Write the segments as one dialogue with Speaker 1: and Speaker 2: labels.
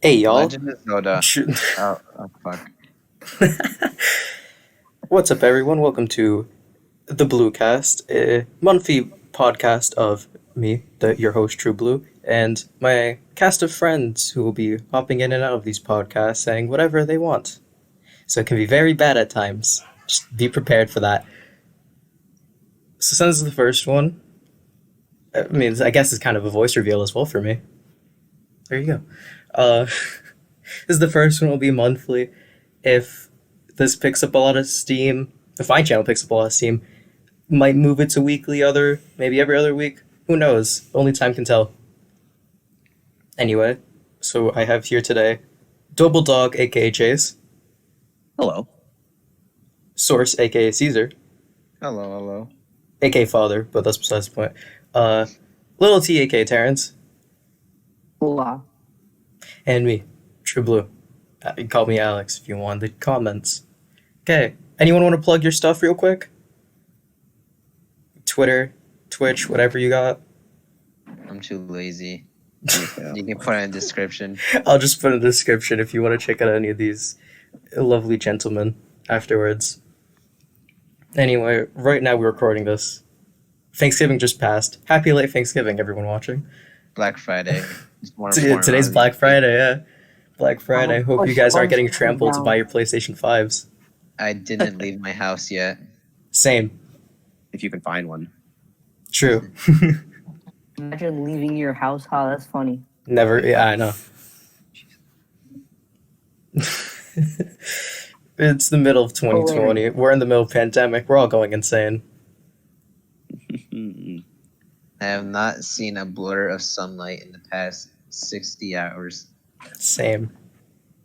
Speaker 1: Hey y'all.
Speaker 2: Legend of Zelda. Fuck.
Speaker 1: What's up everyone? Welcome to the Bluecast, a monthly podcast of me, your host TrueBlue, and my cast of friends who will be hopping in and out of these podcasts saying whatever they want. So it can be very bad at times. Just be prepared for that. So since this is the first one, I guess it's kind of a voice reveal as well for me. There you go. This is the first one. Will be monthly. If this picks up a lot of steam, if my channel picks up a lot of steam, might move it to weekly, maybe every other week. Who knows? Only time can tell. Anyway, so I have here today DobleDog, aka Chase.
Speaker 3: Hello.
Speaker 1: Source, aka Caesar.
Speaker 2: Hello.
Speaker 1: aka Father, but that's besides the point. Lil T, aka Terrence.
Speaker 4: Hola.
Speaker 1: And me, TrueBlue. You can call me Alex if you want the comments. Okay, anyone want to plug your stuff real quick? Twitter, Twitch, whatever you got.
Speaker 2: I'm too lazy. You can put it in the description.
Speaker 1: I'll just put in the description if you want to check out any of these lovely gentlemen afterwards. Anyway, right now we're recording this. Thanksgiving just passed. Happy late Thanksgiving, everyone watching.
Speaker 2: Black Friday.
Speaker 1: Today's Black Friday, yeah. Black Friday. Hope you guys aren't getting trampled to buy your PlayStation 5s.
Speaker 2: I didn't leave my house yet.
Speaker 1: Same.
Speaker 3: If you can find one.
Speaker 1: True.
Speaker 4: Imagine leaving your house. Huh? That's funny.
Speaker 1: Never. Yeah, I know. It's the middle of 2020. We're in the middle of pandemic. We're all going insane.
Speaker 2: I have not seen a blur of sunlight in the past 60 hours.
Speaker 1: Same.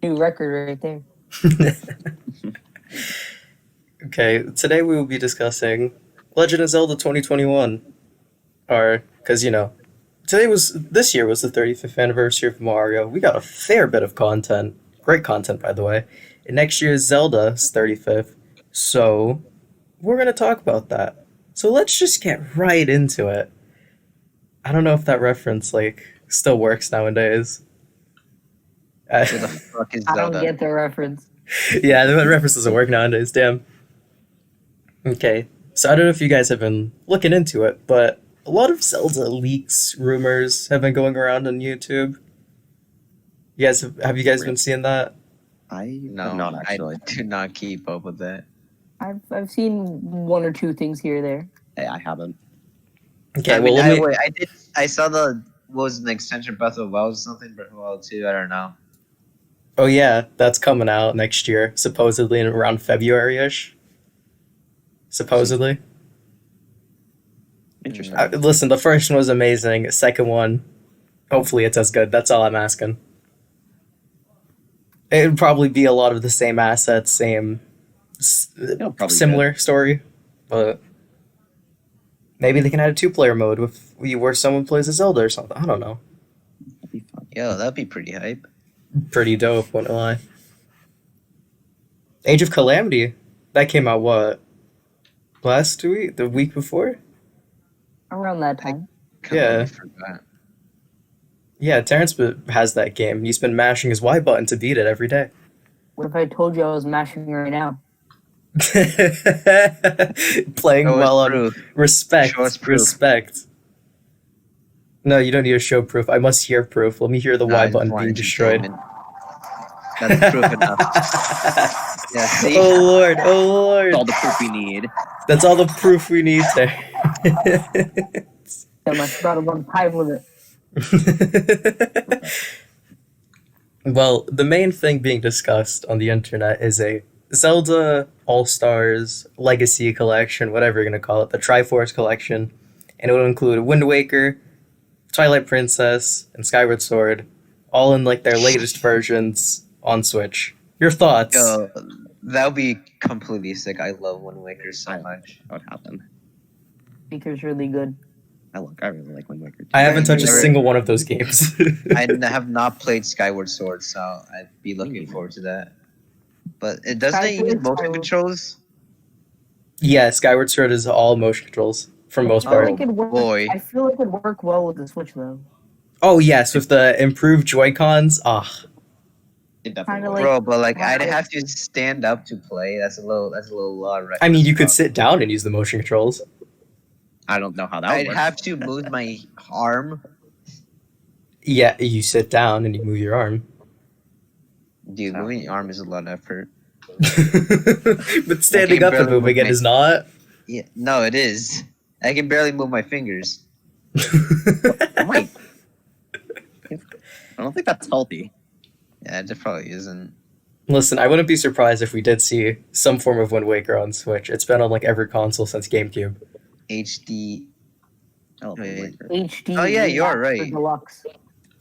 Speaker 4: New record right there.
Speaker 1: Okay, today we will be discussing Legend of Zelda 2021. Because, this year was the 35th anniversary of Mario. We got a fair bit of content. Great content, by the way. And next year is Zelda's 35th. So, we're going to talk about that. So let's just get right into it. I don't know if that reference, still works nowadays.
Speaker 2: Who the fuck is
Speaker 4: I
Speaker 2: Zelda?
Speaker 4: don't get the reference.
Speaker 1: Yeah, the reference doesn't work nowadays, damn. Okay, so I don't know if you guys have been looking into it, but a lot of Zelda leaks, rumors have been going around on YouTube. You guys have you guys been seeing that?
Speaker 2: No,
Speaker 3: have not actually.
Speaker 2: I do not keep up with that.
Speaker 4: I've seen one or two things here or there.
Speaker 3: Hey, I haven't.
Speaker 1: Okay,
Speaker 2: I saw was an extension Breath of the Wild or something, Breath of the Wild 2, I don't know.
Speaker 1: Oh yeah, that's coming out next year, supposedly in around February-ish. Supposedly.
Speaker 3: Interesting.
Speaker 1: Listen, the first one was amazing. Second one, hopefully it's as good. That's all I'm asking. It would probably be a lot of the same assets, similar story, but maybe they can add a 2-player mode where someone plays a Zelda or something. I don't know.
Speaker 3: That'd be fun.
Speaker 2: Yo, that'd be pretty hype.
Speaker 1: Pretty dope, won't lie. Age of Calamity, that came out what? Last week? The week before?
Speaker 4: Around that time.
Speaker 1: Yeah.
Speaker 2: Forgot.
Speaker 1: Yeah, Terrence has that game. He's been mashing his Y button to beat it every day.
Speaker 4: What if I told you I was mashing right now?
Speaker 1: Playing
Speaker 2: Show us
Speaker 1: well on
Speaker 2: proof.
Speaker 1: respect.
Speaker 2: Show us proof.
Speaker 1: Respect. No, you don't need to show proof. I must hear proof. Let me hear the
Speaker 2: No, I
Speaker 1: Y
Speaker 2: just
Speaker 1: button
Speaker 2: want
Speaker 1: being destroyed.
Speaker 2: entertainment. That's proof enough. Yeah, see?
Speaker 1: Oh lord, oh lord.
Speaker 3: That's all the proof we need.
Speaker 1: That's all the proof we need there.
Speaker 4: That must brought one time with it.
Speaker 1: Well, the main thing being discussed on the internet is a Zelda All-Stars Legacy Collection, whatever you're going to call it, the Triforce Collection, and it will include Wind Waker, Twilight Princess, and Skyward Sword, all in their latest versions on Switch. Your thoughts?
Speaker 2: Yo, that would be completely sick. I love Wind Waker so much.
Speaker 3: That would happen.
Speaker 4: Speaker's really good.
Speaker 3: I really like Wind Waker.
Speaker 1: I haven't touched a
Speaker 2: Never-
Speaker 1: single one of those games.
Speaker 2: I have not played Skyward Sword, so I'd be looking forward to that. But it doesn't it use motion controls?
Speaker 1: Yeah, Skyward Sword is all motion controls for most
Speaker 4: I
Speaker 1: part.
Speaker 4: think it'd work.
Speaker 2: boy.
Speaker 4: I feel like it'd work well with the Switch though.
Speaker 1: Oh yes, with the improved Joy-Cons.
Speaker 3: It definitely.
Speaker 4: Kinda
Speaker 3: would.
Speaker 4: like-
Speaker 2: Bro, but like I'd
Speaker 4: Wow.
Speaker 2: have to stand up to play. That's a little lot, right?
Speaker 1: I mean, you could sit down and use the motion controls.
Speaker 3: I don't know how that would
Speaker 2: I'd
Speaker 3: work.
Speaker 2: have to move my arm.
Speaker 1: Yeah, you sit down and you move your arm.
Speaker 2: Dude,
Speaker 3: So-
Speaker 2: moving your arm is a lot of effort.
Speaker 1: But standing up and
Speaker 2: barely
Speaker 1: moving
Speaker 2: move
Speaker 1: it
Speaker 2: my-
Speaker 1: is not.
Speaker 2: Yeah, no, it is. I can barely move my fingers.
Speaker 3: Oh my. I don't think that's healthy.
Speaker 2: Yeah, it probably isn't.
Speaker 1: Listen, I wouldn't be surprised if we did see some form of Wind Waker on Switch. It's been on like every console since GameCube.
Speaker 2: HD.
Speaker 3: I love
Speaker 2: Wait.
Speaker 3: Wind Waker.
Speaker 4: HD.
Speaker 2: Oh, yeah, you are
Speaker 4: Remaster
Speaker 2: right.
Speaker 4: Deluxe.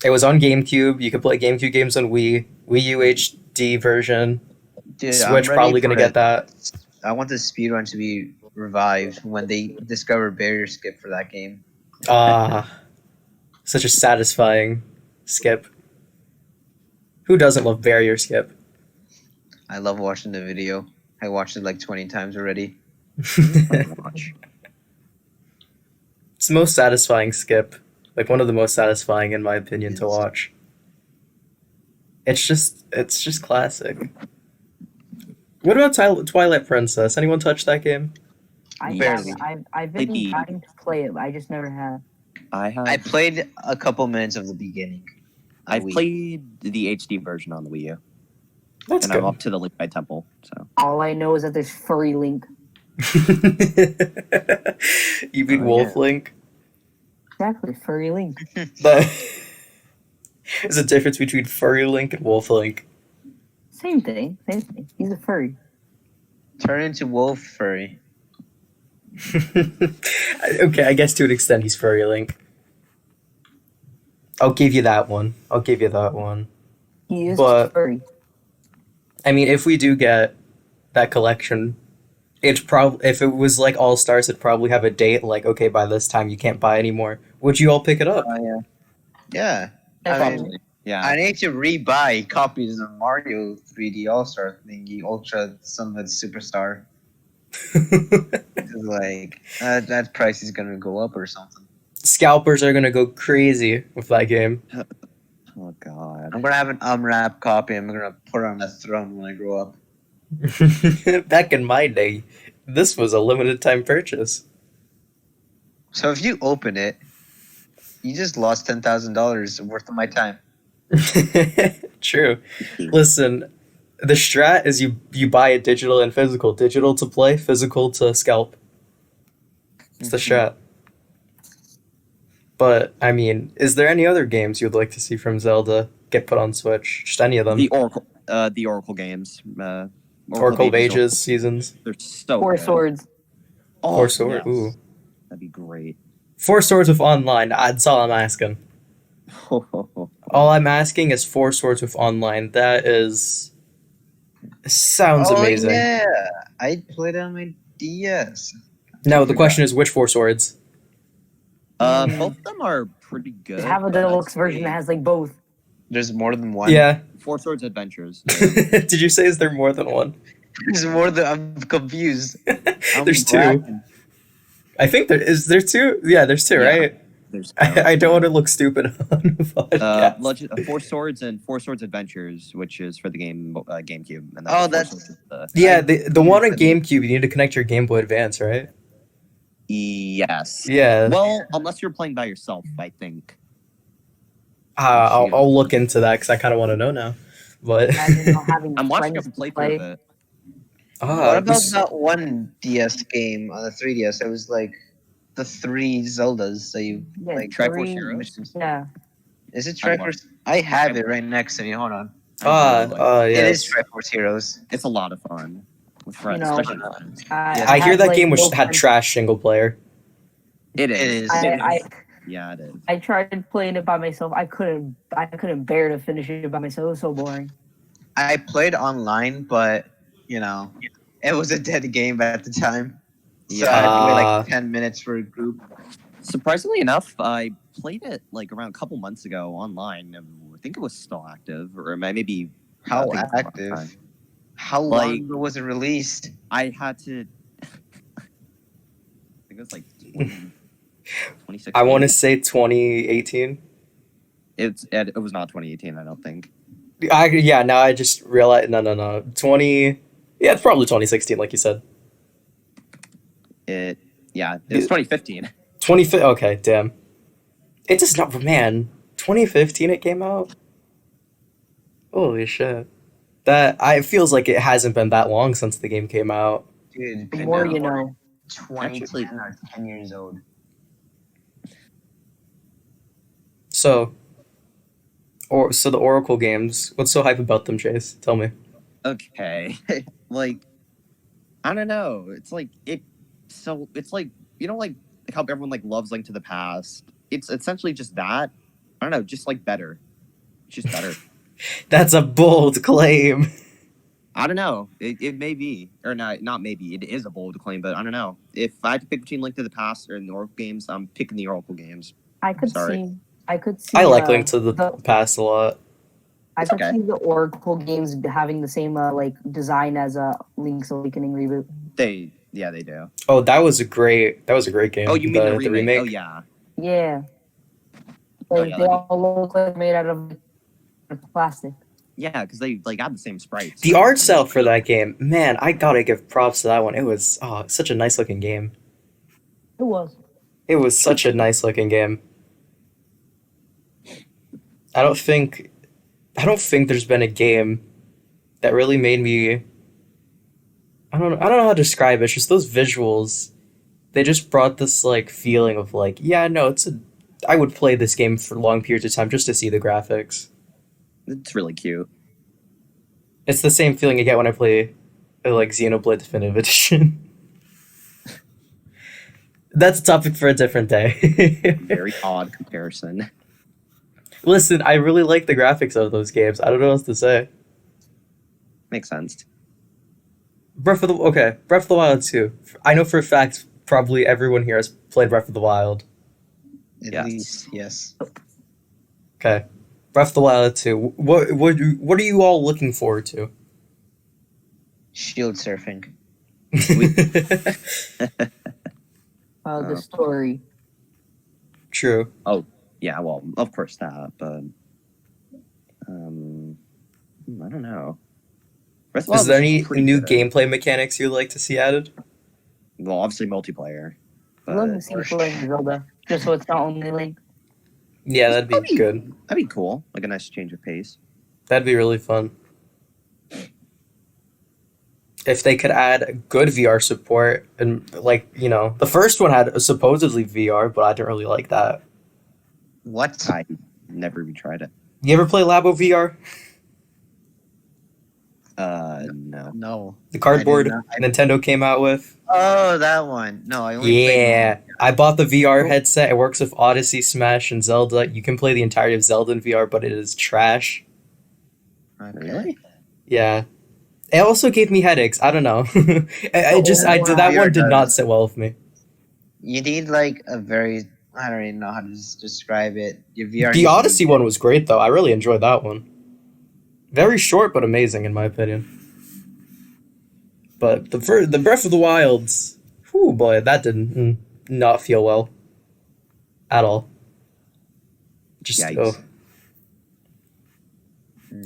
Speaker 1: It was on GameCube. You could play GameCube games on Wii, Wii U HD version.
Speaker 2: Dude, I'm
Speaker 1: Switch
Speaker 2: ready
Speaker 1: probably gonna
Speaker 2: for
Speaker 1: get
Speaker 2: it.
Speaker 1: that.
Speaker 2: I want the speedrun to be revived when they discover barrier skip for that game.
Speaker 1: Ah, such a satisfying skip. Who doesn't love barrier skip?
Speaker 2: I love watching the video. I watched it like 20 times already.
Speaker 3: Watch.
Speaker 1: It's the most satisfying skip. Like one of the most satisfying in my opinion to
Speaker 2: Yes.
Speaker 1: watch. It's just classic. What about Twilight Princess? Anyone touch that game?
Speaker 4: I
Speaker 2: Barely.
Speaker 4: I've
Speaker 3: Played
Speaker 4: been
Speaker 3: the-
Speaker 4: trying to play it, but I just never have.
Speaker 3: I have.
Speaker 2: I played a couple minutes of the beginning. on
Speaker 3: I've
Speaker 2: Wii.
Speaker 3: played the HD version on the Wii U,
Speaker 1: That's
Speaker 3: and
Speaker 1: good.
Speaker 3: I'm up to the Link by Temple. So
Speaker 4: All I know is that there's furry Link.
Speaker 1: You mean
Speaker 3: Oh,
Speaker 1: Wolf
Speaker 3: yeah.
Speaker 1: Link?
Speaker 4: Exactly, furry Link.
Speaker 1: There's a difference between furry Link and Wolf Link.
Speaker 4: Same thing. Same thing. He's a furry.
Speaker 2: Turn into wolf furry.
Speaker 1: Okay, I guess to an extent he's furry Link. I'll give you that one.
Speaker 4: He is
Speaker 1: But-
Speaker 4: furry.
Speaker 1: I mean, if we do get that collection, it's probably if it was like All Stars, it'd probably have a date like, okay, by this time you can't buy anymore. Would you all pick it up?
Speaker 2: Yeah.
Speaker 4: That's
Speaker 2: I mean,
Speaker 4: probably-
Speaker 3: yeah,
Speaker 2: I need to re-buy copies of Mario 3D All-Star thingy, Ultra Summit Superstar. 'Cause, like, that price is gonna go up or something.
Speaker 1: Scalpers are gonna go crazy with that game.
Speaker 3: oh god,
Speaker 2: I'm gonna have an unwrapped copy. I'm gonna put it on a throne when I grow up.
Speaker 1: Back in my day, this was a limited time purchase.
Speaker 2: So if you open it, you just lost $10,000 worth of my time.
Speaker 1: True. Listen, the strat is you buy it digital and physical. Digital to play, physical to scalp. It's the strat. But I mean, is there any other games you'd like to see from Zelda get put on Switch? Just any of them.
Speaker 3: the Oracle games,
Speaker 1: Oracle of
Speaker 3: are-
Speaker 1: Ages seasons.
Speaker 3: they're so
Speaker 4: Four
Speaker 3: good.
Speaker 4: swords.
Speaker 3: Oh,
Speaker 1: Four Sword.
Speaker 3: yes.
Speaker 1: Ooh.
Speaker 3: That'd be great.
Speaker 1: 4 Swords with online. That's all I'm asking. All I'm asking is 4 Swords with online. That is sounds amazing.
Speaker 2: Yeah, I played it on my DS.
Speaker 1: Now the question is, which 4 Swords?
Speaker 3: Both of them are pretty good.
Speaker 4: Just have a
Speaker 3: but
Speaker 4: deluxe
Speaker 3: I'd
Speaker 4: version
Speaker 3: say
Speaker 4: that has like both.
Speaker 2: There's more than one.
Speaker 1: Yeah.
Speaker 3: Four Swords Adventures.
Speaker 1: Did you say is there more than one?
Speaker 2: There's more than I'm confused.
Speaker 1: There's 2. I think there two. Yeah, there's 2,
Speaker 3: Yeah.
Speaker 1: right?
Speaker 3: There's
Speaker 1: I don't want to look stupid on the podcast.
Speaker 3: Four Swords and Four Swords Adventures, which is for the game GameCube. And then
Speaker 2: Oh,
Speaker 3: Four
Speaker 2: that's-
Speaker 3: Swords is the-
Speaker 1: Yeah, the one on GameCube, you need to connect your Game Boy Advance, right?
Speaker 3: yes.
Speaker 1: Yeah.
Speaker 3: Well, unless you're playing by yourself, I think.
Speaker 1: I'll look into that because I kind of want to know now. But
Speaker 4: Imagine not having
Speaker 3: I'm watching
Speaker 4: friends
Speaker 3: a
Speaker 4: to
Speaker 3: playthrough
Speaker 4: play.
Speaker 3: of it.
Speaker 2: What about
Speaker 1: this-
Speaker 2: that one DS game on the 3DS? It was like the 3 Zeldas that you
Speaker 4: Yeah,
Speaker 2: like.
Speaker 3: Triforce
Speaker 4: three-
Speaker 3: Heroes?
Speaker 4: Yeah.
Speaker 2: Is it
Speaker 3: I love
Speaker 2: Triforce? I have it right next to me. Hold on.
Speaker 1: yes.
Speaker 2: It is Triforce Heroes.
Speaker 3: It's a lot of fun with friends,
Speaker 4: know,
Speaker 3: especially with friends.
Speaker 1: I hear
Speaker 4: had,
Speaker 1: that
Speaker 4: like,
Speaker 1: game
Speaker 4: no
Speaker 1: had
Speaker 4: friends.
Speaker 1: trash single player.
Speaker 3: It is.
Speaker 2: It is.
Speaker 4: I
Speaker 3: Yeah, it is.
Speaker 4: I tried playing it by myself. I couldn't bear to finish it by myself. It was so boring.
Speaker 2: I played online, but it was a dead game at the time. So I had to wait like 10 minutes for a group.
Speaker 3: Surprisingly enough, I played it like around a couple months ago online. I think it was still active, or maybe
Speaker 2: How
Speaker 3: I think it's a long
Speaker 2: active?
Speaker 3: time.
Speaker 2: How
Speaker 3: Like-
Speaker 2: long ago was it released?
Speaker 3: I had to. I think it was like 2016.
Speaker 1: I want to say 2018.
Speaker 3: It was not 2018. I don't think.
Speaker 1: Yeah, now I just realized. No. 20. Yeah, it's probably 2016, like you said.
Speaker 3: It was 2015.
Speaker 1: 20. Okay, damn. It does not. Man, 2015 it came out. Holy shit. That it feels like it hasn't been that long since the game came out.
Speaker 2: Dude,
Speaker 4: The
Speaker 2: I
Speaker 4: more
Speaker 2: know.
Speaker 4: you know.
Speaker 2: 2010 or 10 years old.
Speaker 1: So, so the Oracle games. What's so hype about them, Chase? Tell me.
Speaker 3: Okay. Like, I don't know. It's like it. So it's like like how everyone like loves Link to the Past. It's essentially just that. I don't know, just like better. Just better.
Speaker 1: That's a bold claim.
Speaker 3: I don't know. It may be, or not maybe. It is a bold claim, but I don't know. If I had to pick between Link to the Past or the Oracle games, I'm picking the Oracle games.
Speaker 4: I could
Speaker 3: Sorry.
Speaker 4: see. I could see.
Speaker 1: I like Link to the Past a lot.
Speaker 4: I
Speaker 3: It's
Speaker 4: could
Speaker 3: okay.
Speaker 4: see the Oracle games having the same like design as a Link's Awakening reboot.
Speaker 3: They do.
Speaker 1: Oh, that was a great game.
Speaker 3: Oh, you mean the remake?
Speaker 1: remake?
Speaker 3: Oh yeah.
Speaker 4: Yeah.
Speaker 3: Oh,
Speaker 4: Like,
Speaker 3: yeah,
Speaker 4: they all look like made out of plastic.
Speaker 3: Yeah, because they like have the same sprites.
Speaker 1: The art style for that game, man, I gotta give props to that one. It was such a nice looking game.
Speaker 4: It was.
Speaker 1: It was such a nice looking game. I don't think there's been a game that really made me. I don't know how to describe it. It's just those visuals. They just brought this like feeling of like, yeah, no, I would play this game for long periods of time just to see the graphics.
Speaker 3: It's really cute.
Speaker 1: It's the same feeling I get when I play like Xenoblade Definitive Edition. That's a topic for a different day.
Speaker 3: Very odd comparison.
Speaker 1: Listen, I really like the graphics of those games. I don't know what else to say.
Speaker 3: Makes sense.
Speaker 1: Breath of the Wild 2. I know for a fact probably everyone here has played Breath of the Wild.
Speaker 2: At
Speaker 3: Yes.
Speaker 2: least, yes.
Speaker 1: Okay. Breath of the Wild 2. What are you all looking forward to?
Speaker 2: Shield surfing.
Speaker 4: The story.
Speaker 1: True.
Speaker 3: Yeah, well, of course that, but I don't know. Breath of the
Speaker 1: Is
Speaker 3: Wild
Speaker 1: there
Speaker 3: was
Speaker 1: any
Speaker 3: pretty
Speaker 1: new
Speaker 3: good.
Speaker 1: gameplay mechanics you'd like to see added?
Speaker 3: Well, obviously multiplayer.
Speaker 4: I love to
Speaker 3: But
Speaker 4: see people in Zelda, just so it's not only Link.
Speaker 1: Yeah, that'd be good.
Speaker 3: That'd be cool. Like a nice change of pace.
Speaker 1: That'd be really fun. If they could add good VR support, and like, the first one had supposedly VR, but I didn't really like that.
Speaker 2: What?
Speaker 3: I never even tried it.
Speaker 1: You ever play Labo VR?
Speaker 3: No.
Speaker 2: No.
Speaker 1: The cardboard
Speaker 2: I did
Speaker 1: Nintendo came out with?
Speaker 2: Oh, that one. No, I only played
Speaker 1: Yeah.
Speaker 2: one.
Speaker 1: I bought the VR headset. It works with Odyssey, Smash, and Zelda. You can play the entirety of Zelda in VR, but it is trash.
Speaker 2: Okay.
Speaker 3: Really?
Speaker 1: Yeah. It also gave me headaches. I don't know. That one did not sit well with me.
Speaker 2: You need like a very, I don't even know how to describe it. Your VR.
Speaker 1: The Odyssey one was great, though. I really enjoyed that one. Very short, but amazing, in my opinion. But the Breath of the Wilds, whew, boy, that did not feel well. At all. Just,
Speaker 3: Yikes.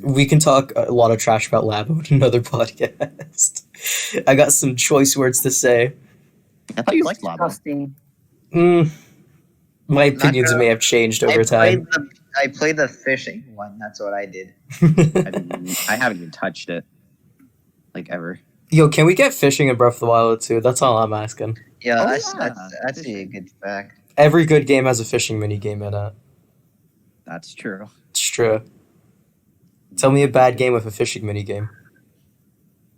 Speaker 1: We can talk a lot of trash about Labo in another podcast. I got some choice words to say.
Speaker 3: I thought you liked Labo.
Speaker 4: Disgusting.
Speaker 1: My opinions may have changed over time.
Speaker 2: I played the fishing one. That's what I did.
Speaker 3: I haven't even touched it. Like, ever.
Speaker 1: Yo, can we get fishing in Breath of the Wild too? That's all I'm asking.
Speaker 2: Yeah,
Speaker 3: Oh,
Speaker 2: that's
Speaker 3: yeah,
Speaker 2: that's a
Speaker 3: fishing.
Speaker 2: good fact.
Speaker 1: Every good game has a fishing minigame in it.
Speaker 3: That's true.
Speaker 1: It's true. Tell me a bad game with a fishing minigame.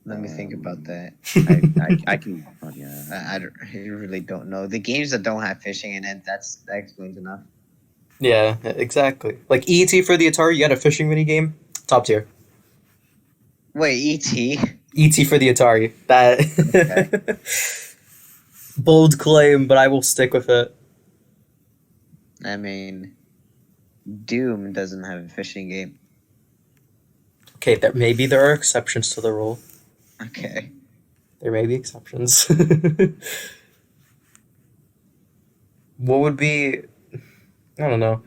Speaker 2: Let me think about that.
Speaker 3: I can. Oh, yeah.
Speaker 2: I really don't know. The games that don't have fishing in it, that explains enough.
Speaker 1: Yeah, exactly. Like E.T. for the Atari, you had a fishing minigame? Top tier.
Speaker 2: Wait, E.T.?
Speaker 1: E.T. for the Atari. That bold claim, but I will stick with it.
Speaker 2: I mean, Doom doesn't have a fishing game.
Speaker 1: Okay, maybe there are exceptions to the rule.
Speaker 2: Okay.
Speaker 1: There may be exceptions. What would be... I don't know.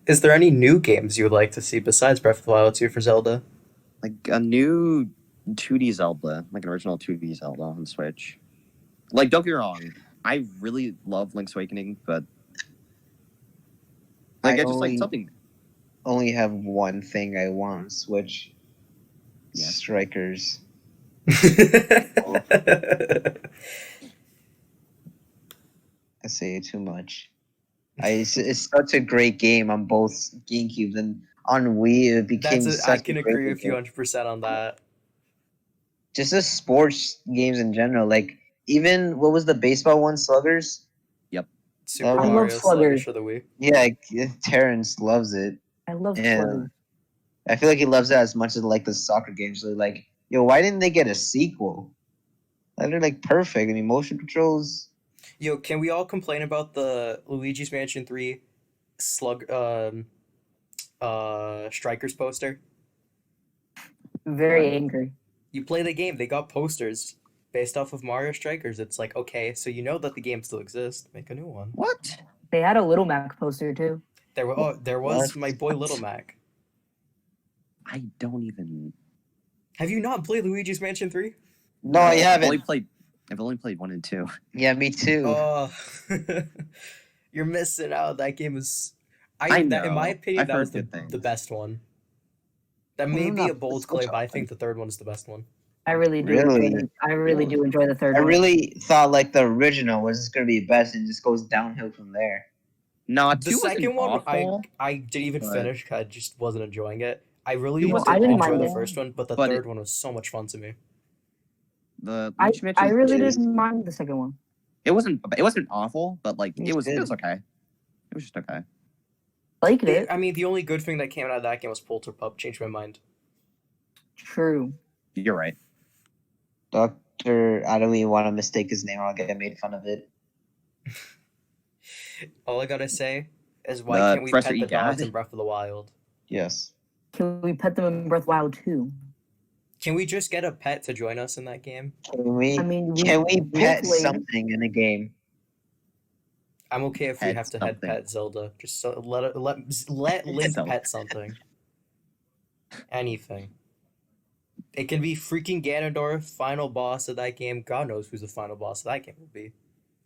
Speaker 1: Is there any new games you would like to see besides Breath of the Wild 2 for Zelda?
Speaker 3: Like a new 2D Zelda, like an original 2D Zelda on Switch. Like, don't get me wrong, I really love Link's Awakening, but like,
Speaker 2: I
Speaker 3: it's just like something.
Speaker 2: only have one thing I want on Switch.
Speaker 3: Yeah.
Speaker 2: Strikers. I say too much. It's such a great game on both GameCube and on Wii. It became
Speaker 1: I
Speaker 2: such
Speaker 1: can
Speaker 2: a great
Speaker 1: agree with you
Speaker 2: game.
Speaker 1: 100% on that.
Speaker 2: Just the sports games in general. Like even what was the baseball one? Sluggers.
Speaker 1: Super
Speaker 2: I love
Speaker 1: Mario Sluggers
Speaker 4: Sluggers.
Speaker 1: for the Wii.
Speaker 2: Yeah, Terrence loves it.
Speaker 4: I love
Speaker 2: Yeah.
Speaker 4: Sluggers.
Speaker 2: I feel like he loves it as much as like the soccer games. So like, yo, why didn't they get a sequel? They're like perfect. I mean, motion controls.
Speaker 1: Yo, can we all complain about the Luigi's Mansion 3 Strikers poster?
Speaker 4: Very angry.
Speaker 1: You play the game, they got posters based off of Mario Strikers. It's like, okay, so you know that the game still exists. Make a new one.
Speaker 3: What?
Speaker 4: They had a Little Mac poster too.
Speaker 1: There was my boy Little Mac.
Speaker 3: I don't even.
Speaker 1: Have you not played Luigi's Mansion 3?
Speaker 2: No, I haven't.
Speaker 3: I've only played 1 and 2.
Speaker 2: Yeah, me too.
Speaker 1: Oh, you're missing out. That game is.
Speaker 3: I
Speaker 1: in
Speaker 3: know.
Speaker 1: my opinion,
Speaker 3: I've
Speaker 1: that was
Speaker 3: heard good things.
Speaker 1: the best one. That may
Speaker 2: I'm
Speaker 1: be
Speaker 2: not
Speaker 1: a bold
Speaker 2: Switch
Speaker 1: claim, but I
Speaker 2: on.
Speaker 1: think the third one is the best one.
Speaker 4: I really do.
Speaker 2: Really?
Speaker 4: I really do enjoy the third
Speaker 2: I
Speaker 4: one.
Speaker 2: really thought like the original was just gonna be best and just goes downhill from there.
Speaker 3: No,
Speaker 1: The
Speaker 3: 2
Speaker 1: second
Speaker 3: wasn't
Speaker 1: one,
Speaker 3: awful,
Speaker 1: I didn't even
Speaker 3: but-
Speaker 1: finish 'cause I just wasn't enjoying it. I really
Speaker 3: You know,
Speaker 1: did
Speaker 3: I didn't
Speaker 1: enjoy
Speaker 4: mind
Speaker 1: the
Speaker 4: it.
Speaker 1: first one, but the
Speaker 3: But
Speaker 1: third one was so much fun to me.
Speaker 3: The
Speaker 4: I
Speaker 3: Luigi Mansion
Speaker 4: really
Speaker 3: 2,
Speaker 4: didn't mind the second one.
Speaker 3: It wasn't awful, but like it was
Speaker 2: good.
Speaker 3: okay. It was just okay.
Speaker 4: Liked it.
Speaker 1: I mean, the only good thing that came out of that game was Polterpup. Changed my mind.
Speaker 4: True.
Speaker 3: You're right.
Speaker 2: Doctor, I don't even want to mistake his name or I'll get made fun of it.
Speaker 1: All I gotta say is, why
Speaker 3: The
Speaker 1: can't we
Speaker 3: Professor
Speaker 1: pet the dogs
Speaker 3: Egad?
Speaker 1: in Breath of the Wild?
Speaker 2: Yes.
Speaker 4: Can we pet them in Breath of the Wild too?
Speaker 1: Can we just get a pet to join us in that game?
Speaker 2: Can we
Speaker 4: I mean,
Speaker 2: can we pet
Speaker 4: Link.
Speaker 2: something in a game?
Speaker 1: I'm okay if we
Speaker 3: Pet
Speaker 1: have to head
Speaker 3: something.
Speaker 1: pet Zelda. Just let Link
Speaker 3: Zelda.
Speaker 1: pet something. Anything. It can be freaking Ganondorf, final boss of that game. God knows who's the final boss of that game will be.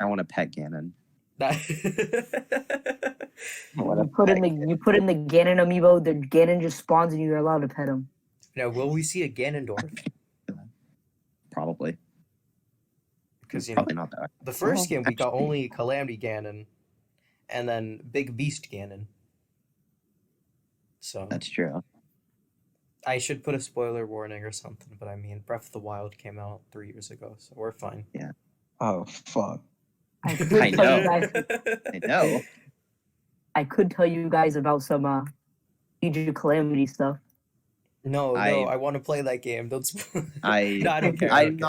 Speaker 3: I want to pet Ganon.
Speaker 1: That
Speaker 2: What
Speaker 4: You
Speaker 2: a
Speaker 4: put in the Ganon amiibo. The Ganon just spawns and you're allowed to pet him.
Speaker 1: now, will we see a Ganondorf?
Speaker 3: Probably.
Speaker 1: Because you know,
Speaker 3: Probably not that.
Speaker 1: the first game we got
Speaker 3: actually-
Speaker 1: only Calamity Ganon, and then Big Beast Ganon. So
Speaker 3: That's true.
Speaker 1: I should put a spoiler warning or something, but I mean, Breath of the Wild came out 3 years ago, so we're fine.
Speaker 2: Oh fuck.
Speaker 4: I could
Speaker 3: I
Speaker 4: tell you
Speaker 3: know.
Speaker 4: guys.
Speaker 3: I know.
Speaker 4: I could tell you guys about some Siege of Calamity stuff.
Speaker 1: No,
Speaker 3: I-
Speaker 1: I want to play that game. Don't. No,
Speaker 3: I
Speaker 1: don't care. I don't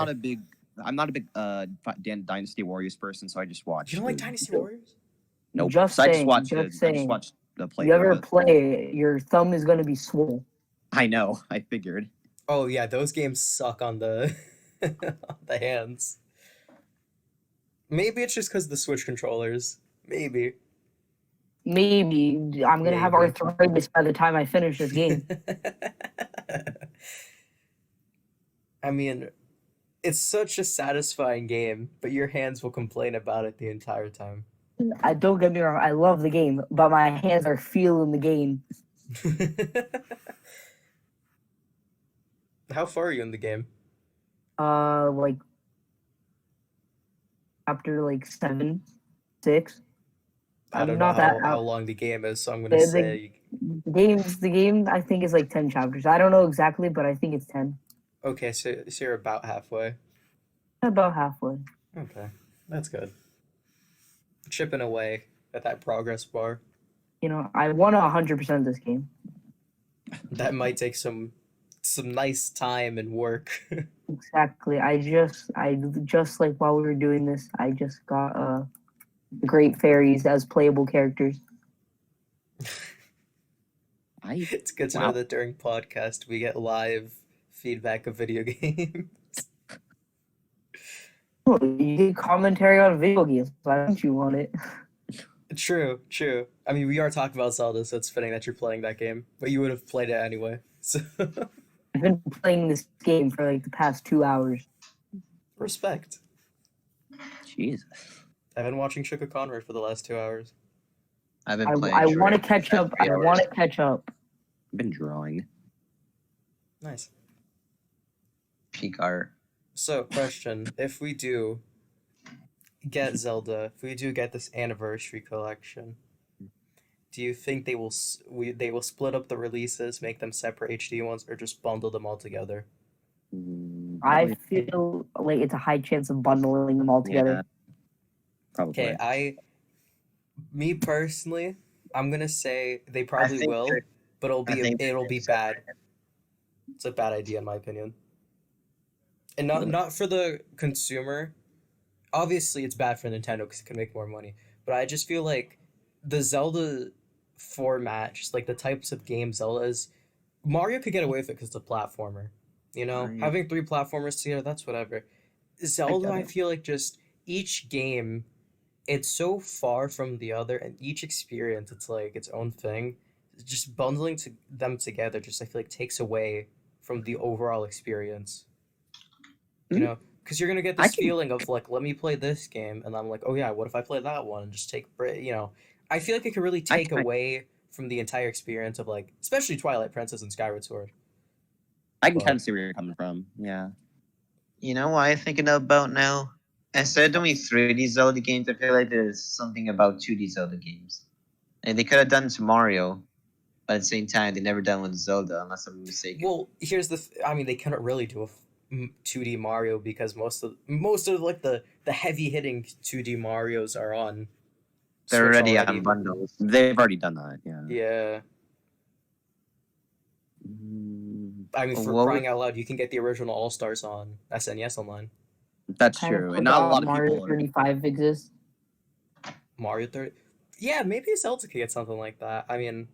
Speaker 3: I'm not
Speaker 1: care.
Speaker 3: a big Dynasty Warriors person, so I just watched.
Speaker 1: You don't like
Speaker 3: the-
Speaker 1: Dynasty Warriors?
Speaker 3: Nope.
Speaker 4: Just
Speaker 3: So I just
Speaker 4: saying,
Speaker 3: watched
Speaker 4: just
Speaker 3: it. I
Speaker 4: saying.
Speaker 3: just watched the play.
Speaker 4: You ever
Speaker 3: of it.
Speaker 4: play it, your thumb is gonna be swole.
Speaker 3: I know. I figured.
Speaker 1: Oh yeah, those games suck on the on the hands. Maybe it's just because the Switch controllers. Maybe.
Speaker 4: Maybe I'm gonna have
Speaker 1: Maybe.
Speaker 4: arthritis by the time I finish this game.
Speaker 1: I mean, it's such a satisfying game, but your hands will complain about it the entire time.
Speaker 4: I don't get me wrong, I love the game, but my hands are feeling the game.
Speaker 1: How far are you in the game?
Speaker 4: Like chapter like 7, 6.
Speaker 1: I
Speaker 4: I'm
Speaker 1: don't know
Speaker 4: not that
Speaker 1: how
Speaker 4: out.
Speaker 1: long the game is, so I'm gonna
Speaker 4: The-
Speaker 1: say.
Speaker 4: The game I think is like 10 chapters. I don't know exactly, but I think it's 10.
Speaker 1: Okay, so you're about halfway.
Speaker 4: About halfway.
Speaker 1: Okay, that's good. Chipping away at that progress bar.
Speaker 4: You know, I want 100% this game.
Speaker 1: That might take some nice time and work.
Speaker 4: Exactly. I just like while we were doing this, I just got Great Fairies as playable characters.
Speaker 1: It's good to
Speaker 3: Wow.
Speaker 1: know that during podcast we get live feedback of video games.
Speaker 4: Oh, you did commentary on video games. Why don't you want it?
Speaker 1: True. I mean, we are talking about Zelda, so it's fitting that you're playing that game, but you would have played it anyway. So
Speaker 4: I've been playing this game for like the past 2 hours.
Speaker 1: Respect.
Speaker 3: Jesus.
Speaker 1: I've been watching Sugar Conrad for the last 2 hours.
Speaker 2: I've been
Speaker 4: I
Speaker 2: playing.
Speaker 4: want to
Speaker 2: for the
Speaker 4: catch
Speaker 2: past
Speaker 4: up.
Speaker 2: 3
Speaker 4: I
Speaker 2: hours.
Speaker 4: want to catch up.
Speaker 3: I've been drawing.
Speaker 1: Nice.
Speaker 2: Peak art.
Speaker 1: So, question: if we do get Zelda, if we do get this anniversary collection, do you think they will they will split up the releases, make them separate HD ones, or just bundle them all together?
Speaker 4: I feel like it's a high chance of bundling them all together.
Speaker 3: Yeah, probably.
Speaker 1: Okay, me personally, I'm gonna say they probably
Speaker 2: think
Speaker 1: will,
Speaker 2: they're-
Speaker 1: but it'll
Speaker 2: I
Speaker 1: be
Speaker 2: think
Speaker 1: it'll
Speaker 2: they're
Speaker 1: be bad. It's a bad idea in my opinion, and not for the consumer. Obviously, it's bad for Nintendo because it can make more money, but I just feel like the Zelda format, just like the types of games Zelda is, Mario could get away with it because it's a platformer. You know,
Speaker 2: Mario.
Speaker 1: having 3 platformers together, that's whatever. Zelda, I
Speaker 3: it.
Speaker 1: feel like just each game, it's so far from the other, and each experience, it's like its own thing. Just bundling them together, just I feel like takes away from the overall experience. You know, because you're gonna get this feeling of like, let me play this game, and I'm like, oh yeah, what if I play that one and just take, you know, I feel like it could really take away from the entire experience of like, especially Twilight Princess and Skyward Sword.
Speaker 3: I can
Speaker 1: But-
Speaker 3: kind of see where you're coming from. Yeah.
Speaker 2: You know what I'm thinking about now? Instead of doing 3D Zelda games, I feel like there's something about 2D Zelda games. And they could have done to Mario, but at the same time, they never done with Zelda, unless I'm mistaken.
Speaker 1: Well, here's the. I mean, they couldn't really do a 2D Mario because most of like the heavy hitting 2D Mario's are on.
Speaker 2: They're
Speaker 1: Switch
Speaker 2: already on bundles.
Speaker 3: They've already done that. Yeah.
Speaker 1: Yeah, I mean, for
Speaker 2: What
Speaker 1: crying out loud, you can get the original All Stars on SNES Online.
Speaker 3: That's
Speaker 4: Kind of
Speaker 3: true. And not a lot of
Speaker 4: Mario
Speaker 3: people are.
Speaker 4: 35 exists.
Speaker 1: Mario 30. Yeah, maybe Zelda could get something like that. I mean,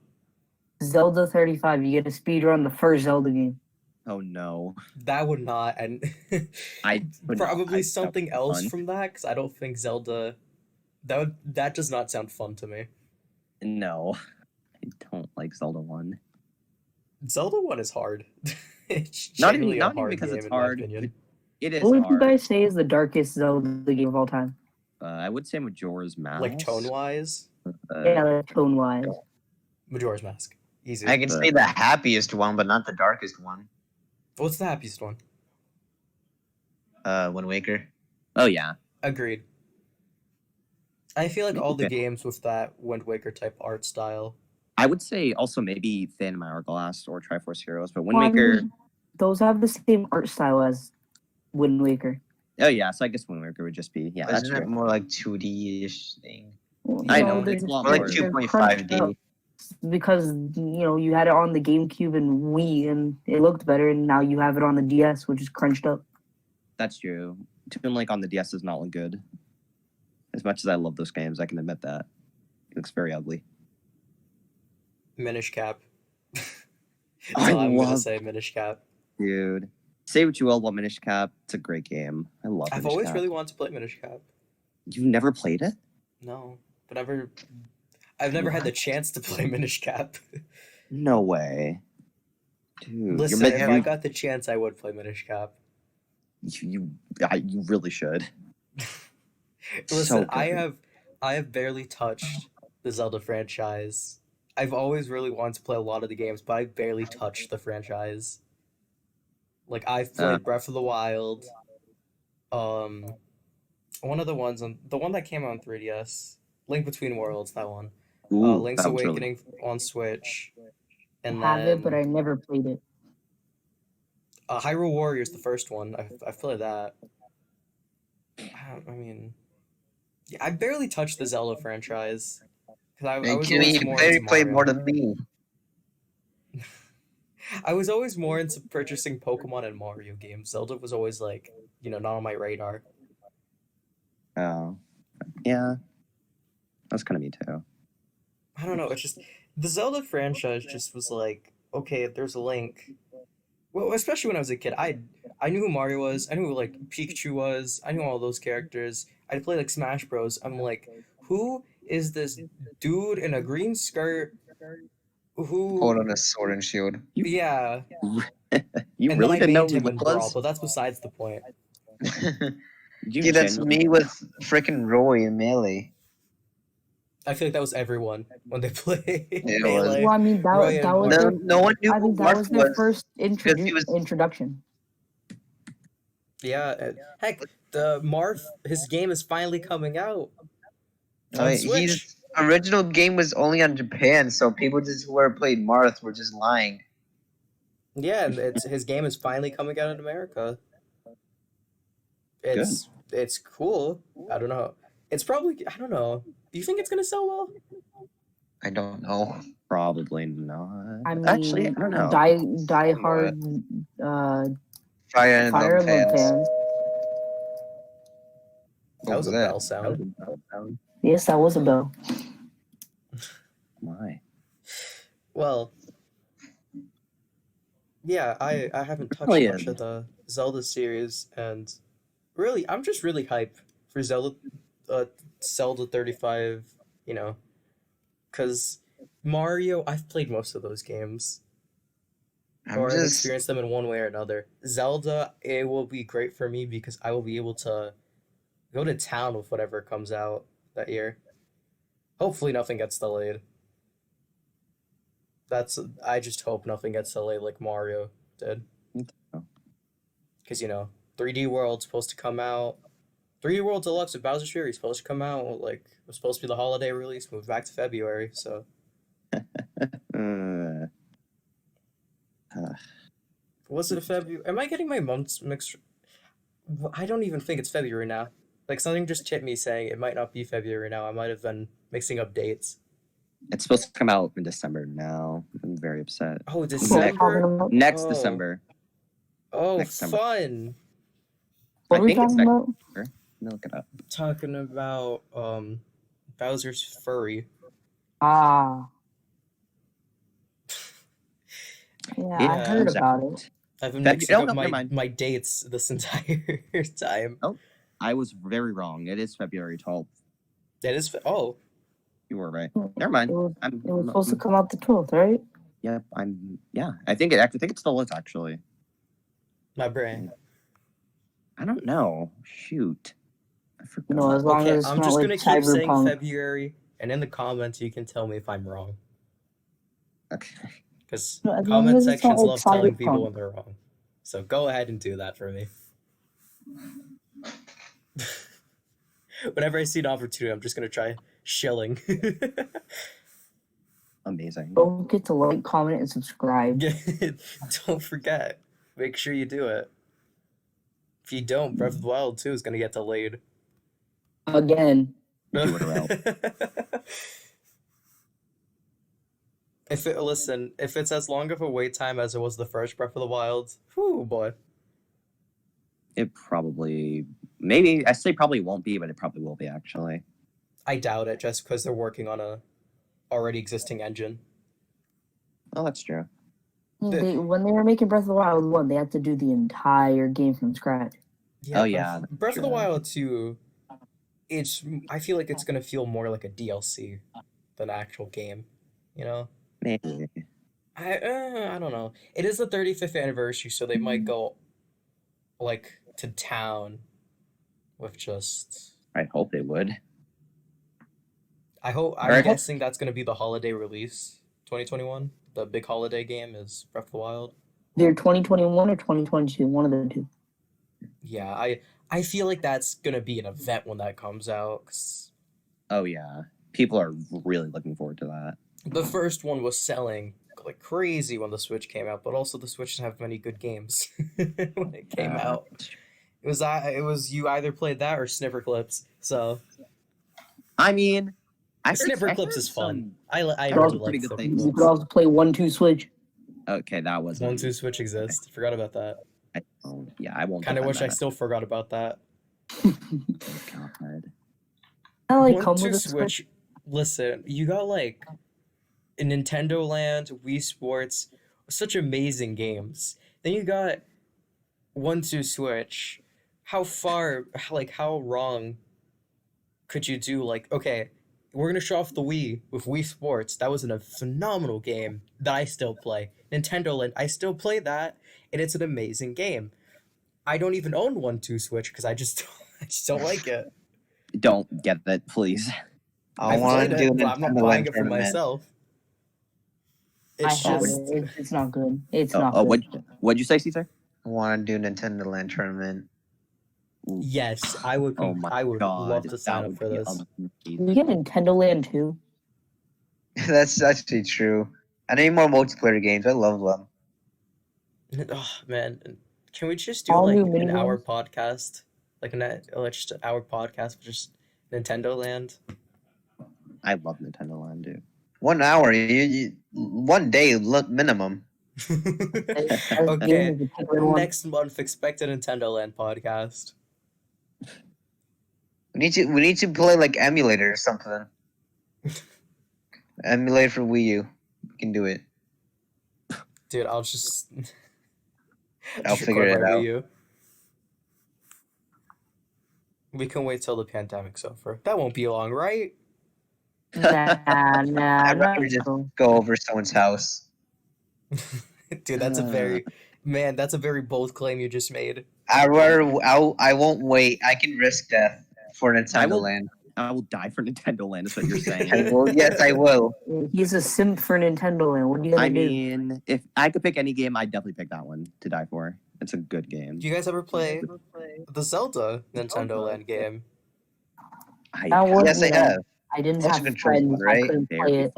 Speaker 4: Zelda 35, you get to speedrun the first Zelda game.
Speaker 3: Oh no.
Speaker 1: that would not, and
Speaker 3: I would not-
Speaker 1: probably
Speaker 3: I-
Speaker 1: something
Speaker 3: that would be
Speaker 1: else
Speaker 3: fun.
Speaker 1: from that because I don't think Zelda. That does not sound fun to me.
Speaker 3: No. I don't like Zelda 1.
Speaker 1: Zelda 1 is hard. It's
Speaker 3: Not even-
Speaker 1: genuinely
Speaker 3: not
Speaker 1: a
Speaker 3: even
Speaker 1: hard
Speaker 3: because
Speaker 1: game,
Speaker 3: it's
Speaker 1: in my
Speaker 3: hard.
Speaker 1: opinion.
Speaker 3: It is
Speaker 4: What would you
Speaker 3: hard.
Speaker 4: guys say is the darkest Zelda game of all time?
Speaker 3: I would say Majora's Mask.
Speaker 1: Like tone wise,
Speaker 4: Yeah, like tone wise.
Speaker 1: Majora's Mask, easy.
Speaker 2: I can say the happiest one, but not the darkest one.
Speaker 1: What's the happiest one?
Speaker 2: Wind Waker.
Speaker 3: Oh yeah.
Speaker 1: Agreed. I feel like all the
Speaker 3: Okay.
Speaker 1: games with that Wind Waker type art style.
Speaker 3: I would say also maybe Phantom Hourglass or Triforce Heroes, but Wind
Speaker 4: Well, I
Speaker 3: Waker.
Speaker 4: mean, those have the same art style as Wind Waker.
Speaker 3: Oh yeah, so I guess Wind Waker would just be that's
Speaker 2: Isn't it
Speaker 3: true.
Speaker 2: more like 2D-ish thing?
Speaker 4: Well,
Speaker 3: I
Speaker 4: you
Speaker 3: know,
Speaker 4: they're
Speaker 3: it's a
Speaker 4: just-
Speaker 3: lot
Speaker 2: More like
Speaker 3: more.
Speaker 4: they're crunched
Speaker 2: 2.5D.
Speaker 4: up because you had it on the GameCube and Wii and it looked better, and now you have it on the DS, which is crunched up.
Speaker 3: That's true. Toon Link on the DS does not look good. As much as I love those games, I can admit that. It looks very ugly.
Speaker 1: Minish Cap. That's
Speaker 3: I
Speaker 1: all I'm gonna
Speaker 3: love-
Speaker 1: say. Minish Cap.
Speaker 3: Dude. Say what you will about Minish Cap. It's a great game. I love
Speaker 1: I've
Speaker 3: Minish
Speaker 1: always
Speaker 3: Cap.
Speaker 1: really wanted to play Minish Cap.
Speaker 3: You've never played it?
Speaker 1: No, but I've never had the chance to play Minish Cap.
Speaker 3: No way. Dude,
Speaker 1: Listen,
Speaker 3: you're
Speaker 1: if I got the chance, I would play Minish Cap.
Speaker 3: you really should.
Speaker 1: Listen,
Speaker 3: So
Speaker 1: I
Speaker 3: good.
Speaker 1: have barely touched the Zelda franchise. I've always really wanted to play a lot of the games, but I've barely touched the franchise. Like I've played Breath of the Wild, one of the ones on the one that came out on 3DS, Link Between Worlds, that one.
Speaker 3: Ooh,
Speaker 1: Link's
Speaker 3: that was really-
Speaker 1: Awakening on Switch, and
Speaker 4: I have
Speaker 1: then
Speaker 4: it, but I never played it.
Speaker 1: Hyrule Warriors, the first one. I played that. I mean, yeah, I barely touched the Zelda franchise because I was always
Speaker 2: You
Speaker 1: more
Speaker 2: better
Speaker 1: into
Speaker 2: play
Speaker 1: Mario.
Speaker 2: more than me.
Speaker 1: I was always more into purchasing Pokemon and Mario games. Zelda was always like, not on my radar.
Speaker 3: Oh. Yeah. That's kind of me too.
Speaker 1: I don't know. It's just the Zelda franchise just was like, okay, there's a Link. Well, especially when I was a kid, I knew who Mario was. I knew who like Pikachu was. I knew all those characters. I'd play like Smash Bros. I'm like, who is this dude in a green skirt who?
Speaker 2: Hold on a sword and shield.
Speaker 1: Yeah,
Speaker 3: You
Speaker 1: and
Speaker 3: really
Speaker 1: then I
Speaker 3: didn't know
Speaker 1: mained
Speaker 3: who
Speaker 1: him
Speaker 3: he
Speaker 1: in Brawl,
Speaker 3: was?
Speaker 1: but that's besides the point.
Speaker 3: You
Speaker 2: Dude, that's
Speaker 3: genuinely-
Speaker 2: me with freaking Roy in Melee.
Speaker 1: I feel like that was everyone when they played
Speaker 2: it
Speaker 1: Melee.
Speaker 4: Well, I mean,
Speaker 1: Roy
Speaker 4: that
Speaker 1: and
Speaker 4: was
Speaker 1: Marth.
Speaker 2: No,
Speaker 4: their,
Speaker 2: no one knew
Speaker 4: I
Speaker 2: who
Speaker 4: think that
Speaker 2: Marth
Speaker 4: was their first
Speaker 2: because he was.
Speaker 4: introduction.
Speaker 1: Yeah, heck, the Marth, his game is finally coming out
Speaker 2: No,
Speaker 1: on Switch.
Speaker 2: his original game was only on Japan, so people just who ever played Marth were just lying.
Speaker 1: Yeah, and his game is finally coming out in America. It's cool. I don't know. It's probably, I don't know. Do you think it's gonna sell well?
Speaker 2: I don't know.
Speaker 3: Probably not.
Speaker 4: I mean,
Speaker 3: Actually, I don't know.
Speaker 4: Die Hard,
Speaker 2: Fire
Speaker 4: Fire
Speaker 2: Emblem
Speaker 4: Emblem
Speaker 2: fans.
Speaker 4: fans.
Speaker 1: That was a bell sound.
Speaker 4: Yes, that was a bell.
Speaker 3: My.
Speaker 1: Well, yeah, I haven't touched
Speaker 3: Really
Speaker 1: much of the Zelda series, and really, I'm just really hyped for Zelda 35, you know, because Mario, I've played most of those games,
Speaker 2: I'm
Speaker 1: or I've
Speaker 2: just.
Speaker 1: experienced them in one way or another. Zelda, it will be great for me because I will be able to go to town with whatever comes out that year. Hopefully nothing gets delayed. I just hope nothing gets delayed like Mario did. Because, 3D World's supposed to come out. 3D World Deluxe with Bowser's Fury is supposed to come out, it was supposed to be the holiday release, moved back to February, so. Was it a February? Am I getting my months mixed? I don't even think it's February now. Something just hit me saying it might not be February now. I might have been mixing up dates.
Speaker 3: It's supposed to come out in December now. I'm very upset.
Speaker 1: Oh, December?
Speaker 3: Next
Speaker 1: Oh.
Speaker 3: December.
Speaker 1: Oh,
Speaker 3: Next summer.
Speaker 1: fun.
Speaker 4: What
Speaker 3: I
Speaker 4: are we
Speaker 3: think it's
Speaker 4: talking
Speaker 3: next
Speaker 4: about?
Speaker 3: Let me look it up.
Speaker 1: Talking about Bowser's Furry.
Speaker 4: Ah. Yeah, I
Speaker 1: Yeah.
Speaker 4: heard about it.
Speaker 1: I've been
Speaker 3: Feb-
Speaker 1: mixing
Speaker 3: oh,
Speaker 1: up
Speaker 3: no, never mind.
Speaker 1: my dates this entire time.
Speaker 3: I was very wrong. It is February 12th.
Speaker 1: That is. Oh,
Speaker 3: You were right. Never mind.
Speaker 4: It was,
Speaker 3: I'm,
Speaker 4: it was supposed to come out the 12th, right?
Speaker 3: Yep. Yeah. I think it still is actually.
Speaker 1: my brain.
Speaker 3: I don't know. Shoot. I forgot.
Speaker 4: No, as long
Speaker 1: Okay,
Speaker 4: as it's
Speaker 1: I'm
Speaker 4: not
Speaker 1: just
Speaker 4: like
Speaker 1: gonna keep saying
Speaker 4: Cyberpunk.
Speaker 1: February, and in the comments you can tell me if I'm wrong.
Speaker 3: Okay.
Speaker 1: Because
Speaker 4: No, as long
Speaker 1: comment
Speaker 4: as it's not
Speaker 1: sections
Speaker 4: like
Speaker 1: love telling people
Speaker 4: Cyberpunk.
Speaker 1: when they're wrong. So go ahead and do that for me. Whenever I see an opportunity, I'm just gonna try shilling.
Speaker 3: Amazing.
Speaker 4: Don't forget to like, comment, and subscribe.
Speaker 1: Don't forget. Make sure you do it. If you don't, Breath of the Wild 2 is gonna get delayed.
Speaker 4: Again.
Speaker 3: Do it around.
Speaker 1: If it's as long of a wait time as it was the first Breath of the Wild, whew boy.
Speaker 3: It probably, maybe, I say probably won't be, but it probably will be actually.
Speaker 1: I doubt it, just because they're working on a already existing engine.
Speaker 3: Oh, that's true.
Speaker 4: When they were making Breath of the Wild 1, they had to do the entire game from scratch.
Speaker 3: Oh, yeah,
Speaker 1: Breath of the
Speaker 3: true.
Speaker 1: Wild 2, I feel like it's gonna feel more like a DLC than an actual game,
Speaker 3: Maybe.
Speaker 1: I don't know. It is the 35th anniversary, so they might go to town with just.
Speaker 3: I hope they would.
Speaker 1: I'm guessing that's gonna be the holiday release, 2021. The big holiday game is Breath of the Wild.
Speaker 4: Either 2021 or 2022, one of the two.
Speaker 1: Yeah, I feel like that's gonna be an event when that comes out. 'Cause
Speaker 3: Oh, yeah. People are really looking forward to that.
Speaker 1: the first one was selling like crazy when the Switch came out, but also the Switch didn't have many good games when it came out. It was you either played that or Snipper Clips. So
Speaker 3: I mean,
Speaker 1: Snipper Clips is fun. I
Speaker 3: heard
Speaker 1: really
Speaker 3: some
Speaker 1: like
Speaker 3: pretty good
Speaker 1: Snipper
Speaker 3: things.
Speaker 4: You
Speaker 1: Clips.
Speaker 4: could also play 1-2 Switch.
Speaker 3: Okay, that was
Speaker 1: 1-2 Switch exists. Forgot about that.
Speaker 3: Yeah, I won't.
Speaker 1: Kind of
Speaker 3: defend
Speaker 1: wish I
Speaker 3: that.
Speaker 1: still forgot about that.
Speaker 3: Oh, God.
Speaker 4: I like
Speaker 1: 1-2
Speaker 4: come with a
Speaker 1: Switch. Listen, you got a Nintendo Land, Wii Sports, such amazing games. Then you got 1-2 Switch. How wrong could you do? Okay, we're gonna show off the Wii with Wii Sports. That was a phenomenal game that I still play. Nintendo Land, I still play that, and it's an amazing game. I don't even own 1-2 Switch because I just I just don't like it.
Speaker 3: Don't get that, please.
Speaker 2: I
Speaker 1: I've
Speaker 2: want
Speaker 1: played
Speaker 2: to do
Speaker 1: it, but I'm not
Speaker 2: Nintendo
Speaker 1: buying
Speaker 2: Land
Speaker 1: it for
Speaker 2: tournament.
Speaker 1: myself.
Speaker 4: I
Speaker 1: It's
Speaker 4: have
Speaker 1: just
Speaker 4: it. It's not good. It's not good.
Speaker 3: What'd you say, Caesar?
Speaker 2: I want to do Nintendo Land tournament.
Speaker 3: Ooh.
Speaker 1: yes, I would.
Speaker 3: Oh my
Speaker 1: I would
Speaker 3: god,
Speaker 1: love to
Speaker 3: that
Speaker 1: sign up
Speaker 3: would
Speaker 1: for
Speaker 3: be
Speaker 1: this.
Speaker 4: You get Nintendo Land too.
Speaker 2: That's actually true. I need more multiplayer games. I love them.
Speaker 1: Oh man, can we just do
Speaker 4: All
Speaker 1: like
Speaker 4: new
Speaker 1: an hour
Speaker 4: minigames.
Speaker 1: podcast, like just an hour podcast with just Nintendo Land?
Speaker 3: I love Nintendo Land, dude.
Speaker 2: 1 hour, one day minimum.
Speaker 4: As game
Speaker 1: Okay,
Speaker 4: is a particular one.
Speaker 1: next month expect a Nintendo Land podcast.
Speaker 2: We need to play like emulator or something. Emulate for Wii U. We can do it.
Speaker 1: Dude, I'll just
Speaker 2: I'll
Speaker 1: just
Speaker 2: figure
Speaker 1: record
Speaker 2: it
Speaker 1: my
Speaker 2: out.
Speaker 1: Wii U. We can wait till the pandemic's over. That won't be long, right?
Speaker 4: Nah,
Speaker 2: I'd
Speaker 4: not
Speaker 2: rather just
Speaker 4: so.
Speaker 2: go over someone's house.
Speaker 1: Dude, that's a very bold claim you just made.
Speaker 2: I won't wait. I can risk death for Nintendo Land.
Speaker 3: I will die for Nintendo Land, is what you're
Speaker 2: I
Speaker 3: saying.
Speaker 2: will. Yes, I will.
Speaker 4: He's a simp for Nintendo Land. What are you gonna
Speaker 3: I
Speaker 4: do?
Speaker 3: mean, if I could pick any game, I'd definitely pick that one to die for. It's a good game.
Speaker 1: Do you guys ever play the Zelda Nintendo Land game?
Speaker 4: That was,
Speaker 2: Yes, I have.
Speaker 4: I didn't
Speaker 2: Motion
Speaker 4: have
Speaker 2: control,
Speaker 4: friends.
Speaker 2: right?
Speaker 4: I couldn't play it.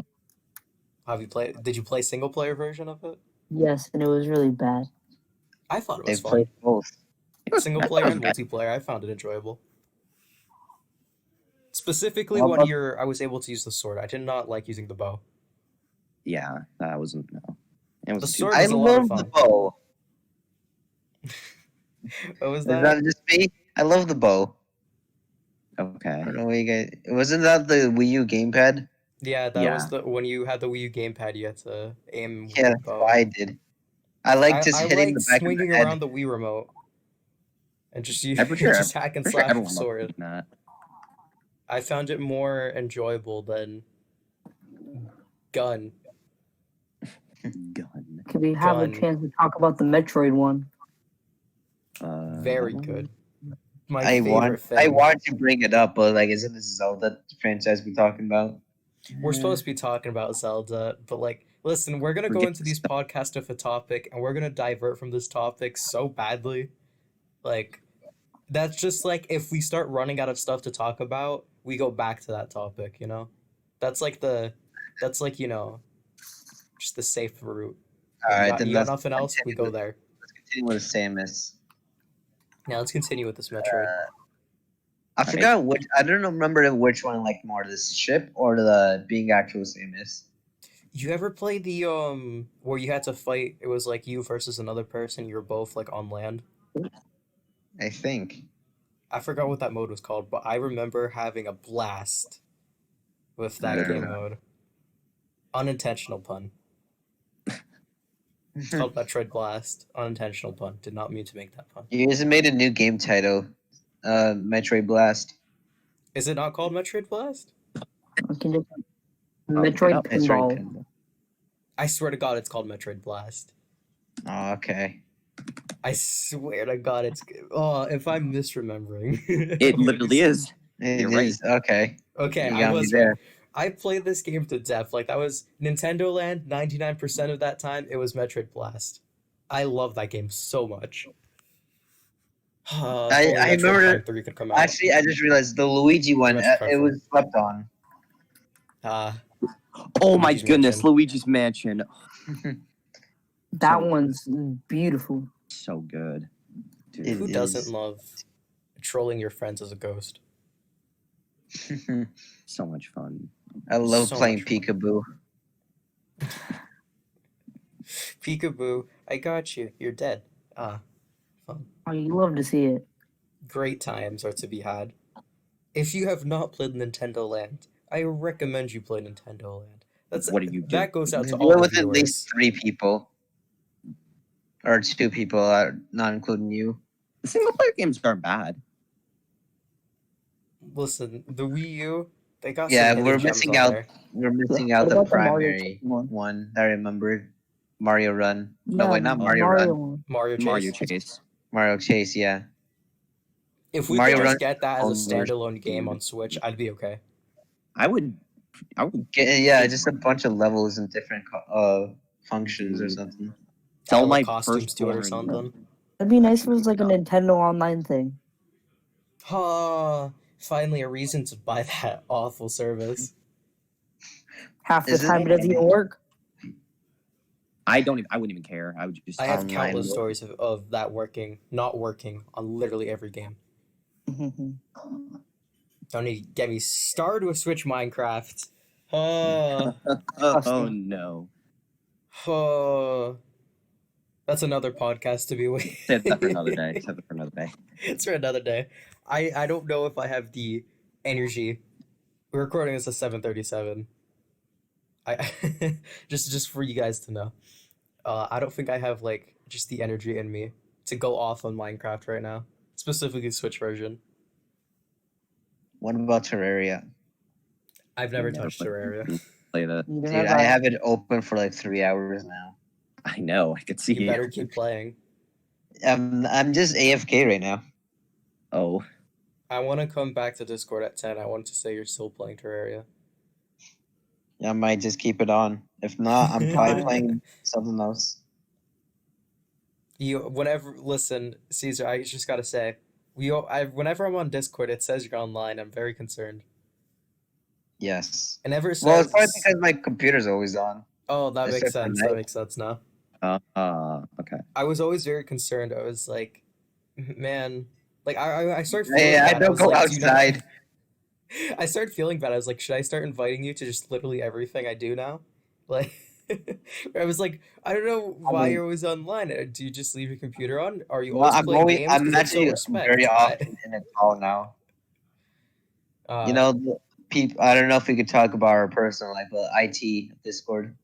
Speaker 1: Have you played? Did you play single player version of it?
Speaker 4: Yes, and it was really bad.
Speaker 1: I thought it
Speaker 2: They
Speaker 1: was fun.
Speaker 2: played both.
Speaker 1: Single player and multiplayer, I found it enjoyable. Specifically,
Speaker 2: Well,
Speaker 1: one
Speaker 2: but-
Speaker 1: year I was able to use the sword. I did not like using the bow.
Speaker 3: Yeah, that wasn't no. It was
Speaker 1: The
Speaker 3: too
Speaker 1: sword-
Speaker 2: I
Speaker 1: was a lot of
Speaker 2: love the
Speaker 1: fun.
Speaker 2: bow.
Speaker 1: What was
Speaker 2: Is
Speaker 1: that?
Speaker 2: that just me? I love the bow.
Speaker 3: okay.
Speaker 2: I don't know what you guys. Wasn't that the Wii U gamepad?
Speaker 1: Yeah, that
Speaker 3: Yeah.
Speaker 1: was the when you had the Wii U gamepad, you had to aim with
Speaker 2: Yeah,
Speaker 1: the
Speaker 2: that's
Speaker 1: bow.
Speaker 2: what I did. I like just
Speaker 1: I
Speaker 2: hitting
Speaker 1: like
Speaker 2: the back
Speaker 1: swinging
Speaker 2: of the head.
Speaker 1: around the Wii remote and just
Speaker 3: I'm pretty sure-
Speaker 1: just hack and
Speaker 3: Pretty sure
Speaker 1: slash with
Speaker 3: everyone loves
Speaker 1: sword.
Speaker 3: that.
Speaker 1: I found it more enjoyable than gun.
Speaker 3: Gun.
Speaker 4: Can we have a
Speaker 1: Gun.
Speaker 4: chance to talk about the Metroid one?
Speaker 1: Very
Speaker 3: that one?
Speaker 1: good. My
Speaker 2: I
Speaker 1: favorite thing.
Speaker 2: I want to bring it up, but like, isn't this Zelda franchise we're talking about?
Speaker 1: We're supposed to be talking about Zelda, but like, listen, we're gonna go
Speaker 3: Forget
Speaker 1: into these podcasts with a topic, and we're gonna divert from this topic so badly. Like, that's just like if we start running out of stuff to talk about, we go back to that topic. You know, that's like just the safe route.
Speaker 2: All right,
Speaker 1: you got,
Speaker 2: then
Speaker 1: you got
Speaker 2: let's
Speaker 1: nothing else, we go there.
Speaker 2: continue with Samus.
Speaker 1: Now let's continue with this Metroid.
Speaker 2: I forgot which. I don't remember which one I liked more, the ship or the being actual Samus.
Speaker 1: You ever play the where you had to fight? It was like you versus another person. You were both like on land.
Speaker 2: I think.
Speaker 1: I forgot what that mode was called, but I remember having a blast with that
Speaker 2: Yeah.
Speaker 1: game mode. Unintentional pun. It's called Metroid Blast. Unintentional pun. Did not mean to make that pun.
Speaker 2: You guys made a new game title, Metroid Blast.
Speaker 1: Is it not called Metroid Blast?
Speaker 4: We can just Metroid
Speaker 3: Metroid
Speaker 4: Pinball.
Speaker 3: Pinball.
Speaker 1: I swear to God, it's called Metroid Blast.
Speaker 2: Oh, okay.
Speaker 1: I swear to God, it's. Oh, if I'm misremembering.
Speaker 3: It literally is.
Speaker 2: It
Speaker 3: You're right.
Speaker 2: is- Okay.
Speaker 1: Okay,
Speaker 2: You
Speaker 1: I
Speaker 2: got me
Speaker 1: was
Speaker 2: there.
Speaker 1: right. I played this game to death. Like, that was Nintendo Land, 99% of that time, it was Metroid Blast. I love that game so much. If only
Speaker 2: I
Speaker 1: Metroid
Speaker 2: remember-
Speaker 1: Prime 3 could come out.
Speaker 2: Actually, I just realized the Luigi one.
Speaker 1: Much prefer.
Speaker 2: It was slept on.
Speaker 3: Oh my
Speaker 1: Luigi's
Speaker 3: goodness,
Speaker 1: Mansion.
Speaker 3: Luigi's Mansion.
Speaker 4: That
Speaker 3: So-
Speaker 4: one's beautiful.
Speaker 3: So good. Dude.
Speaker 2: It
Speaker 1: Who
Speaker 2: is.
Speaker 1: doesn't love trolling your friends as a ghost?
Speaker 3: So much fun.
Speaker 2: I love
Speaker 1: So
Speaker 2: playing
Speaker 1: much fun.
Speaker 2: Peekaboo.
Speaker 1: Peekaboo, I got you. You're dead. Fun.
Speaker 4: Oh, you love to see it.
Speaker 1: Great times are to be had. If you have not played Nintendo Land, I recommend you play Nintendo Land.
Speaker 3: What do you do?
Speaker 1: That goes out to
Speaker 2: Do
Speaker 1: all
Speaker 2: it
Speaker 1: the
Speaker 2: with at
Speaker 1: viewers.
Speaker 2: least 3 people, or 2 people, not including you.
Speaker 3: The single player games aren't bad.
Speaker 1: Listen, the Wii U, They got
Speaker 2: Yeah,
Speaker 1: some
Speaker 2: we're
Speaker 1: hidden gems
Speaker 2: missing
Speaker 1: on
Speaker 2: out.
Speaker 1: there.
Speaker 2: We're missing
Speaker 4: What
Speaker 2: out the
Speaker 4: about the Mario
Speaker 2: primary
Speaker 4: one?
Speaker 2: one that I remember. Mario Run. No,
Speaker 4: Yeah,
Speaker 2: wait, not Mario
Speaker 4: Mario
Speaker 2: Run.
Speaker 4: one.
Speaker 1: Mario Chase.
Speaker 3: Mario Chase.
Speaker 2: Mario Chase. Yeah,
Speaker 1: If we
Speaker 2: Mario
Speaker 1: could
Speaker 2: Run.
Speaker 1: just get that as a
Speaker 2: own version,
Speaker 1: standalone game
Speaker 3: dude.
Speaker 1: on Switch, I'd be okay.
Speaker 3: I would.
Speaker 2: Yeah, just a bunch of levels and different functions or
Speaker 3: Dude.
Speaker 2: something.
Speaker 3: Sell
Speaker 1: Add,
Speaker 3: my
Speaker 1: costumes to it or
Speaker 3: firstborn.
Speaker 1: something.
Speaker 4: It'd be nice if it was like a Nintendo Online thing.
Speaker 1: Finally a reason to buy that awful service.
Speaker 4: Half the
Speaker 2: Is it-
Speaker 4: time it doesn't even work.
Speaker 3: I wouldn't even care. I would just.
Speaker 1: I have
Speaker 2: Online
Speaker 1: countless
Speaker 2: work.
Speaker 1: stories of that not working on literally every game. Don't need to get me started with Switch Minecraft.
Speaker 3: Oh no.
Speaker 1: That's another podcast to be waiting.
Speaker 3: Save that for another day. Save that for another day.
Speaker 1: It's for another day. I don't know if I have the energy. We're recording this at 7:37. I just for you guys to know. I don't think I have like just the energy in me to go off on Minecraft right now, specifically Switch version.
Speaker 2: What about Terraria?
Speaker 1: I've never
Speaker 3: Never
Speaker 1: touched
Speaker 3: played-
Speaker 1: Terraria.
Speaker 3: Play that.
Speaker 4: Neither
Speaker 2: Dude, I have it open for like 3 hours now.
Speaker 3: I know. I could see
Speaker 1: You better keep playing.
Speaker 2: I'm just AFK right now.
Speaker 3: Oh,
Speaker 1: I want to come back to Discord at 10. I want to say you're still playing Terraria.
Speaker 2: I might just keep it on. If not, I'm probably playing something else.
Speaker 1: Listen, Caesar, I just gotta say, whenever I'm on Discord, it says you're online. I'm very concerned.
Speaker 2: Yes.
Speaker 1: And ever
Speaker 2: Well,
Speaker 1: since,
Speaker 2: it's probably because my computer's always on.
Speaker 1: oh, that makes
Speaker 2: except for
Speaker 1: sense.
Speaker 2: night.
Speaker 1: That makes sense now.
Speaker 3: okay.
Speaker 1: I was always very concerned. I was like, man, like I started feeling
Speaker 2: Hey, I
Speaker 1: bad.
Speaker 2: don't
Speaker 1: was
Speaker 2: go
Speaker 1: like, dude,
Speaker 2: outside.
Speaker 1: I started feeling bad. I was like, should I start inviting you to just literally everything I do now? Like, I was like, I don't know why you're always online. Do you just leave your computer on? Are you
Speaker 2: Well,
Speaker 1: always playing games? 'Cause
Speaker 2: I'm
Speaker 1: if so,
Speaker 2: actually
Speaker 1: respect.
Speaker 2: very often in a call now. You know, people. I don't know if we could talk about our personal life, but IT Discord.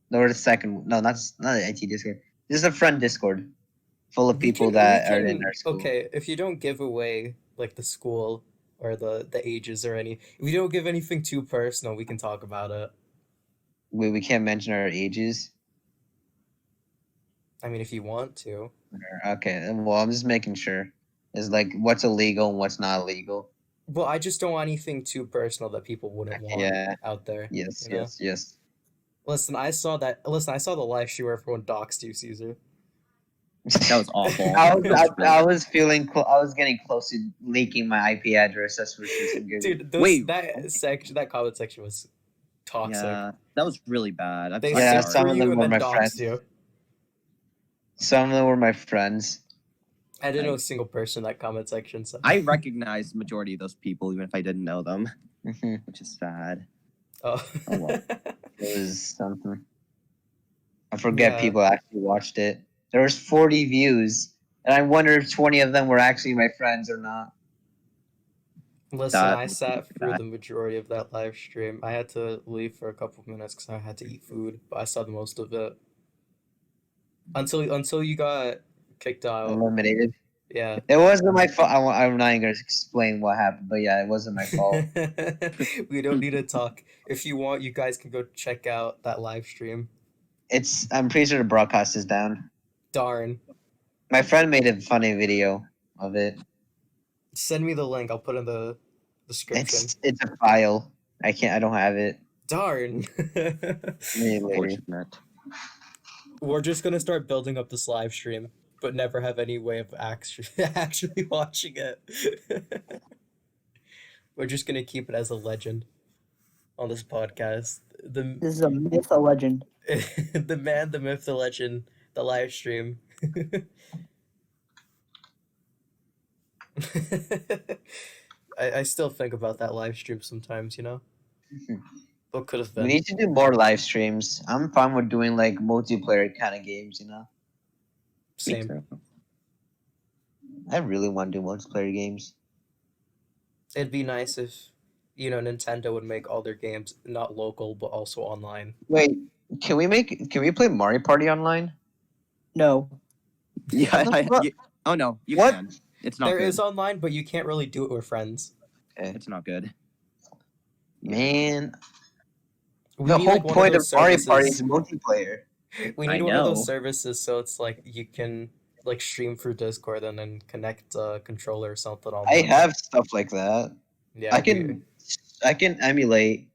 Speaker 2: No, the second. No, not the IT Discord. This is a friend Discord, full of people that are in our school.
Speaker 1: Okay, if you don't give away like the school or the ages or if you don't give anything too personal, we can talk about it.
Speaker 2: We can't mention our ages.
Speaker 1: I mean, if you want to.
Speaker 2: Okay, well, I'm just making sure. It's like what's illegal and what's not illegal.
Speaker 1: Well, I just don't want anything too personal that people wouldn't want
Speaker 2: Yeah.
Speaker 1: out there.
Speaker 2: Yes,
Speaker 1: you know?
Speaker 2: yes.
Speaker 1: Listen, I saw the live stream where everyone doxed you, Caesar.
Speaker 3: That was awful.
Speaker 2: I was feeling. I was getting close to leaking my IP address. That's for sure.
Speaker 1: Dude,
Speaker 3: Wait.
Speaker 1: that comment section was toxic.
Speaker 3: Yeah, that was really bad.
Speaker 1: They
Speaker 2: Yeah,
Speaker 1: sift
Speaker 2: some
Speaker 1: for
Speaker 2: of
Speaker 1: you
Speaker 2: them
Speaker 1: and
Speaker 2: were
Speaker 1: then
Speaker 2: my
Speaker 1: doxed
Speaker 2: friends.
Speaker 1: you.
Speaker 2: Some of them were my friends.
Speaker 1: I didn't know a single person in that comment section. So
Speaker 3: I recognized the majority of those people, even if I didn't know them,
Speaker 2: Mhm.
Speaker 3: which is sad.
Speaker 1: Oh.
Speaker 3: Oh, well.
Speaker 2: It was something. I forget
Speaker 1: Yeah.
Speaker 2: people actually watched it. There was 40 views, and I wonder if 20 of them were actually my friends or not.
Speaker 1: Listen,
Speaker 3: That
Speaker 1: I
Speaker 3: would
Speaker 1: sat
Speaker 3: be
Speaker 1: through
Speaker 3: bad.
Speaker 1: the majority of that live stream. I had to leave for a couple of minutes because I had to eat food, but I saw the most of it. Until you got kicked out.
Speaker 2: Eliminated.
Speaker 1: Yeah.
Speaker 2: It wasn't my fault. I'm not even gonna explain what happened, but yeah, it wasn't my fault.
Speaker 1: We don't need to talk. If you want, you guys can go check out that live stream.
Speaker 2: I'm pretty sure the broadcast is down.
Speaker 1: Darn.
Speaker 2: My friend made a funny video of it.
Speaker 1: Send me the link. I'll put in the description.
Speaker 2: It's a file. I don't have it.
Speaker 1: Darn.
Speaker 2: Maybe later.
Speaker 3: Fortunate.
Speaker 1: We're just gonna start building up this live stream, but never have any way of actually watching it. We're just gonna keep it as a legend on this podcast.
Speaker 4: This is a myth, a legend.
Speaker 1: The man, the myth, the legend, the live stream. I still think about that live stream sometimes, you know? What could have
Speaker 2: We
Speaker 1: been?
Speaker 2: need to do more live streams. I'm fine with doing like multiplayer kind of games, you know?
Speaker 3: Me
Speaker 1: Same.
Speaker 3: too.
Speaker 2: I really want to do multiplayer games.
Speaker 1: It'd be nice if, Nintendo would make all their games not local but also online.
Speaker 2: Wait, can we play Mario Party online?
Speaker 4: No.
Speaker 3: Yeah.
Speaker 2: What?
Speaker 3: Oh no, you
Speaker 2: What?
Speaker 3: can. It's not
Speaker 1: There
Speaker 3: good.
Speaker 1: is online, but you can't really do it with friends.
Speaker 2: Okay.
Speaker 3: It's not good.
Speaker 2: Man,
Speaker 1: We
Speaker 2: the
Speaker 1: need
Speaker 2: whole
Speaker 1: like one of
Speaker 2: point of
Speaker 1: those
Speaker 2: Mario Party
Speaker 1: services.
Speaker 2: is multiplayer.
Speaker 1: We
Speaker 3: I
Speaker 1: need one of those
Speaker 3: know.
Speaker 1: services so it's like you can like stream through Discord and then connect a controller or something
Speaker 2: I
Speaker 1: online.
Speaker 2: have stuff like that.
Speaker 1: Yeah,
Speaker 2: I can emulate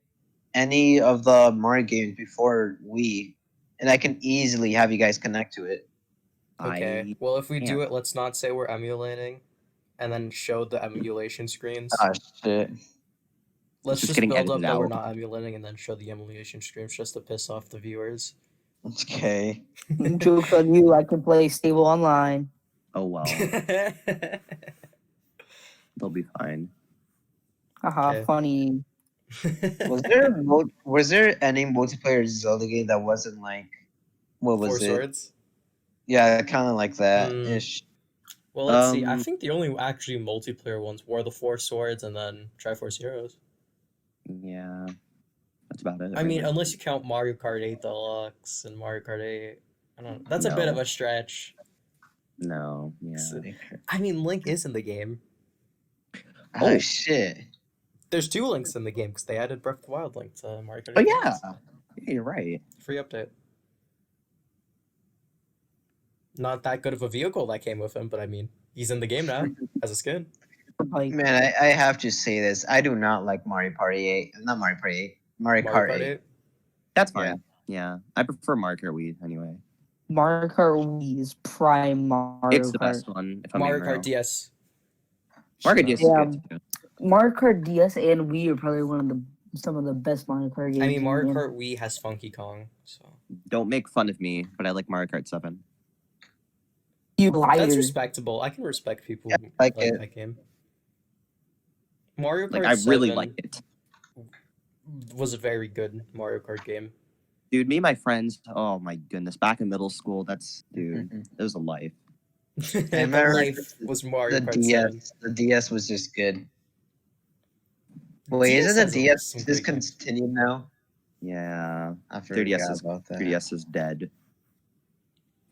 Speaker 2: any of the Mario games before Wii, and I can easily have you guys connect to it.
Speaker 1: okay.
Speaker 3: I
Speaker 1: Well, if we do
Speaker 3: can't.
Speaker 1: it, let's not say we're emulating, and then show the emulation screens.
Speaker 2: Ah, shit.
Speaker 1: Let's
Speaker 3: just
Speaker 1: just
Speaker 3: getting
Speaker 1: build up
Speaker 3: edited
Speaker 1: that we're
Speaker 3: out.
Speaker 1: not emulating, and then show the emulation screens just to piss off the viewers.
Speaker 2: Okay.
Speaker 4: Joke's on you. I can play stable online.
Speaker 3: Oh well, they'll be fine.
Speaker 4: Haha,
Speaker 1: Okay.
Speaker 4: funny.
Speaker 2: Was there any multiplayer Zelda game that wasn't like what was
Speaker 1: Four
Speaker 2: it?
Speaker 1: Swords?
Speaker 2: Yeah, kind of like that
Speaker 1: Hmm.
Speaker 2: ish.
Speaker 1: Well, let's see. I
Speaker 3: Um,
Speaker 1: think the only actually multiplayer ones were the Four Swords and then Triforce Heroes.
Speaker 3: Yeah, that's about it.
Speaker 1: I mean,
Speaker 3: really.
Speaker 1: unless you count Mario Kart 8 Deluxe and Mario Kart 8. I don't know. That's a bit
Speaker 3: No.
Speaker 1: of a stretch.
Speaker 3: No, yeah.
Speaker 1: I mean, Link is in the game.
Speaker 2: Oh,
Speaker 3: Oh.
Speaker 2: shit!
Speaker 1: There's two Links in the game because they added Breath of the Wild Link to Mario Kart 8
Speaker 3: Oh
Speaker 1: Deluxe.
Speaker 3: yeah, you're right.
Speaker 1: Free update. Not that good of a vehicle that came with him, but I mean, he's in the game now as a skin.
Speaker 4: Like,
Speaker 2: Man, I have to say this. I do not like Mario Party 8. Not Mario Party 8. Mario Kart 8.
Speaker 3: That's fine. Yeah, I prefer Mario Kart Wii anyway.
Speaker 4: Mario Kart Wii is prime Mario
Speaker 3: It's the
Speaker 4: Kart.
Speaker 3: best one. If I'm
Speaker 1: Mario
Speaker 3: being real.
Speaker 1: Kart DS.
Speaker 3: Mario Kart
Speaker 1: Shut
Speaker 3: DS
Speaker 1: up.
Speaker 3: is
Speaker 4: Yeah.
Speaker 3: good too.
Speaker 4: Mario Kart DS and Wii are probably some of the best Mario Kart games.
Speaker 1: I mean,
Speaker 4: in the
Speaker 1: Mario
Speaker 4: game.
Speaker 1: Kart Wii has Funky Kong, so
Speaker 3: Don't make fun of me, but I like Mario Kart 7.
Speaker 4: You liar.
Speaker 1: that's respectable. I can respect people
Speaker 2: Yeah,
Speaker 1: who
Speaker 2: like
Speaker 1: like
Speaker 2: it.
Speaker 1: that game. Mario Kart
Speaker 3: Like I really
Speaker 1: 7
Speaker 3: like it.
Speaker 1: was a very good Mario Kart game.
Speaker 3: Dude, me and my friends, oh my goodness, back in middle school, dude, it was a life.
Speaker 1: The
Speaker 2: remember
Speaker 1: life was Mario
Speaker 2: The
Speaker 1: Kart 7.
Speaker 2: DS. The DS was just good. Wait,
Speaker 1: DS
Speaker 2: isn't the
Speaker 1: has
Speaker 2: DS
Speaker 1: some great games.
Speaker 2: discontinued now?
Speaker 3: Yeah,
Speaker 2: I
Speaker 3: 3DS
Speaker 2: forgot
Speaker 3: is
Speaker 2: about that.
Speaker 3: 3DS is dead.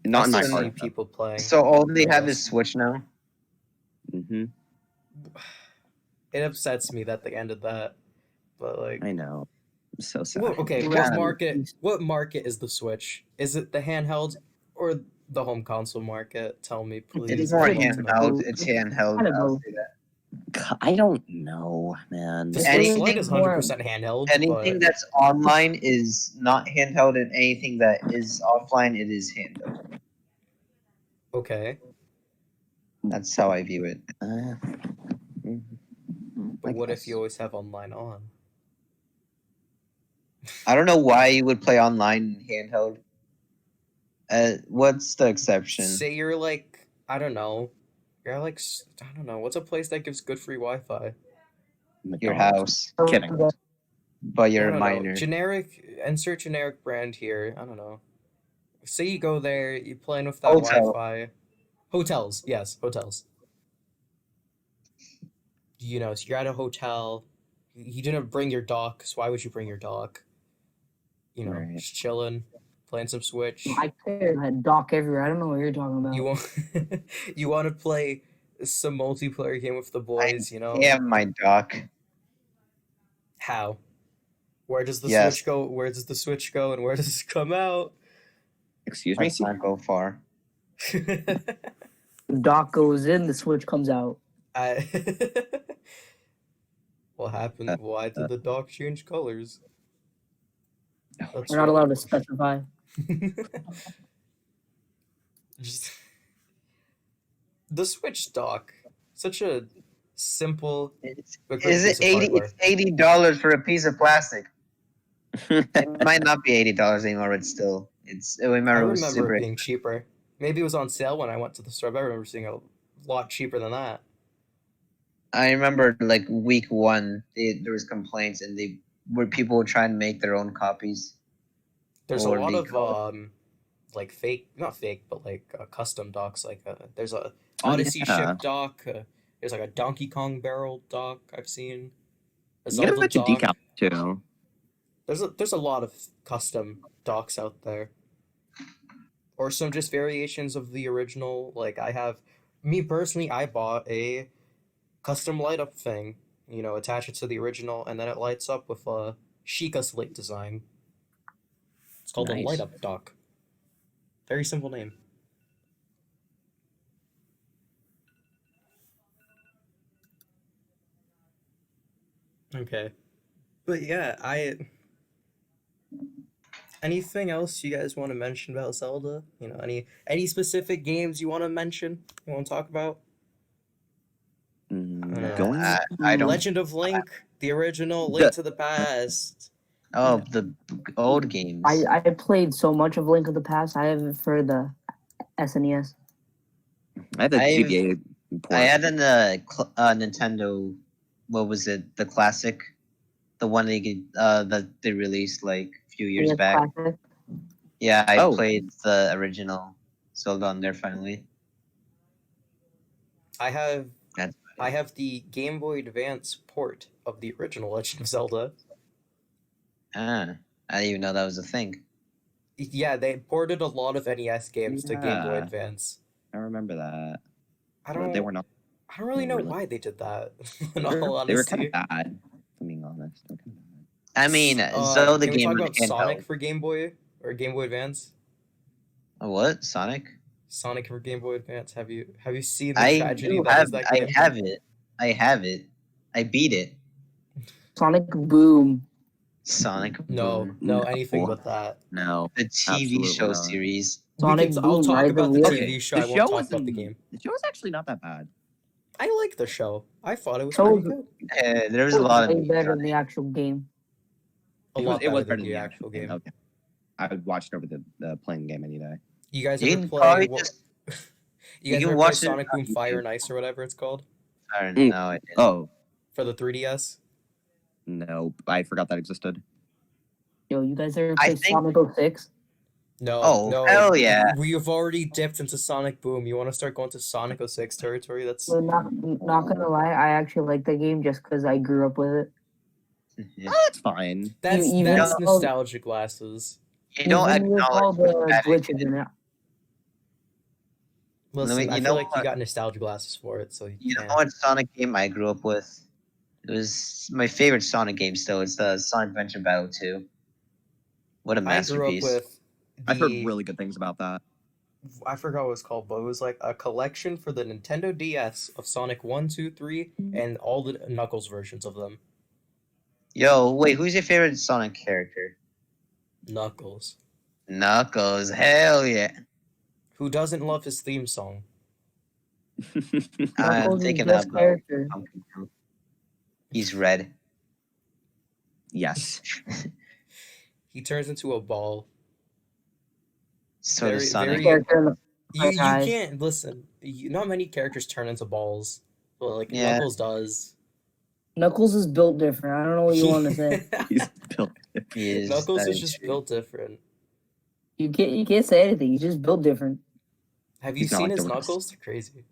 Speaker 1: I
Speaker 3: Not in my
Speaker 1: still see
Speaker 3: heart.
Speaker 1: people playing.
Speaker 2: So all they have
Speaker 1: 3DS.
Speaker 2: is Switch now?
Speaker 3: Mm-hmm.
Speaker 1: It upsets me that they ended that, but like,
Speaker 3: I know. I'm so sad.
Speaker 1: well, okay,
Speaker 2: Yeah.
Speaker 1: what market is the Switch? Is it the handheld or the home console market? Tell me, please.
Speaker 2: It's
Speaker 1: I
Speaker 2: more
Speaker 1: want to know.
Speaker 2: handheld. It's handheld.
Speaker 4: Kind of
Speaker 2: I'll
Speaker 4: both.
Speaker 2: say that.
Speaker 3: I don't know, man.
Speaker 1: The
Speaker 2: Anything
Speaker 1: Switch Lite is
Speaker 4: more-
Speaker 1: 100% handheld,
Speaker 2: Anything
Speaker 1: but
Speaker 2: that's online is not handheld, and anything that is offline, it is handheld.
Speaker 1: okay.
Speaker 2: That's how I view it.
Speaker 1: But
Speaker 3: I
Speaker 1: what if
Speaker 3: guess.
Speaker 1: you always have online on?
Speaker 2: I don't know why you would play online handheld. What's the exception?
Speaker 1: Say you're like, I don't know. You're like, I don't know. What's a place that gives good free Wi-Fi?
Speaker 2: Your
Speaker 3: McDonald's.
Speaker 2: house,
Speaker 3: Kidding.
Speaker 2: but you're
Speaker 1: I
Speaker 2: a
Speaker 1: don't know.
Speaker 2: minor.
Speaker 1: Generic, insert generic brand here. I don't know. Say you go there, you playing with that
Speaker 2: Hotel.
Speaker 1: Wi-Fi. Hotels, yes, hotels. You know, so you're at a hotel. You didn't bring your dock, so why would you bring your dock? You know,
Speaker 3: Right.
Speaker 1: just chilling, playing some Switch.
Speaker 4: I could had dock everywhere. I don't know what you're talking about.
Speaker 1: You want you want to play some multiplayer game with the boys, you know?
Speaker 2: Yeah, my dock.
Speaker 1: How? Where does the
Speaker 2: Yes.
Speaker 1: Switch go? Where does the Switch go and where does it come out?
Speaker 3: Excuse me?
Speaker 2: Let's not go far.
Speaker 4: The dock goes in, the Switch comes out.
Speaker 1: I What happened? Why did the dock change colors? That's
Speaker 4: We're not
Speaker 1: what-
Speaker 4: allowed to specify.
Speaker 1: Just the Switch dock. Such a simple. but great
Speaker 2: Is it
Speaker 1: piece of hardware.
Speaker 2: It's $80 for a piece of plastic? It might not be $80 anymore, but still, I
Speaker 1: I
Speaker 2: remember it was
Speaker 1: remember
Speaker 2: super.
Speaker 1: it being cheaper. Maybe it was on sale when I went to the store, but I remember seeing a lot cheaper than that.
Speaker 2: I remember like week one, there was complaints, and people were trying to make their own copies.
Speaker 1: There's
Speaker 2: Or
Speaker 1: a lot
Speaker 2: the
Speaker 1: of like fake, not fake, but like custom docks. Like there's a
Speaker 3: Oh,
Speaker 1: Odyssey
Speaker 3: yeah.
Speaker 1: ship dock. There's like a Donkey Kong barrel dock I've seen. A
Speaker 3: You get a
Speaker 1: Zelda
Speaker 3: bunch of
Speaker 1: dock.
Speaker 3: decals too.
Speaker 1: There's a lot of custom docks out there, or some just variations of the original. Like me personally, I bought a custom light up thing attach it to the original, and then it lights up with a Sheikah slate design. It's called a
Speaker 3: Nice.
Speaker 1: light up dock. Very simple name. Okay. But yeah, anything else you guys want to mention about Zelda? Any specific games you want to mention? You want to talk about?
Speaker 3: Going.
Speaker 2: I don't.
Speaker 1: Legend of Link, the original
Speaker 3: The-
Speaker 1: Link to the Past.
Speaker 2: Oh, the old games.
Speaker 4: I played so much of Link of the Past. I have it for the SNES.
Speaker 3: I had the
Speaker 2: I've-
Speaker 3: GBA port.
Speaker 2: I had in the Nintendo. What was it? The classic, the one that they released like a few years
Speaker 4: Yeah,
Speaker 2: back.
Speaker 4: classic.
Speaker 2: Yeah, I
Speaker 3: Oh.
Speaker 2: played the original Zelda on there finally.
Speaker 1: I have
Speaker 2: That's
Speaker 1: I have the Game Boy Advance port of the original Legend of Zelda.
Speaker 2: I didn't even know that was a thing.
Speaker 1: Yeah, they ported a lot of NES games to Game Boy
Speaker 3: Yeah.
Speaker 1: Advance.
Speaker 3: I remember that.
Speaker 1: I
Speaker 3: But
Speaker 1: don't.
Speaker 3: They were not.
Speaker 1: I don't really know
Speaker 3: really-
Speaker 1: why they did that. In
Speaker 3: They
Speaker 1: all
Speaker 3: were
Speaker 1: honesty.
Speaker 3: kind of bad. If I'm being honest. They were kind of bad.
Speaker 2: I mean, Zelda
Speaker 1: Can we
Speaker 2: game
Speaker 1: talk about
Speaker 2: handheld.
Speaker 1: Sonic for Game Boy or Game Boy Advance?
Speaker 2: What Sonic?
Speaker 1: Sonic for Game Boy Advance. Have you seen the
Speaker 2: I
Speaker 1: tragedy
Speaker 2: do
Speaker 1: that
Speaker 2: have.
Speaker 1: is that
Speaker 2: I
Speaker 1: game?
Speaker 2: have it. I have it. I beat it.
Speaker 4: Sonic Boom.
Speaker 2: Sonic.
Speaker 1: No,
Speaker 2: Boom.
Speaker 1: no,
Speaker 3: No.
Speaker 1: anything but that.
Speaker 3: No.
Speaker 2: The TV
Speaker 3: Absolutely
Speaker 2: show
Speaker 3: not.
Speaker 2: series.
Speaker 4: Sonic
Speaker 1: I'll
Speaker 4: Boom,
Speaker 1: talk
Speaker 4: Rise
Speaker 1: about
Speaker 4: of
Speaker 1: the
Speaker 4: Wheels.
Speaker 1: TV show. I
Speaker 3: The
Speaker 1: won't
Speaker 3: show
Speaker 1: talk
Speaker 3: was
Speaker 1: about the game.
Speaker 3: The show was actually not that bad.
Speaker 1: I like the show. I thought it was
Speaker 4: So-
Speaker 1: pretty good.
Speaker 2: There was a lot of.
Speaker 4: way better than the actual game.
Speaker 1: A
Speaker 3: It
Speaker 1: lot
Speaker 3: was
Speaker 1: better
Speaker 3: better
Speaker 1: than the actual game.
Speaker 3: Okay. I would watch it over the playing game any day.
Speaker 1: You guys
Speaker 2: You
Speaker 1: ever
Speaker 2: can
Speaker 1: play?
Speaker 2: probably
Speaker 1: What,
Speaker 2: just.
Speaker 1: you guys
Speaker 2: can
Speaker 1: ever play
Speaker 2: watch it
Speaker 1: Sonic
Speaker 2: on
Speaker 1: Boom Fire
Speaker 2: YouTube.
Speaker 1: and Ice or whatever it's called
Speaker 2: I don't
Speaker 3: Mm.
Speaker 2: know. I didn't.
Speaker 3: Oh
Speaker 1: for the 3DS?
Speaker 3: no, I forgot that existed.
Speaker 4: Yo, you guys ever
Speaker 2: I
Speaker 4: play
Speaker 2: think-
Speaker 4: Sonic 06?
Speaker 1: No.
Speaker 2: Oh,
Speaker 1: no.
Speaker 2: hell yeah.
Speaker 1: We've already dipped into Sonic Boom. You want to start going to Sonic 06 territory? That's
Speaker 4: Well, not gonna lie, I actually like the game just because I grew up with it.
Speaker 3: That's fine.
Speaker 1: that's
Speaker 4: even
Speaker 1: that's
Speaker 4: though-
Speaker 1: nostalgia glasses.
Speaker 2: You don't
Speaker 4: Even with all
Speaker 2: acknowledge
Speaker 4: the
Speaker 2: that
Speaker 4: glitches in it.
Speaker 1: Listen,
Speaker 2: you
Speaker 1: I
Speaker 2: know
Speaker 1: feel like you
Speaker 2: what?
Speaker 1: got nostalgia glasses for it, so you
Speaker 2: You know
Speaker 1: can't.
Speaker 2: what Sonic game I grew up with? It was my favorite Sonic game still. It's the Sonic Adventure Battle 2. What a
Speaker 1: I grew up
Speaker 2: masterpiece.
Speaker 1: with.
Speaker 3: I've heard
Speaker 1: the-
Speaker 3: really good things about that.
Speaker 1: I forgot what it was called, but it was like a collection for the Nintendo DS of Sonic 1, 2, 3, and all the Knuckles versions of them.
Speaker 2: Yo, wait, who's your favorite Sonic character?
Speaker 1: Knuckles.
Speaker 2: Knuckles. Hell yeah.
Speaker 1: Who doesn't love his theme song?
Speaker 2: I'm
Speaker 4: Knuckles is
Speaker 2: thinking
Speaker 4: best
Speaker 2: about
Speaker 4: character.
Speaker 2: Pumpkin Fruit. He's red.
Speaker 3: Yes.
Speaker 1: He turns into a ball.
Speaker 2: So
Speaker 1: Very-
Speaker 2: does Sonic.
Speaker 1: very-
Speaker 4: Character in the
Speaker 1: You
Speaker 4: franchise.
Speaker 1: can't listen. Not many characters turn into balls. Well, like
Speaker 2: Yeah.
Speaker 1: Knuckles does.
Speaker 4: Knuckles is built different. I don't know what you want to say.
Speaker 3: He's built.
Speaker 2: He is,
Speaker 1: Knuckles
Speaker 2: that
Speaker 1: is just
Speaker 2: true.
Speaker 1: built different.
Speaker 4: You can't say anything. He's just built different.
Speaker 1: Have you
Speaker 3: He's not
Speaker 1: seen
Speaker 3: like
Speaker 1: his
Speaker 3: the rest.
Speaker 1: Knuckles? They're crazy.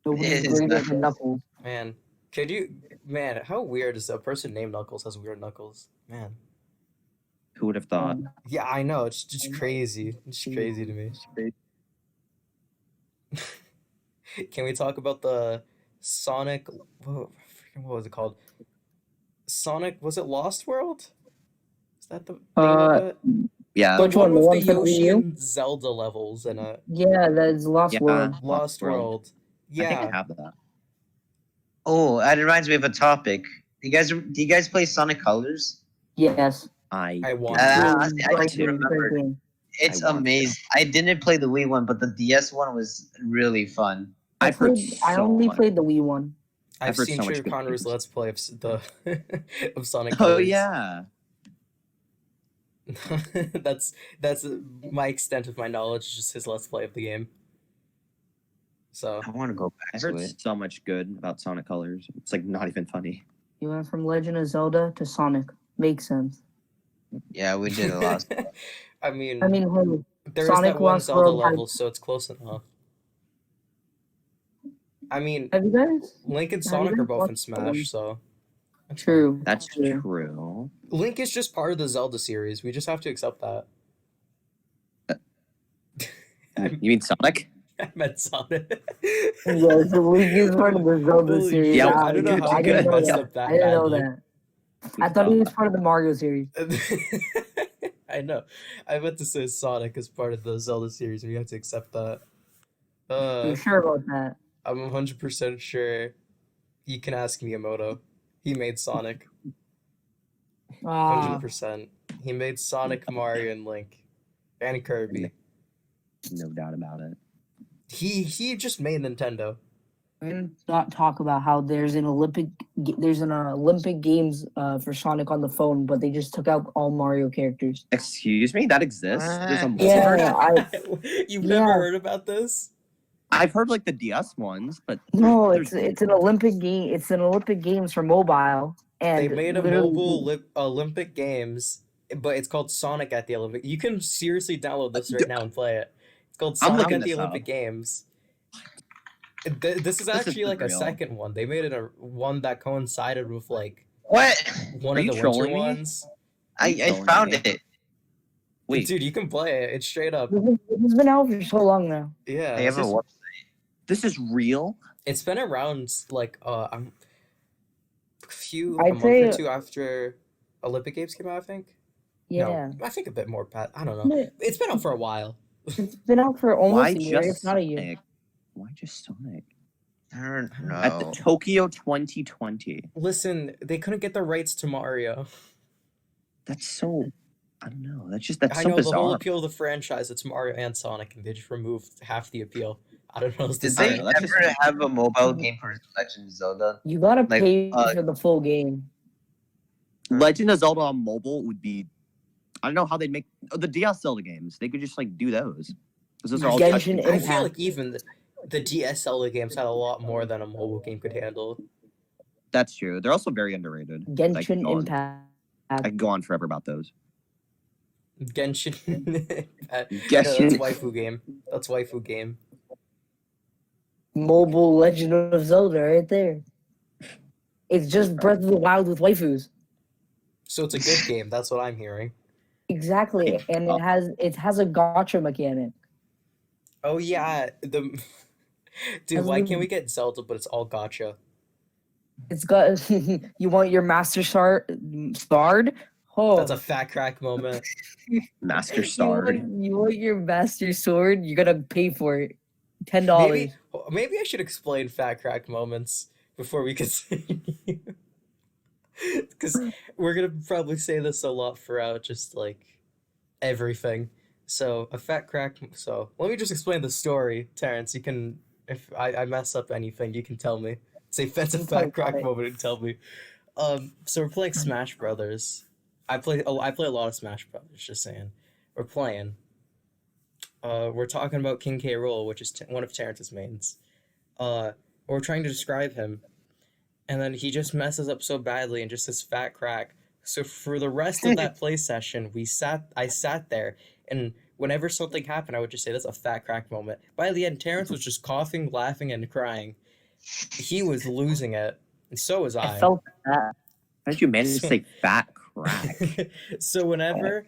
Speaker 4: Nobody's
Speaker 2: It is
Speaker 4: greater
Speaker 2: Knuckles.
Speaker 4: than Knuckles.
Speaker 1: Man, could you? Man, how weird is a person named Knuckles has weird knuckles? Man.
Speaker 3: Who would have thought?
Speaker 1: Yeah, I know. It's just crazy. It's just crazy to me. Can we talk about the Sonic? What was it called? Sonic, was it Lost World? Is that the name of it?
Speaker 3: Yeah.
Speaker 1: The
Speaker 4: Which one? The
Speaker 1: with
Speaker 4: one
Speaker 1: the
Speaker 4: for the
Speaker 1: Yoshi
Speaker 4: Wii U?
Speaker 1: and Zelda levels in it.
Speaker 4: Yeah, that's Lost
Speaker 3: Yeah.
Speaker 4: World.
Speaker 1: Lost
Speaker 3: Lost World.
Speaker 1: World.
Speaker 3: I think I
Speaker 1: Yeah.
Speaker 3: have that.
Speaker 2: Oh, that reminds me of a topic. Do you guys play Sonic Colors?
Speaker 4: Yes.
Speaker 1: I want
Speaker 2: Ah,
Speaker 1: to.
Speaker 2: I
Speaker 4: Great
Speaker 2: just
Speaker 4: game, great
Speaker 2: remembered.
Speaker 4: game.
Speaker 2: It's
Speaker 3: I want to.
Speaker 2: amazing. I didn't play the Wii one, but the DS one was really fun.
Speaker 3: I've heard
Speaker 4: I
Speaker 3: so
Speaker 4: only
Speaker 3: much.
Speaker 4: played the Wii one.
Speaker 1: I've
Speaker 3: I've heard
Speaker 1: seen
Speaker 3: so much
Speaker 1: Trey
Speaker 3: good
Speaker 1: Connor's
Speaker 3: things.
Speaker 1: Let's Play of of Sonic
Speaker 3: Oh
Speaker 1: Colors.
Speaker 3: yeah.
Speaker 1: that's my extent of my knowledge, just his Let's Play of the game. So
Speaker 2: I want to go
Speaker 3: I
Speaker 2: back
Speaker 3: heard
Speaker 2: to it.
Speaker 3: so much good about Sonic Colors. It's like not even funny.
Speaker 4: You went from Legend of Zelda to Sonic. Makes sense.
Speaker 2: Yeah, we did a lot.
Speaker 1: I mean,
Speaker 4: I mean, hey,
Speaker 1: there is
Speaker 4: Sonic
Speaker 1: that one
Speaker 4: Lost
Speaker 1: Zelda
Speaker 4: World has-
Speaker 1: level, so it's close enough. I mean,
Speaker 4: have you guys?
Speaker 1: Link and
Speaker 4: Have
Speaker 1: Sonic
Speaker 4: you
Speaker 1: are both in
Speaker 4: watched that one?
Speaker 1: Smash, so that's fine.
Speaker 4: True.
Speaker 3: That's
Speaker 4: True.
Speaker 3: true.
Speaker 1: Link is just part of the Zelda series. We just have to accept that.
Speaker 3: You mean Sonic?
Speaker 1: I meant Sonic.
Speaker 4: Yeah, so Luigi is part of the Zelda
Speaker 1: Holy
Speaker 4: series.
Speaker 1: shit,
Speaker 3: Yeah,
Speaker 1: I don't know
Speaker 3: good,
Speaker 1: how
Speaker 4: I
Speaker 1: I
Speaker 4: didn't
Speaker 1: could have
Speaker 4: know
Speaker 1: messed
Speaker 4: that.
Speaker 1: up that
Speaker 4: I didn't know
Speaker 1: badly.
Speaker 4: that. I thought he was part of the Mario series.
Speaker 1: I know. I meant to say Sonic is part of the Zelda series, and you have to accept that.
Speaker 4: You're sure about that?
Speaker 1: I'm 100% sure you can ask Miyamoto. He made Sonic.
Speaker 4: Ah,
Speaker 1: 100%. He made Sonic, Mario, and Link. And Kirby.
Speaker 3: No doubt about it.
Speaker 1: He just made Nintendo.
Speaker 4: we're gonna not talk about how there's an Olympic Games for Sonic on the phone, but they just took out all Mario characters.
Speaker 3: Excuse me, that exists. There's a
Speaker 4: Yeah,
Speaker 1: You've
Speaker 4: yeah.
Speaker 1: never heard about this?
Speaker 3: I've heard like the DS ones, but
Speaker 4: No,
Speaker 3: there's
Speaker 4: it's an Olympic game. It's an Olympic Games for mobile,
Speaker 1: They
Speaker 4: and
Speaker 1: made a
Speaker 4: literally,
Speaker 1: mobile Olympic Games, but it's called Sonic at the Olympic. You can seriously download this right now and play it. It's called
Speaker 3: I'm
Speaker 1: Sonic
Speaker 3: looking
Speaker 1: at the
Speaker 3: this
Speaker 1: Olympic
Speaker 3: up.
Speaker 1: Games. This is actually
Speaker 3: isn't
Speaker 1: like a
Speaker 3: real.
Speaker 1: second one. They made it a one that coincided with like
Speaker 2: What?
Speaker 1: one
Speaker 3: Are
Speaker 1: of
Speaker 3: you
Speaker 1: the winter
Speaker 3: trolling me?
Speaker 1: ones.
Speaker 2: I found it.
Speaker 3: Wait,
Speaker 1: Dude, you can play it. It's straight up.
Speaker 4: it's been out for so long now.
Speaker 1: Yeah,
Speaker 2: I have a website.
Speaker 3: this is real?
Speaker 1: it's been around like a
Speaker 4: I'd
Speaker 1: month
Speaker 4: say-
Speaker 1: or two after Olympic Games came out. I think.
Speaker 4: Yeah,
Speaker 1: No, I think a bit more. Pat, I don't know. It's been out for a while.
Speaker 4: it's been out for
Speaker 3: Why
Speaker 4: almost a year.
Speaker 3: just
Speaker 4: It's not a year.
Speaker 3: Sonic? Why just Sonic?
Speaker 2: I don't know.
Speaker 3: At the Tokyo 2020.
Speaker 1: Listen, they couldn't get the rights to Mario.
Speaker 3: That's so. I don't know. That's
Speaker 1: I
Speaker 3: so
Speaker 1: know the whole
Speaker 3: bizarre.
Speaker 1: appeal of the franchise. It's Mario and Sonic, and they just removed half the appeal. I don't know. What to
Speaker 2: Did
Speaker 1: say.
Speaker 2: they
Speaker 3: that's
Speaker 2: ever
Speaker 3: just-
Speaker 2: have a mobile game for Legend of Zelda?
Speaker 4: You gotta
Speaker 2: Like,
Speaker 4: pay for the full game.
Speaker 3: Legend of Zelda on mobile would be. I don't know how they'd make the DS Zelda games. They could just like do those. 'Cause those are all touch
Speaker 4: Genshin
Speaker 1: I
Speaker 3: controls.
Speaker 1: feel like even the DSLA games had a lot more than a mobile game could handle.
Speaker 3: That's true. They're also very underrated. I
Speaker 4: Genshin
Speaker 3: could go on-
Speaker 4: Impact.
Speaker 3: I could go on forever about those.
Speaker 1: Genshin. That's
Speaker 3: Genshin.
Speaker 1: waifu game. That's waifu game.
Speaker 4: Mobile Legend of Zelda right there. It's just Breath of the Wild with waifus.
Speaker 1: So it's a good game. That's what I'm hearing.
Speaker 4: Exactly, and it has a gotcha mechanic.
Speaker 1: Oh yeah, the dude. Why can't we get Zelda, but it's all gotcha?
Speaker 4: It's got you want your master sword? Oh,
Speaker 1: That's a fat crack moment.
Speaker 3: Master Sword.
Speaker 4: You want your master sword? You gotta pay for it. $10.
Speaker 1: Maybe I should explain fat crack moments before we continue. Because we're gonna probably say this a lot throughout, just like everything. So a fat crack. So let me just explain the story, Terrence. You can, if I mess up anything, you can tell me. Say that's a fat crack moment and tell me. So we're playing Smash Brothers. I play a lot of Smash Brothers. Just saying, we're playing. We're talking about King K. Rool, which is one of Terrence's mains. We're trying to describe him, and then he just messes up so badly and just says fat crack. So for the rest of that play session, I sat there, and whenever something happened, I would just say that's a fat crack moment. By the end, Terrence was just coughing, laughing, and crying. He was losing it, and so was
Speaker 4: I
Speaker 1: I.
Speaker 4: felt that.
Speaker 3: How did you manage to say fat crack?
Speaker 1: So whenever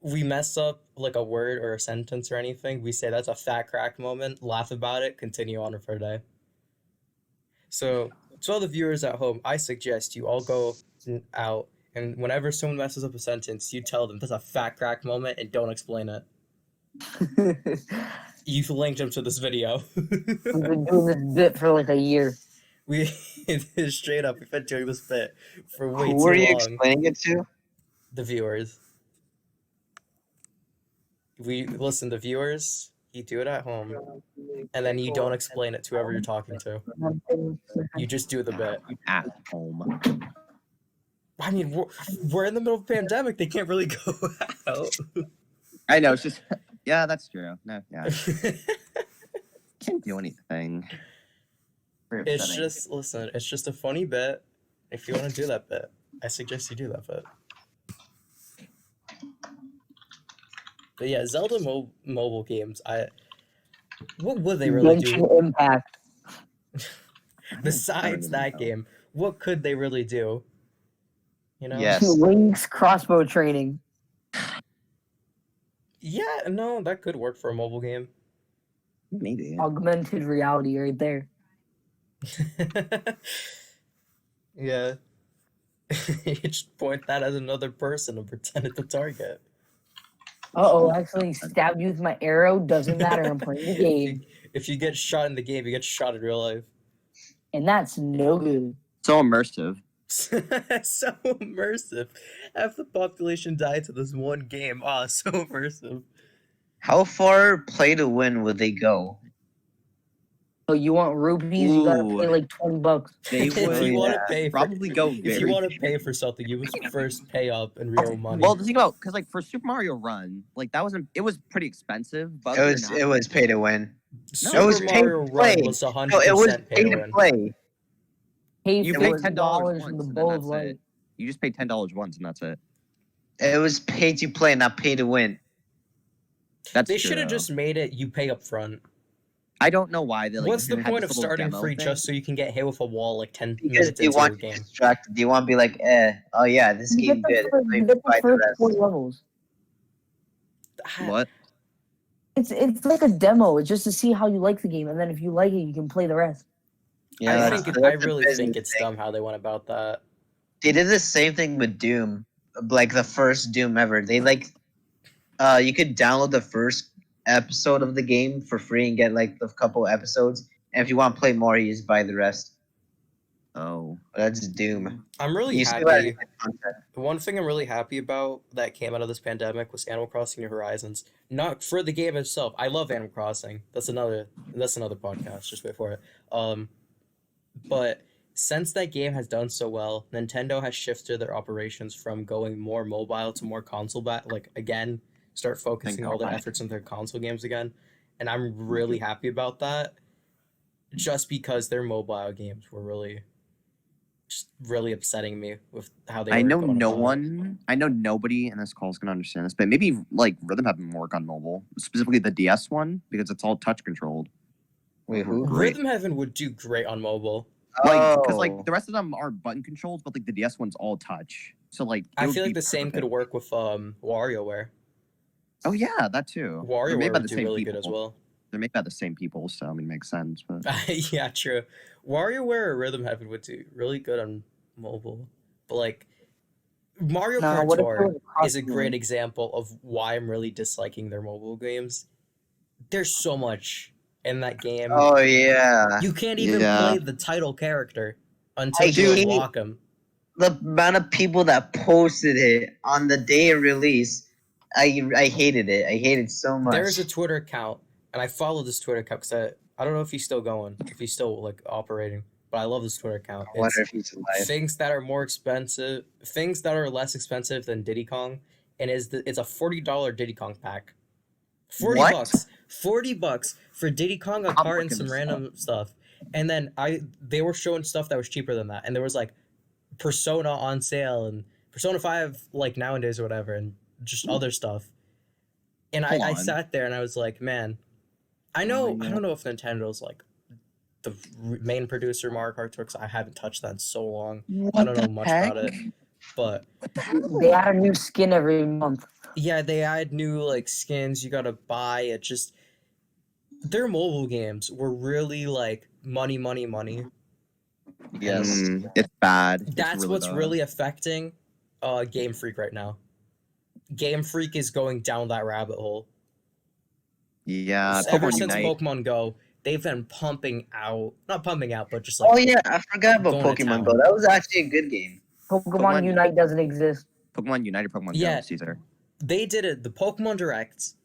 Speaker 1: we mess up like a word or a sentence or anything, we say that's a fat crack moment, laugh about it, continue on with our day. So to all the viewers at home, I suggest you all go out, and whenever someone messes up a sentence, you tell them that's a fat crack moment and don't explain it. You've linked them to this video.
Speaker 4: We've been doing this bit for like a year.
Speaker 1: We straight up, we've been doing this bit for way
Speaker 2: Who are
Speaker 1: too
Speaker 2: you
Speaker 1: long.
Speaker 2: explaining it to?
Speaker 1: The viewers. The viewers, you do it at home, and then you don't explain it to whoever you're talking to. You just do the bit.
Speaker 3: At home.
Speaker 1: I mean, we're in the middle of a pandemic. They can't really go out.
Speaker 3: I know. It's just. Yeah, that's true. No, yeah. Can't do anything.
Speaker 1: It's just, listen, it's just a funny bit. If you want to do that bit, I suggest you do that bit. But yeah, Zelda mobile games, what would they really do?
Speaker 4: Genshin Impact.
Speaker 1: Besides that game, what could they really do? You know?
Speaker 2: Yes.
Speaker 4: Link's crossbow training.
Speaker 1: Yeah, no, that could work for a mobile game.
Speaker 3: Maybe.
Speaker 4: Augmented reality right there.
Speaker 1: Yeah. You just point that as another person and pretend it's a target.
Speaker 4: Uh-oh, actually stabbed you with my arrow. Doesn't matter. I'm playing the game.
Speaker 1: If you get shot in the game, you get shot in real life.
Speaker 4: And that's no good.
Speaker 3: So immersive.
Speaker 1: So immersive. Half the population died to this one game. Ah, so immersive.
Speaker 2: How far play to win would they go?
Speaker 4: So you want rupees? You gotta
Speaker 3: Ooh.
Speaker 4: pay like $20.
Speaker 3: They
Speaker 1: If
Speaker 3: would
Speaker 1: you want to pay,
Speaker 3: probably go
Speaker 1: if you
Speaker 3: very.
Speaker 1: want to pay for something, you must first pay up in real money.
Speaker 3: Well, the thing about because like for Super Mario Run, like that wasn't. It was pretty expensive. But
Speaker 2: It was pay to win.
Speaker 1: Super
Speaker 2: was pay
Speaker 1: Mario
Speaker 2: to
Speaker 1: Run
Speaker 2: play.
Speaker 1: was
Speaker 2: No, it was
Speaker 1: 100%
Speaker 2: pay
Speaker 1: pay to
Speaker 2: to
Speaker 1: win.
Speaker 2: play.
Speaker 4: Pay
Speaker 3: you
Speaker 4: for
Speaker 3: pay
Speaker 4: $10
Speaker 3: $10
Speaker 4: from
Speaker 3: once,
Speaker 4: the
Speaker 3: and
Speaker 4: bowl
Speaker 3: then
Speaker 4: of
Speaker 3: that's
Speaker 4: light.
Speaker 3: it. You just pay $10 once, and that's it.
Speaker 2: It was pay to play, not pay to win.
Speaker 3: That's
Speaker 1: They
Speaker 3: true.
Speaker 1: should have just made it you pay up front.
Speaker 3: I don't know why they like.
Speaker 1: What's the
Speaker 3: had
Speaker 1: point
Speaker 3: this
Speaker 1: of
Speaker 3: little
Speaker 1: starting
Speaker 3: demo
Speaker 1: free
Speaker 3: thing.
Speaker 1: just so you can get hit with a wall like 10
Speaker 2: Because
Speaker 1: minutes
Speaker 2: they
Speaker 1: into
Speaker 2: want
Speaker 1: your
Speaker 2: you
Speaker 1: game?
Speaker 2: distracted. They want to be like, oh yeah, this
Speaker 4: You
Speaker 2: game
Speaker 4: get
Speaker 2: good.
Speaker 4: the
Speaker 2: Let me buy the
Speaker 4: first
Speaker 2: rest.
Speaker 4: 4 levels.
Speaker 3: What?
Speaker 4: It's like a demo. It's just to see how you like the game, and then if you like it, you can play the rest.
Speaker 2: Yeah,
Speaker 1: I really think it's dumb how they went about that.
Speaker 2: They did the same thing with Doom, like the first Doom ever. They like, you could download the first episode of the game for free and get like the couple episodes, and if you want to play more, you just buy the rest.
Speaker 3: Oh,
Speaker 2: That's Doom.
Speaker 1: I'm really
Speaker 2: You still
Speaker 1: happy.
Speaker 2: have content.
Speaker 1: One thing I'm really happy about that came out of this pandemic was Animal Crossing New Horizons. Not for the game itself. I love Animal Crossing. That's another podcast. Just wait for it. But since that game has done so well, Nintendo has shifted their operations from going more mobile to more console again, start focusing all their efforts on their console games again. And I'm really happy about that. Just because their mobile games were really upsetting me with how they were
Speaker 3: I know
Speaker 1: going
Speaker 3: no
Speaker 1: about it.
Speaker 3: one. I know nobody in this call is gonna understand this, but maybe like Rhythm have more work on mobile, specifically the DS one because it's all touch controlled.
Speaker 2: Wait, who?
Speaker 3: Great.
Speaker 1: Rhythm Heaven would do great on mobile.
Speaker 3: Like, because like the rest of them are button controls, but like the DS one's all touch. So like, it
Speaker 1: I
Speaker 3: would
Speaker 1: feel like
Speaker 3: be
Speaker 1: the same could
Speaker 3: perfect.
Speaker 1: work with WarioWare.
Speaker 3: Oh yeah, that too. They're made
Speaker 1: WarioWare
Speaker 3: by
Speaker 1: would
Speaker 3: the
Speaker 1: do
Speaker 3: same
Speaker 1: really
Speaker 3: people.
Speaker 1: good as well.
Speaker 3: They're made by the same people, so I mean, it makes sense. But
Speaker 1: Yeah, true. WarioWare or Rhythm Heaven would do really good on mobile. But like Mario
Speaker 4: Nah,
Speaker 1: Kart
Speaker 4: what if there
Speaker 1: Tour
Speaker 4: was a
Speaker 1: is a
Speaker 4: costume?
Speaker 1: great example of why I'm really disliking their mobile games. There's so much in that game.
Speaker 2: Oh yeah.
Speaker 1: You can't even play the title character until
Speaker 2: I
Speaker 1: you
Speaker 2: hate-
Speaker 1: unlock him.
Speaker 2: The amount of people that posted it on the day of release, I hated it. I hated it so much.
Speaker 1: There's a Twitter account, and I follow this Twitter account because I don't know if he's still going, if he's still like operating, but I love this Twitter account.
Speaker 2: I wonder
Speaker 1: It's
Speaker 2: if he's alive.
Speaker 1: things that are more expensive, things that are less expensive than Diddy Kong, and it's a $40 Diddy Kong pack. 40
Speaker 2: What?
Speaker 1: bucks. $40 for Diddy Kong, a
Speaker 3: I'm
Speaker 1: car, and
Speaker 3: looking
Speaker 1: some
Speaker 3: this
Speaker 1: random stuff. And then they were showing stuff that was cheaper than that, and there was like Persona on sale and Persona 5 like nowadays or whatever, and just other stuff. And
Speaker 3: Hold
Speaker 1: I
Speaker 3: on.
Speaker 1: sat there and I was like, man, I don't know if Nintendo's like the main producer of Mario Kart Tour, 'cause I haven't touched that in so long. I don't know much about it. But
Speaker 4: They add a new skin every month.
Speaker 1: yeah, they add new like skins you gotta buy. It just their mobile games were really like money.
Speaker 2: Yes.
Speaker 3: It's bad.
Speaker 1: That's what's
Speaker 3: bad.
Speaker 1: really affecting Game Freak right now. Game Freak is going down that rabbit hole.
Speaker 3: Yeah,
Speaker 1: Ever
Speaker 3: Pokemon
Speaker 1: since
Speaker 3: Unite.
Speaker 1: Pokemon Go, they've been not pumping out, but just like
Speaker 2: Oh yeah, I forgot about
Speaker 1: going to
Speaker 2: Pokemon
Speaker 1: town.
Speaker 2: Go. That was actually a good game.
Speaker 4: Pokemon
Speaker 3: Pokemon-
Speaker 4: Unite doesn't exist.
Speaker 3: Pokemon Unite or Pokemon
Speaker 1: Yeah.
Speaker 3: Go, Caesar.
Speaker 1: They did it. The Pokemon Directs.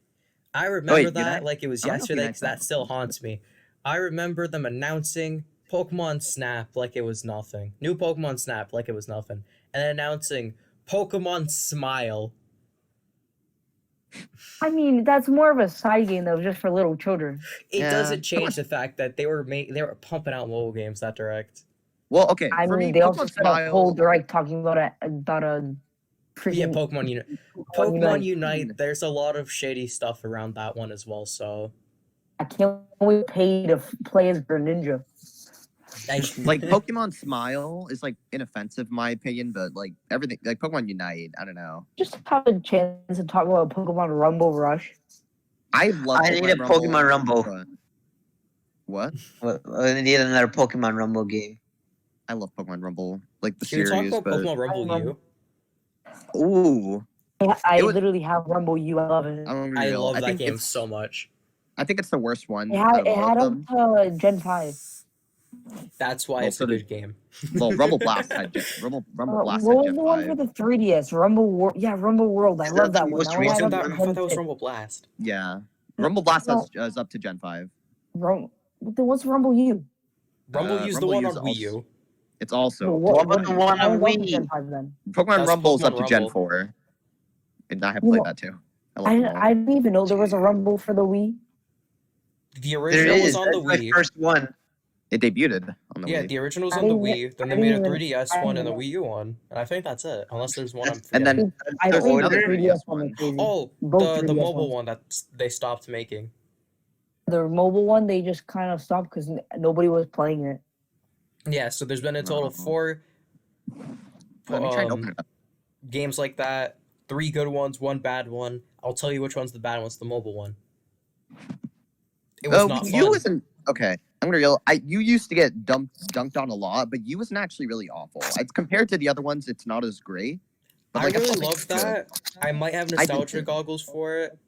Speaker 1: I remember
Speaker 3: wait,
Speaker 1: that
Speaker 3: Unite?
Speaker 1: like it was
Speaker 3: I don't know if
Speaker 1: yesterday
Speaker 3: Unite's
Speaker 1: because that
Speaker 3: not-
Speaker 1: still haunts me. I remember them announcing Pokemon Snap like it was nothing. New Pokemon Snap like it was nothing. And announcing Pokemon Smile.
Speaker 4: I mean, that's more of a side game that was just for little children.
Speaker 1: It
Speaker 3: Yeah.
Speaker 1: doesn't change the fact that they were pumping out mobile games that direct.
Speaker 3: Well, okay.
Speaker 4: I
Speaker 3: for
Speaker 4: mean,
Speaker 3: me,
Speaker 4: they also
Speaker 3: Pokemon
Speaker 4: spent a whole
Speaker 3: Smile.
Speaker 4: direct talking about a
Speaker 1: Yeah,
Speaker 4: freaking
Speaker 1: Pokemon Unite.
Speaker 4: Pokemon
Speaker 1: Pokemon Unite, there's a lot of shady stuff around that one as well, so
Speaker 4: I can't wait to pay to play as Greninja.
Speaker 3: Like Pokemon Smile is like inoffensive in my opinion, but like everything like Pokemon Unite, I don't know.
Speaker 4: Just have a chance to talk about Pokemon Rumble Rush.
Speaker 3: I love.
Speaker 2: I need a Pokemon Rumble.
Speaker 3: but What?
Speaker 2: Well, they need another Pokemon Rumble game.
Speaker 3: I love Pokemon Rumble, like the
Speaker 1: Can we talk
Speaker 3: series,
Speaker 1: about
Speaker 3: but
Speaker 1: Pokemon Rumble
Speaker 4: remember-
Speaker 1: U?
Speaker 3: ooh,
Speaker 4: I
Speaker 3: It was-
Speaker 4: literally have Rumble U. I love it.
Speaker 3: I'm gonna be
Speaker 1: I
Speaker 3: real.
Speaker 1: love that
Speaker 3: think
Speaker 1: game
Speaker 3: it's
Speaker 1: so much.
Speaker 3: I think it's the worst one
Speaker 4: It
Speaker 3: out
Speaker 4: had
Speaker 3: of
Speaker 4: it
Speaker 3: all
Speaker 4: had
Speaker 3: of
Speaker 4: up
Speaker 3: them.
Speaker 4: to Gen 5.
Speaker 1: That's why
Speaker 3: Well,
Speaker 1: it's
Speaker 3: so
Speaker 1: a
Speaker 3: did-
Speaker 1: good game.
Speaker 3: Well, Rumble Blast had Rumble Blast
Speaker 4: What
Speaker 3: had
Speaker 4: was
Speaker 3: Gen
Speaker 4: the one for
Speaker 3: 5.
Speaker 4: the 3DS? Rumble World. Yeah, Rumble World. I
Speaker 2: Is
Speaker 4: love
Speaker 2: that
Speaker 4: that
Speaker 2: the
Speaker 4: one.
Speaker 2: most
Speaker 4: Now I
Speaker 2: recent
Speaker 4: have
Speaker 1: Wasn't
Speaker 4: up
Speaker 1: that?
Speaker 4: to
Speaker 1: I
Speaker 4: Gen
Speaker 1: thought that was
Speaker 4: 6.
Speaker 1: Rumble Blast.
Speaker 3: Yeah, Rumble Blast
Speaker 4: No.
Speaker 3: is up to Gen 5.
Speaker 4: What's Rumble U?
Speaker 1: Rumble U's the
Speaker 3: Rumble
Speaker 1: one
Speaker 3: U's
Speaker 1: on Wii U.
Speaker 3: It's also
Speaker 2: What about the one
Speaker 4: how
Speaker 2: on
Speaker 4: is that for
Speaker 2: Wii?
Speaker 4: Gen 5 then?
Speaker 3: Pokemon
Speaker 1: That's
Speaker 3: Rumble's up
Speaker 1: Pokemon
Speaker 3: to Gen
Speaker 1: Rumble.
Speaker 3: 4, and I have
Speaker 4: You
Speaker 3: played
Speaker 4: know,
Speaker 3: that too. I love them all.
Speaker 4: I didn't even know there was a Rumble for the Wii.
Speaker 1: The
Speaker 2: There
Speaker 1: original was
Speaker 2: is.
Speaker 1: on the
Speaker 2: That's my
Speaker 1: Wii.
Speaker 2: first one.
Speaker 3: It debuted on the
Speaker 1: Yeah,
Speaker 3: Wii.
Speaker 1: the original was
Speaker 4: I
Speaker 1: on the
Speaker 4: didn't e-
Speaker 1: Wii. Then
Speaker 4: I
Speaker 1: they made a
Speaker 4: didn't even-
Speaker 1: 3DS
Speaker 4: I
Speaker 1: one and a
Speaker 4: didn't
Speaker 1: Wii U one, and I think that's it. Unless there's one I'm
Speaker 3: And then-
Speaker 1: forgetting.
Speaker 4: I
Speaker 2: There's
Speaker 4: played the
Speaker 2: another
Speaker 4: 3DS one
Speaker 3: one.
Speaker 4: like crazy.
Speaker 1: Oh,
Speaker 4: Both
Speaker 1: the
Speaker 4: 3DS
Speaker 1: mobile
Speaker 4: ones.
Speaker 1: one that they stopped making.
Speaker 4: The mobile one, they just kind of stopped because nobody was playing it.
Speaker 1: Yeah, so there's been a total of
Speaker 3: Oh.
Speaker 1: 4
Speaker 3: Let me try and open it up.
Speaker 1: games like that. 3 good ones, 1 bad one. I'll tell you which one's the bad one. It's the mobile one. It was not
Speaker 3: you
Speaker 1: fun.
Speaker 3: wasn't okay. I'm gonna real. You used to get dunked on a lot, but you wasn't actually really awful. It's compared to the other ones, it's not as great. But
Speaker 1: I
Speaker 3: like,
Speaker 1: really
Speaker 3: still think
Speaker 1: love
Speaker 3: it's good.
Speaker 1: that. I might have
Speaker 3: did
Speaker 1: nostalgia
Speaker 3: too.
Speaker 1: goggles for it,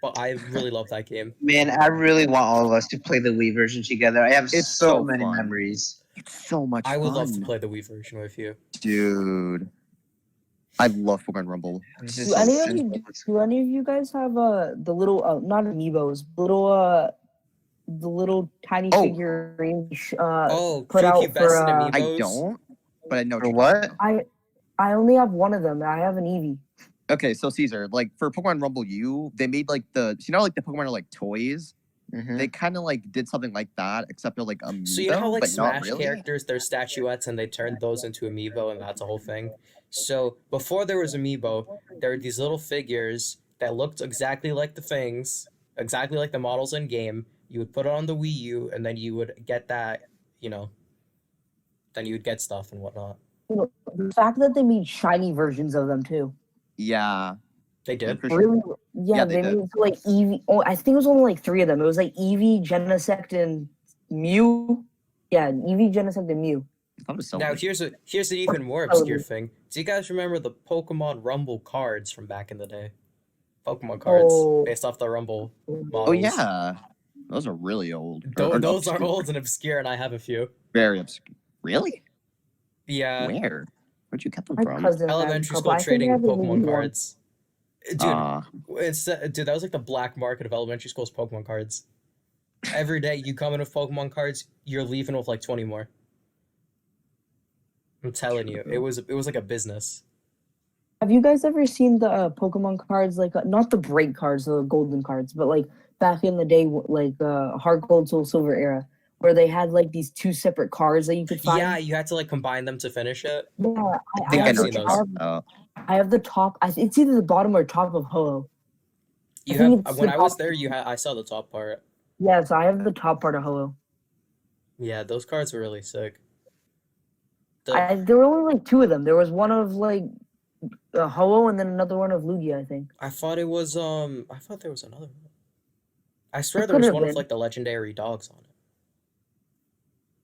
Speaker 1: but I really love that game.
Speaker 2: Man, I really want all of us to play the Wii version together. I have
Speaker 3: It's
Speaker 2: so
Speaker 3: so
Speaker 2: many
Speaker 3: fun.
Speaker 2: memories.
Speaker 3: It's so much
Speaker 1: I would love to
Speaker 3: fun.
Speaker 1: play the Wii version with you.
Speaker 3: Dude. I love Pokemon Rumble.
Speaker 2: This
Speaker 4: Do
Speaker 2: is
Speaker 4: any,
Speaker 2: so
Speaker 4: of you,
Speaker 2: simple.
Speaker 4: do any of you guys have the little not amiibos, the little tiny
Speaker 3: Oh.
Speaker 4: figurines
Speaker 1: Oh,
Speaker 4: put out
Speaker 1: Q-Cube
Speaker 4: for
Speaker 1: Best and
Speaker 3: I
Speaker 1: Amiibos?
Speaker 3: don't, but I know.
Speaker 2: For what?
Speaker 4: I only have one of them. I have an Eevee.
Speaker 3: Okay, so Caesar, like for Pokemon Rumble U, they made like like the Pokemon are like toys.
Speaker 2: Mhm.
Speaker 3: They kind of like did something like that, except they're like amiibo,
Speaker 1: So you know how like
Speaker 3: but not
Speaker 1: Smash
Speaker 3: really.
Speaker 1: characters, they're statuettes, and they turned those into Amiibo, and that's a whole thing. So before there was Amiibo, there were these little figures that looked exactly like the things, exactly like the models in game. You would put it on the Wii U, and then you would get that, then you would get stuff and whatnot.
Speaker 4: You know, the fact that they made shiny versions of them too.
Speaker 3: Yeah,
Speaker 1: They
Speaker 3: I'm
Speaker 1: did.
Speaker 3: pretty sure.
Speaker 4: Really? Yeah,
Speaker 3: Yeah,
Speaker 4: they
Speaker 3: they
Speaker 4: made
Speaker 3: did.
Speaker 4: it to like Eevee. Oh, I think it was only like 3 of them. It was like Eevee, Genesect, and Mew. Yeah, Eevee, Genesect, and Mew.
Speaker 3: I thought it was so
Speaker 1: Now
Speaker 3: much.
Speaker 1: here's an even more obscure thing. Do you guys remember the Pokemon Rumble cards from back in the day? Pokemon cards
Speaker 4: Oh.
Speaker 1: based off the Rumble models.
Speaker 3: Oh yeah, those are really old.
Speaker 1: Those are
Speaker 3: obscure.
Speaker 1: old and obscure, and I have a few.
Speaker 3: Very obscure. Really?
Speaker 1: Yeah,
Speaker 3: Where? Where'd you get them
Speaker 4: My
Speaker 3: from?
Speaker 4: cousin had a
Speaker 1: elementary
Speaker 4: couple.
Speaker 1: school
Speaker 4: I think I
Speaker 1: trading
Speaker 4: have a
Speaker 1: Pokemon
Speaker 4: Eevee one.
Speaker 1: cards. Dude,
Speaker 3: Ah,
Speaker 1: dude, that was like the black market of elementary school's Pokemon cards. Every day you come in with Pokemon cards, you're leaving with like 20 more. I'm telling you, it was like a business.
Speaker 4: Have you guys ever seen the Pokemon cards, like not the break cards, the golden cards, but like back in the day, like Heart Gold, Soul Silver era, where they had like these 2 separate cards that you could find?
Speaker 1: Yeah, you had to like combine them to finish it.
Speaker 4: Yeah,
Speaker 3: I think I
Speaker 1: I've
Speaker 3: know
Speaker 1: seen
Speaker 3: what you're
Speaker 1: those.
Speaker 3: talking about.
Speaker 4: I have the top. It's either the bottom or top of Ho-Oh.
Speaker 1: You
Speaker 4: think
Speaker 1: have
Speaker 4: it's
Speaker 1: when
Speaker 4: the
Speaker 1: I was
Speaker 4: top-
Speaker 1: there, I saw the top part.
Speaker 4: Yes, I have the top part of Ho-Oh.
Speaker 1: Yeah, those cards were really sick.
Speaker 4: There were only like 2 of them. There was one of like Ho-Oh and then another one of Lugia, I think.
Speaker 1: I thought it was I thought there was another one. I swear
Speaker 4: It
Speaker 1: there was
Speaker 4: could've
Speaker 1: one of
Speaker 4: been.
Speaker 1: like the legendary dogs on it.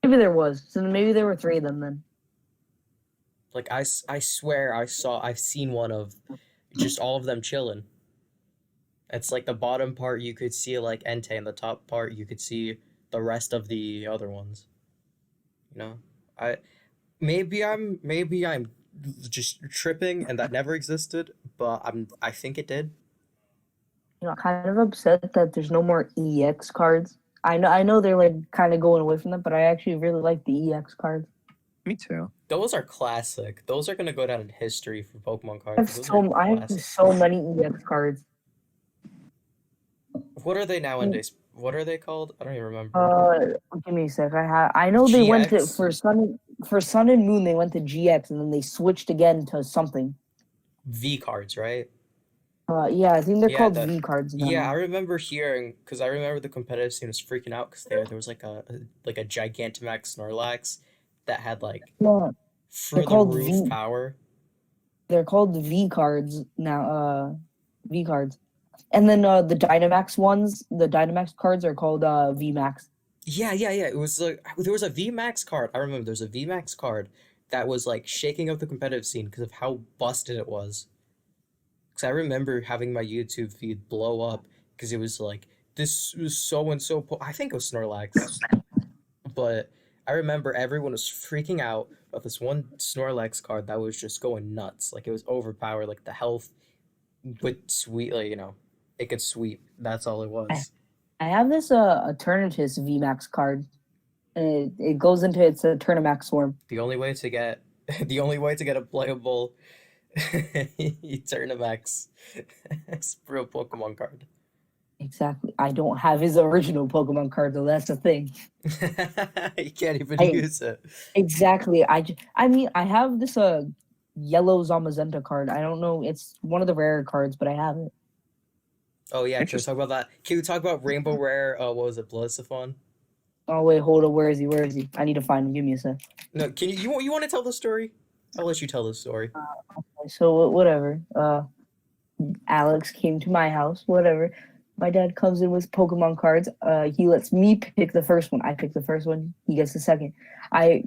Speaker 4: Maybe there was. So maybe there were 3 of them then.
Speaker 1: Like I swear I've seen one of just all of them chilling. It's like the bottom part you could see like Entei, and the top part you could see the rest of the other ones. You know, maybe I'm just tripping and that never existed, but I think it did.
Speaker 4: You know, kind of upset that there's no more EX cards. I know they're like kind of going away from them, but I actually really like the EX cards.
Speaker 3: Me too.
Speaker 1: Those are classic. Those are gonna go down in history for Pokemon
Speaker 4: I
Speaker 1: cards.
Speaker 4: have
Speaker 1: Those are
Speaker 4: I have
Speaker 1: classic.
Speaker 4: so many EX cards.
Speaker 1: What are they nowadays? What are they called? I don't even remember.
Speaker 4: Give me a sec. I know they went to
Speaker 1: GX?
Speaker 4: for Sun and Moon. They went to GX and then they switched again to something.
Speaker 1: V cards, right?
Speaker 4: Yeah, I think they're
Speaker 1: Yeah,
Speaker 4: called
Speaker 1: the-
Speaker 4: V cards now.
Speaker 1: Yeah, I remember hearing because I remember the competitive scene was freaking out because there was like a Gigantamax Snorlax that had like
Speaker 4: Yeah,
Speaker 1: through the
Speaker 4: called
Speaker 1: roof
Speaker 4: V.
Speaker 1: power.
Speaker 4: they're called V cards now. V cards, and then the Dynamax ones, the Dynamax cards are called V Max.
Speaker 1: Yeah. It was like there was a VMAX card. I remember there's a VMAX card that was like shaking up the competitive scene because of how busted it was. Because I remember having my YouTube feed blow up because it was like this was so and so. I think it was Snorlax, but I remember everyone was freaking out about this one Snorlax card that was just going nuts. Like it was overpowered. Like the health would sweep. Like, it could sweep. That's all it
Speaker 4: I,
Speaker 1: was.
Speaker 4: I have this Eternatus VMAX card, and it goes into its Eternamax form.
Speaker 1: The only way to get the only way to get a playable Eternamax real Pokemon card.
Speaker 4: Exactly. I don't have his original Pokemon card though. That's the thing.
Speaker 1: You can't even
Speaker 4: I
Speaker 1: use it.
Speaker 4: exactly. I mean, I have this yellow Zamazenta card. I don't know. It's one of the rare cards, but I have it.
Speaker 1: Oh yeah, can we talk
Speaker 3: Interesting.
Speaker 1: about that? Can we talk about Rainbow Rare? What was it, Blissifon?
Speaker 4: Oh wait, hold on. Where is he? Where is he? I need to find him. Give me a sec.
Speaker 1: No, can you want to tell the story? I'll let you tell the story.
Speaker 4: So whatever. Alex came to my house. Whatever. My dad comes in with Pokemon cards. He lets me pick the first one. I pick the first one. He gets the second.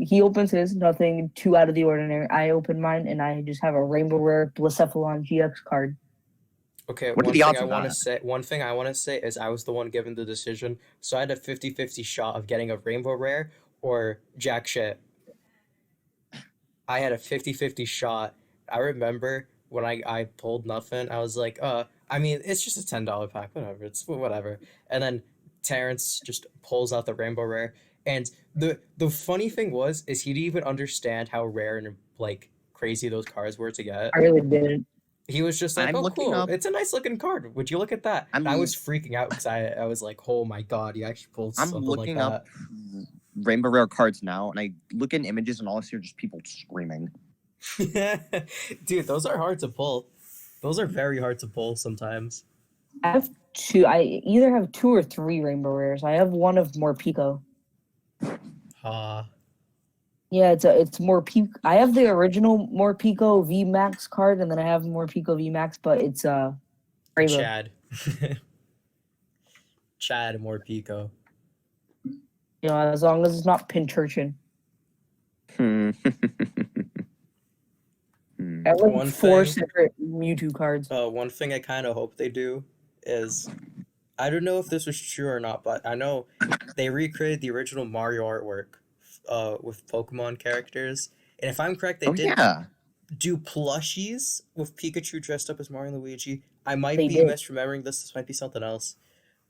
Speaker 4: He opens his. Nothing too out of the ordinary. I open mine, and I just have a Rainbow Rare Blacephalon GX card.
Speaker 1: Okay,
Speaker 3: What are the odds of that?
Speaker 1: one thing I want to say is I was the one given the decision, so I had a 50-50 shot of getting a Rainbow Rare or jack shit. I had a 50-50 shot. I remember when I pulled nothing, I was like, I mean, it's just a $10 pack, whatever, it's whatever. And then Terrence just pulls out the Rainbow Rare. And the funny thing is he didn't even understand how rare and like crazy those cards were to get.
Speaker 4: I really didn't.
Speaker 1: He was just like,
Speaker 3: I'm
Speaker 1: "Oh,
Speaker 3: looking
Speaker 1: cool!
Speaker 3: up.
Speaker 1: It's a nice looking card. Would you look at that?" And I
Speaker 3: I'm
Speaker 1: was freaking out because I was like, "Oh my god, you actually pulled
Speaker 3: I'm
Speaker 1: something like
Speaker 3: looking
Speaker 1: that."
Speaker 3: up Rainbow Rare cards now, and I look in images, and all I see are just people screaming.
Speaker 1: Dude, those are hard to pull. Those are very hard to pull sometimes.
Speaker 4: I have two. I either have two or three Rainbow Rares. I have one of Morpeko. Yeah, it's Morpeko. I have the original Morpeko V Max card, and then I have Morpeko V Max, but it's Rainbow.
Speaker 1: Chad. Chad Morpeko.
Speaker 4: You know, as long as it's not Pinturchin.
Speaker 3: Hmm.
Speaker 4: I have like
Speaker 1: One
Speaker 4: four
Speaker 1: thing-
Speaker 4: separate Mewtwo cards.
Speaker 1: One thing I kind of hope they do is, I don't know if this was true or not, but I know they recreated the original Mario artwork with Pokemon characters. And if I'm correct, they
Speaker 3: Oh
Speaker 1: did
Speaker 3: yeah.
Speaker 1: do plushies with Pikachu dressed up as Mario and Luigi. I might
Speaker 4: They
Speaker 1: be
Speaker 4: did.
Speaker 1: misremembering this. This might be something else.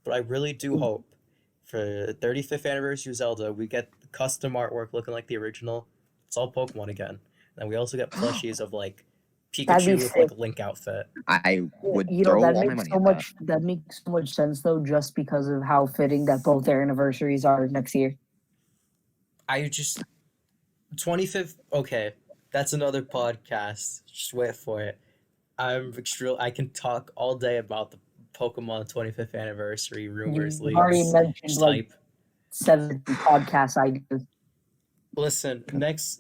Speaker 1: But I really do
Speaker 4: Mm.
Speaker 1: hope for 35th anniversary of Zelda, we get custom artwork looking like the original. It's all Pokemon again. And we also get plushies of like
Speaker 4: That'd be
Speaker 1: Pikachu with
Speaker 4: sick.
Speaker 1: like Link outfit.
Speaker 3: I would
Speaker 4: You know,
Speaker 3: throw
Speaker 4: that
Speaker 3: all my
Speaker 4: makes
Speaker 3: money
Speaker 4: so
Speaker 3: at
Speaker 4: much. That makes so much sense though, just because of how fitting that both their anniversaries are next year.
Speaker 1: I just 25th. Okay, that's another podcast. Just wait for it. I can talk all day about the Pokemon 25th anniversary rumors,
Speaker 4: You've already
Speaker 1: leaks,
Speaker 4: mentioned
Speaker 1: just
Speaker 4: like
Speaker 1: hype.
Speaker 4: 7 podcast ideas.
Speaker 1: Listen, next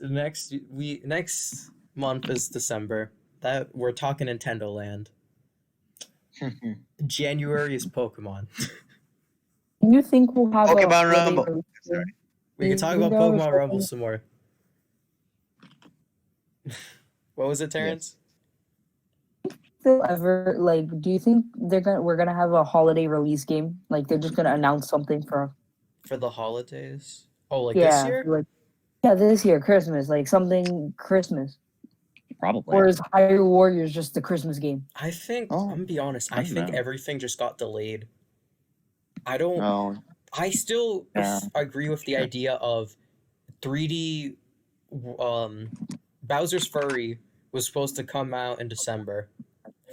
Speaker 1: month is December. That we're talking Nintendo Land. January is Pokemon.
Speaker 4: Do you think we'll have
Speaker 2: Pokemon
Speaker 4: a holiday
Speaker 2: Rumble.
Speaker 4: release
Speaker 2: Sorry.
Speaker 4: game?
Speaker 1: We can talk about
Speaker 4: You know,
Speaker 1: Pokemon
Speaker 4: something-
Speaker 1: Rumble some more. What was it, Terrence?
Speaker 4: They'll ever like? Do you think we're gonna have a holiday release game? Like they're just gonna announce something for
Speaker 1: For the holidays? Oh, like this year?
Speaker 4: like this year Christmas, like something Christmas,
Speaker 3: Probably.
Speaker 4: or is Hyrule Warriors just the Christmas game?
Speaker 1: I think,
Speaker 3: Oh,
Speaker 1: I'm gonna be honest,
Speaker 3: I
Speaker 1: I
Speaker 3: don't
Speaker 1: think
Speaker 3: know.
Speaker 1: everything just got delayed. I don't,
Speaker 3: No.
Speaker 1: I still
Speaker 3: Yeah.
Speaker 1: agree with the idea of 3D, Bowser's Furry was supposed to come out in December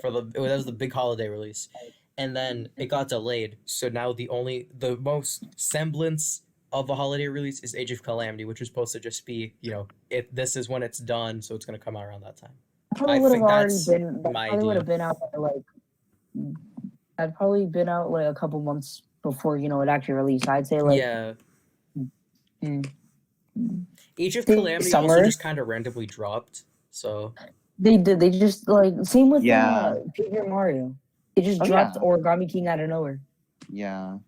Speaker 1: that was the big holiday release. And then it got delayed, so now the most semblance of a holiday release is Age of Calamity, which is supposed to just be, this is when it's done, so it's gonna come out around that time.
Speaker 4: Probably
Speaker 1: I
Speaker 4: would have
Speaker 1: think
Speaker 4: already
Speaker 1: that's
Speaker 4: been. That
Speaker 1: my
Speaker 4: probably would
Speaker 1: idea.
Speaker 4: have been out like. I'd probably been out like a couple months before it actually released. I'd say like
Speaker 1: Yeah.
Speaker 4: mm,
Speaker 1: Age of
Speaker 4: the
Speaker 1: Calamity also
Speaker 4: summer.
Speaker 1: just kind of randomly dropped, so
Speaker 4: They did. They just like same with
Speaker 3: Yeah.
Speaker 4: Paper Mario. They just
Speaker 3: Oh,
Speaker 4: dropped
Speaker 3: yeah.
Speaker 4: Origami King out of nowhere.
Speaker 3: Yeah.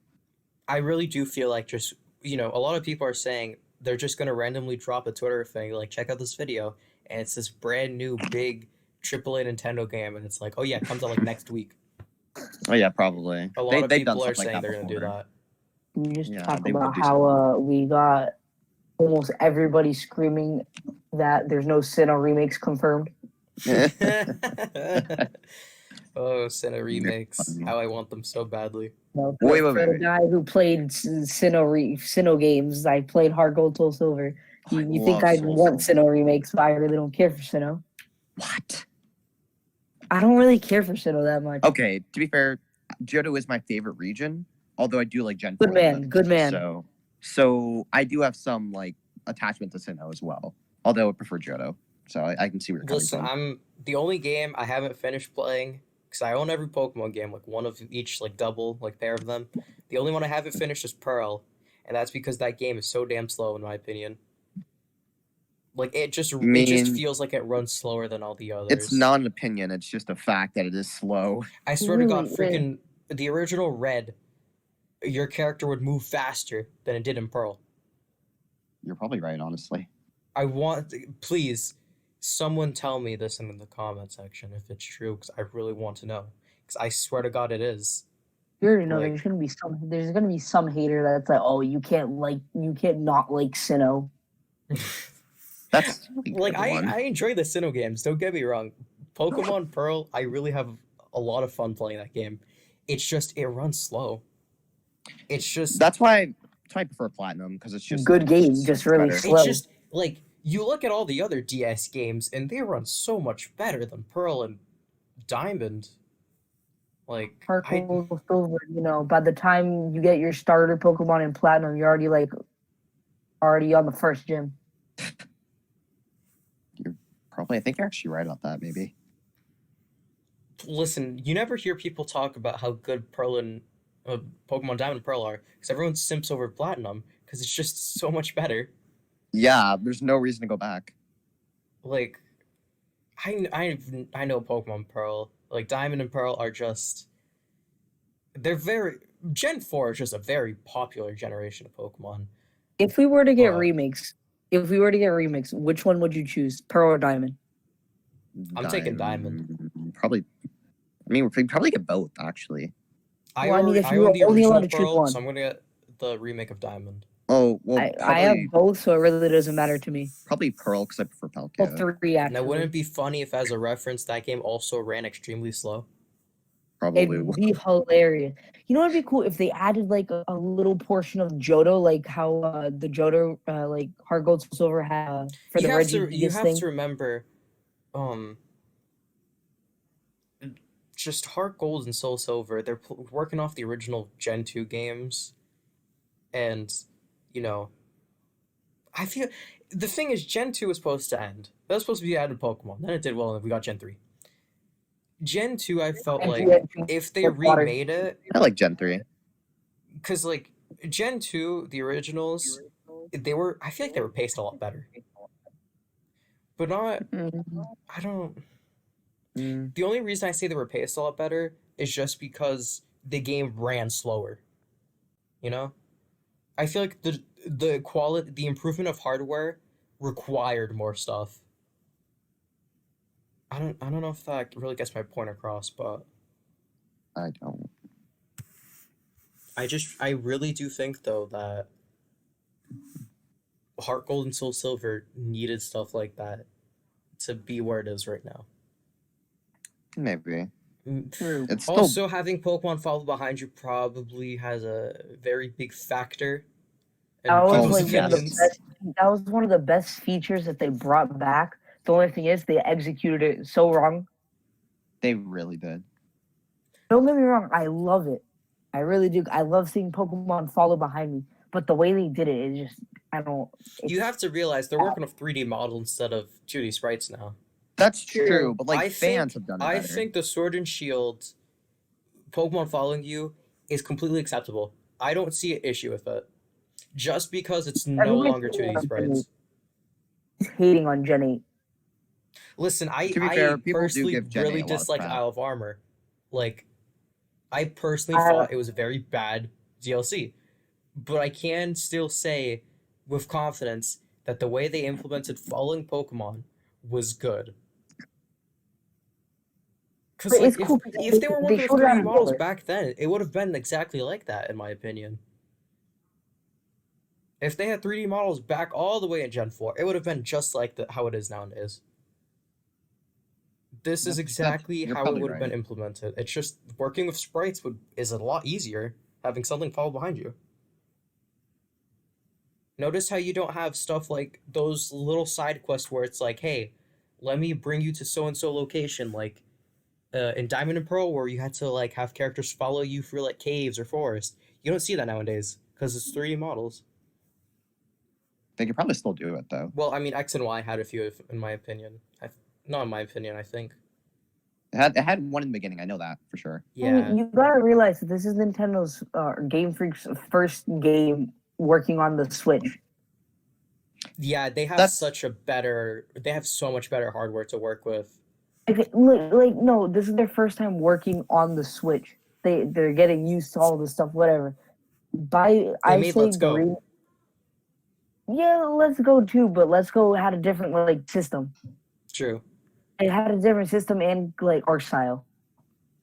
Speaker 1: I really do feel like just a lot of people are saying they're just gonna randomly drop a Twitter thing like, check out this video, and it's this brand new big AAA Nintendo game, and it's like, oh yeah, it comes out like next week.
Speaker 3: Oh yeah, probably.
Speaker 1: A lot of
Speaker 3: They've done
Speaker 1: people are
Speaker 3: stuff like
Speaker 1: saying
Speaker 3: that
Speaker 1: they're gonna do
Speaker 3: before.
Speaker 1: that.
Speaker 4: We just
Speaker 3: Yeah,
Speaker 4: talk
Speaker 3: they would
Speaker 4: about
Speaker 3: do
Speaker 4: how we got almost everybody screaming that there's no Sinnoh remakes confirmed.
Speaker 1: Oh, Senna remakes!
Speaker 3: funny.
Speaker 1: How I want them so badly.
Speaker 4: No,
Speaker 3: Wait,
Speaker 4: for
Speaker 3: wait,
Speaker 4: the
Speaker 3: wait.
Speaker 4: guy who played Sinnoh games, I played Heart Gold Soul Silver.
Speaker 3: I
Speaker 4: You think
Speaker 3: love
Speaker 4: I'd
Speaker 3: Soul
Speaker 4: want
Speaker 3: Silver.
Speaker 4: Sinnoh remakes, but I really don't care for Sinnoh.
Speaker 3: What?
Speaker 4: I don't really care for Sinnoh that much.
Speaker 3: Okay, to be fair, Johto is my favorite region, although I do like Gen 4.
Speaker 4: Good man,
Speaker 3: the
Speaker 4: good man.
Speaker 3: So I do have some like attachment to Sinnoh as well, although I prefer Johto. So I can see where you're coming
Speaker 1: Listen,
Speaker 3: from.
Speaker 1: I'm the only game I haven't finished playing because I own every Pokemon game, like one of each, like double, like pair of them. The only one I haven't finished is Pearl, and that's because that game is so damn slow, in my opinion. Like it just
Speaker 3: mean,
Speaker 1: feels like it runs slower than all the others.
Speaker 3: It's not an opinion; it's just a fact that it is slow.
Speaker 1: I swear to God,
Speaker 4: Really?
Speaker 1: freaking the original Red, your character would move faster than it did in Pearl.
Speaker 3: You're probably right, honestly.
Speaker 1: I want, please, someone tell me this in the comment section if it's true, because I really want to know. Because I swear to God, it is.
Speaker 4: You already know
Speaker 1: Like-
Speaker 4: there's gonna be some hater that's like, oh, you can't not like Sinnoh.
Speaker 3: That's
Speaker 1: Like I enjoy the Sinnoh games. Don't get me wrong. Pokemon Pearl, I really have a lot of fun playing that game. It's just it runs slow. It's just
Speaker 3: that's why I prefer Platinum, because it's just
Speaker 4: Good game,
Speaker 3: it's
Speaker 4: just really
Speaker 3: better.
Speaker 4: slow.
Speaker 1: it's just like you look at all the other DS games and they run so much better than Pearl and Diamond. Like
Speaker 4: Heart
Speaker 1: I
Speaker 4: Gold Silver, by the time you get your starter Pokemon in Platinum, you're already on the first gym.
Speaker 3: Probably, I think you're actually right about that. Maybe.
Speaker 1: listen, you never hear people talk about how good Pearl and Pokemon Diamond and Pearl are because everyone simps over Platinum because it's just so much better.
Speaker 3: Yeah, there's no reason to go back.
Speaker 1: Like, I know Pokemon Pearl. Like Diamond and Pearl are just they're very Gen 4 is just a very popular generation of Pokemon.
Speaker 4: If we were to get
Speaker 1: Uh,
Speaker 4: remakes, which one would you choose, Pearl or Diamond?
Speaker 1: I'm taking Diamond.
Speaker 3: Probably. I mean, we'd probably get both, actually.
Speaker 1: I
Speaker 4: Well, I mean, if
Speaker 1: I
Speaker 4: you
Speaker 1: own
Speaker 4: were
Speaker 1: the
Speaker 4: only allowed
Speaker 1: original
Speaker 4: to choose
Speaker 1: Pearl,
Speaker 4: one.
Speaker 1: so I'm gonna get the remake of Diamond.
Speaker 3: Oh well,
Speaker 4: I have both, so it really doesn't matter to me.
Speaker 3: probably Pearl because I prefer
Speaker 4: Well,
Speaker 3: Palkia.
Speaker 4: three actually.
Speaker 1: Now, wouldn't it be funny if, as a reference, that game also ran extremely slow?
Speaker 3: Probably.
Speaker 4: It'd be hilarious. You know what'd be cool if they added like a little portion of Johto, like how the Johto like Heart Gold Soul Silver had for the
Speaker 1: You
Speaker 4: Regigigas
Speaker 1: have
Speaker 4: thing.
Speaker 1: to remember, just Heart Gold and Soul Silver. They're working off the original Gen 2 games, and I feel the thing is Gen 2 was supposed to end. That was supposed to be added Pokemon. Then it did well, and we got Gen 3. Gen 2, I felt
Speaker 4: And
Speaker 1: like
Speaker 4: Gen
Speaker 1: if they
Speaker 4: with water.
Speaker 1: remade it,
Speaker 3: I like Gen 3.
Speaker 1: because like Gen 2, the originals, I feel like they were paced a lot better. But not, I don't. The only reason I say they were paced a lot better is just because the game ran slower. I feel like the quality, the improvement of hardware required more stuff. I don't know if that really gets my point across, but
Speaker 3: I don't.
Speaker 1: I really do think though that Heart Gold and Soul Silver needed stuff like that to be where it is right now.
Speaker 3: Maybe.
Speaker 4: True.
Speaker 3: It's still
Speaker 1: Also, having Pokemon follow behind you probably has a very big factor in
Speaker 4: That was
Speaker 3: Oh,
Speaker 1: people's
Speaker 4: like one of the
Speaker 1: opinions.
Speaker 4: best. That was one of the best features that they brought back. The only thing is they executed it so wrong.
Speaker 3: they really did.
Speaker 4: Don't get me wrong, I love it. I really do. I love seeing Pokemon follow behind me. But the way they did it is just I don't.
Speaker 1: You have to realize they're working off 3D models instead of 2D sprites now.
Speaker 3: That's
Speaker 4: True.
Speaker 3: true, but like
Speaker 1: I
Speaker 3: fans
Speaker 1: think,
Speaker 3: have done it
Speaker 1: I
Speaker 3: better.
Speaker 1: think the Sword and Shield Pokemon following you is completely acceptable. I don't see an issue with it. Just because it's no
Speaker 4: Everybody's
Speaker 1: longer 2D sprites.
Speaker 4: hating on Gen 8.
Speaker 1: Listen, I
Speaker 3: To be fair, people do
Speaker 1: personally
Speaker 3: give Gen 8
Speaker 1: really
Speaker 3: a lot of
Speaker 1: dislike
Speaker 3: crap.
Speaker 1: Isle of Armor. Like, I personally
Speaker 4: I-
Speaker 1: thought it was a very bad DLC. but I can still say with confidence that the way they implemented following Pokemon was good. Because
Speaker 4: But
Speaker 1: like
Speaker 4: it's cool because
Speaker 1: if they were
Speaker 4: they
Speaker 1: working with
Speaker 4: showed it
Speaker 1: 3D
Speaker 4: on a
Speaker 1: models
Speaker 4: trailer.
Speaker 1: back then, it would have been exactly like that, in my opinion. If they had 3D models back all the way in Gen 4, it would have been just like how it is nowadays. This is exactly
Speaker 3: You're
Speaker 1: how it
Speaker 3: probably
Speaker 1: would have been
Speaker 3: right.
Speaker 1: implemented. It's just working with sprites is a lot easier having something fall behind you. Notice how you don't have stuff like those little side quests where it's like, hey, let me bring you to so and so location, like in Diamond and Pearl, where you had to like have characters follow you through like caves or forest. You don't see that nowadays because it's 3D models.
Speaker 3: They could probably still do it though.
Speaker 1: Well, I mean, X and Y had a few, in my opinion. Not in my opinion, I think.
Speaker 3: It had one in the beginning. I know that for sure.
Speaker 4: I mean,
Speaker 1: Yeah,
Speaker 4: you gotta realize that this is Nintendo's Game Freak's first game working on the Switch.
Speaker 1: yeah, they have
Speaker 3: That's
Speaker 1: so much better hardware to work with.
Speaker 4: Like no, this is their first time working on the Switch. They're getting used to all this stuff, whatever.
Speaker 1: They
Speaker 4: I
Speaker 1: made
Speaker 4: say
Speaker 1: Let's Go.
Speaker 4: yeah, Let's Go too, but Let's Go had a different like system.
Speaker 1: True,
Speaker 4: It had a different system and like art style.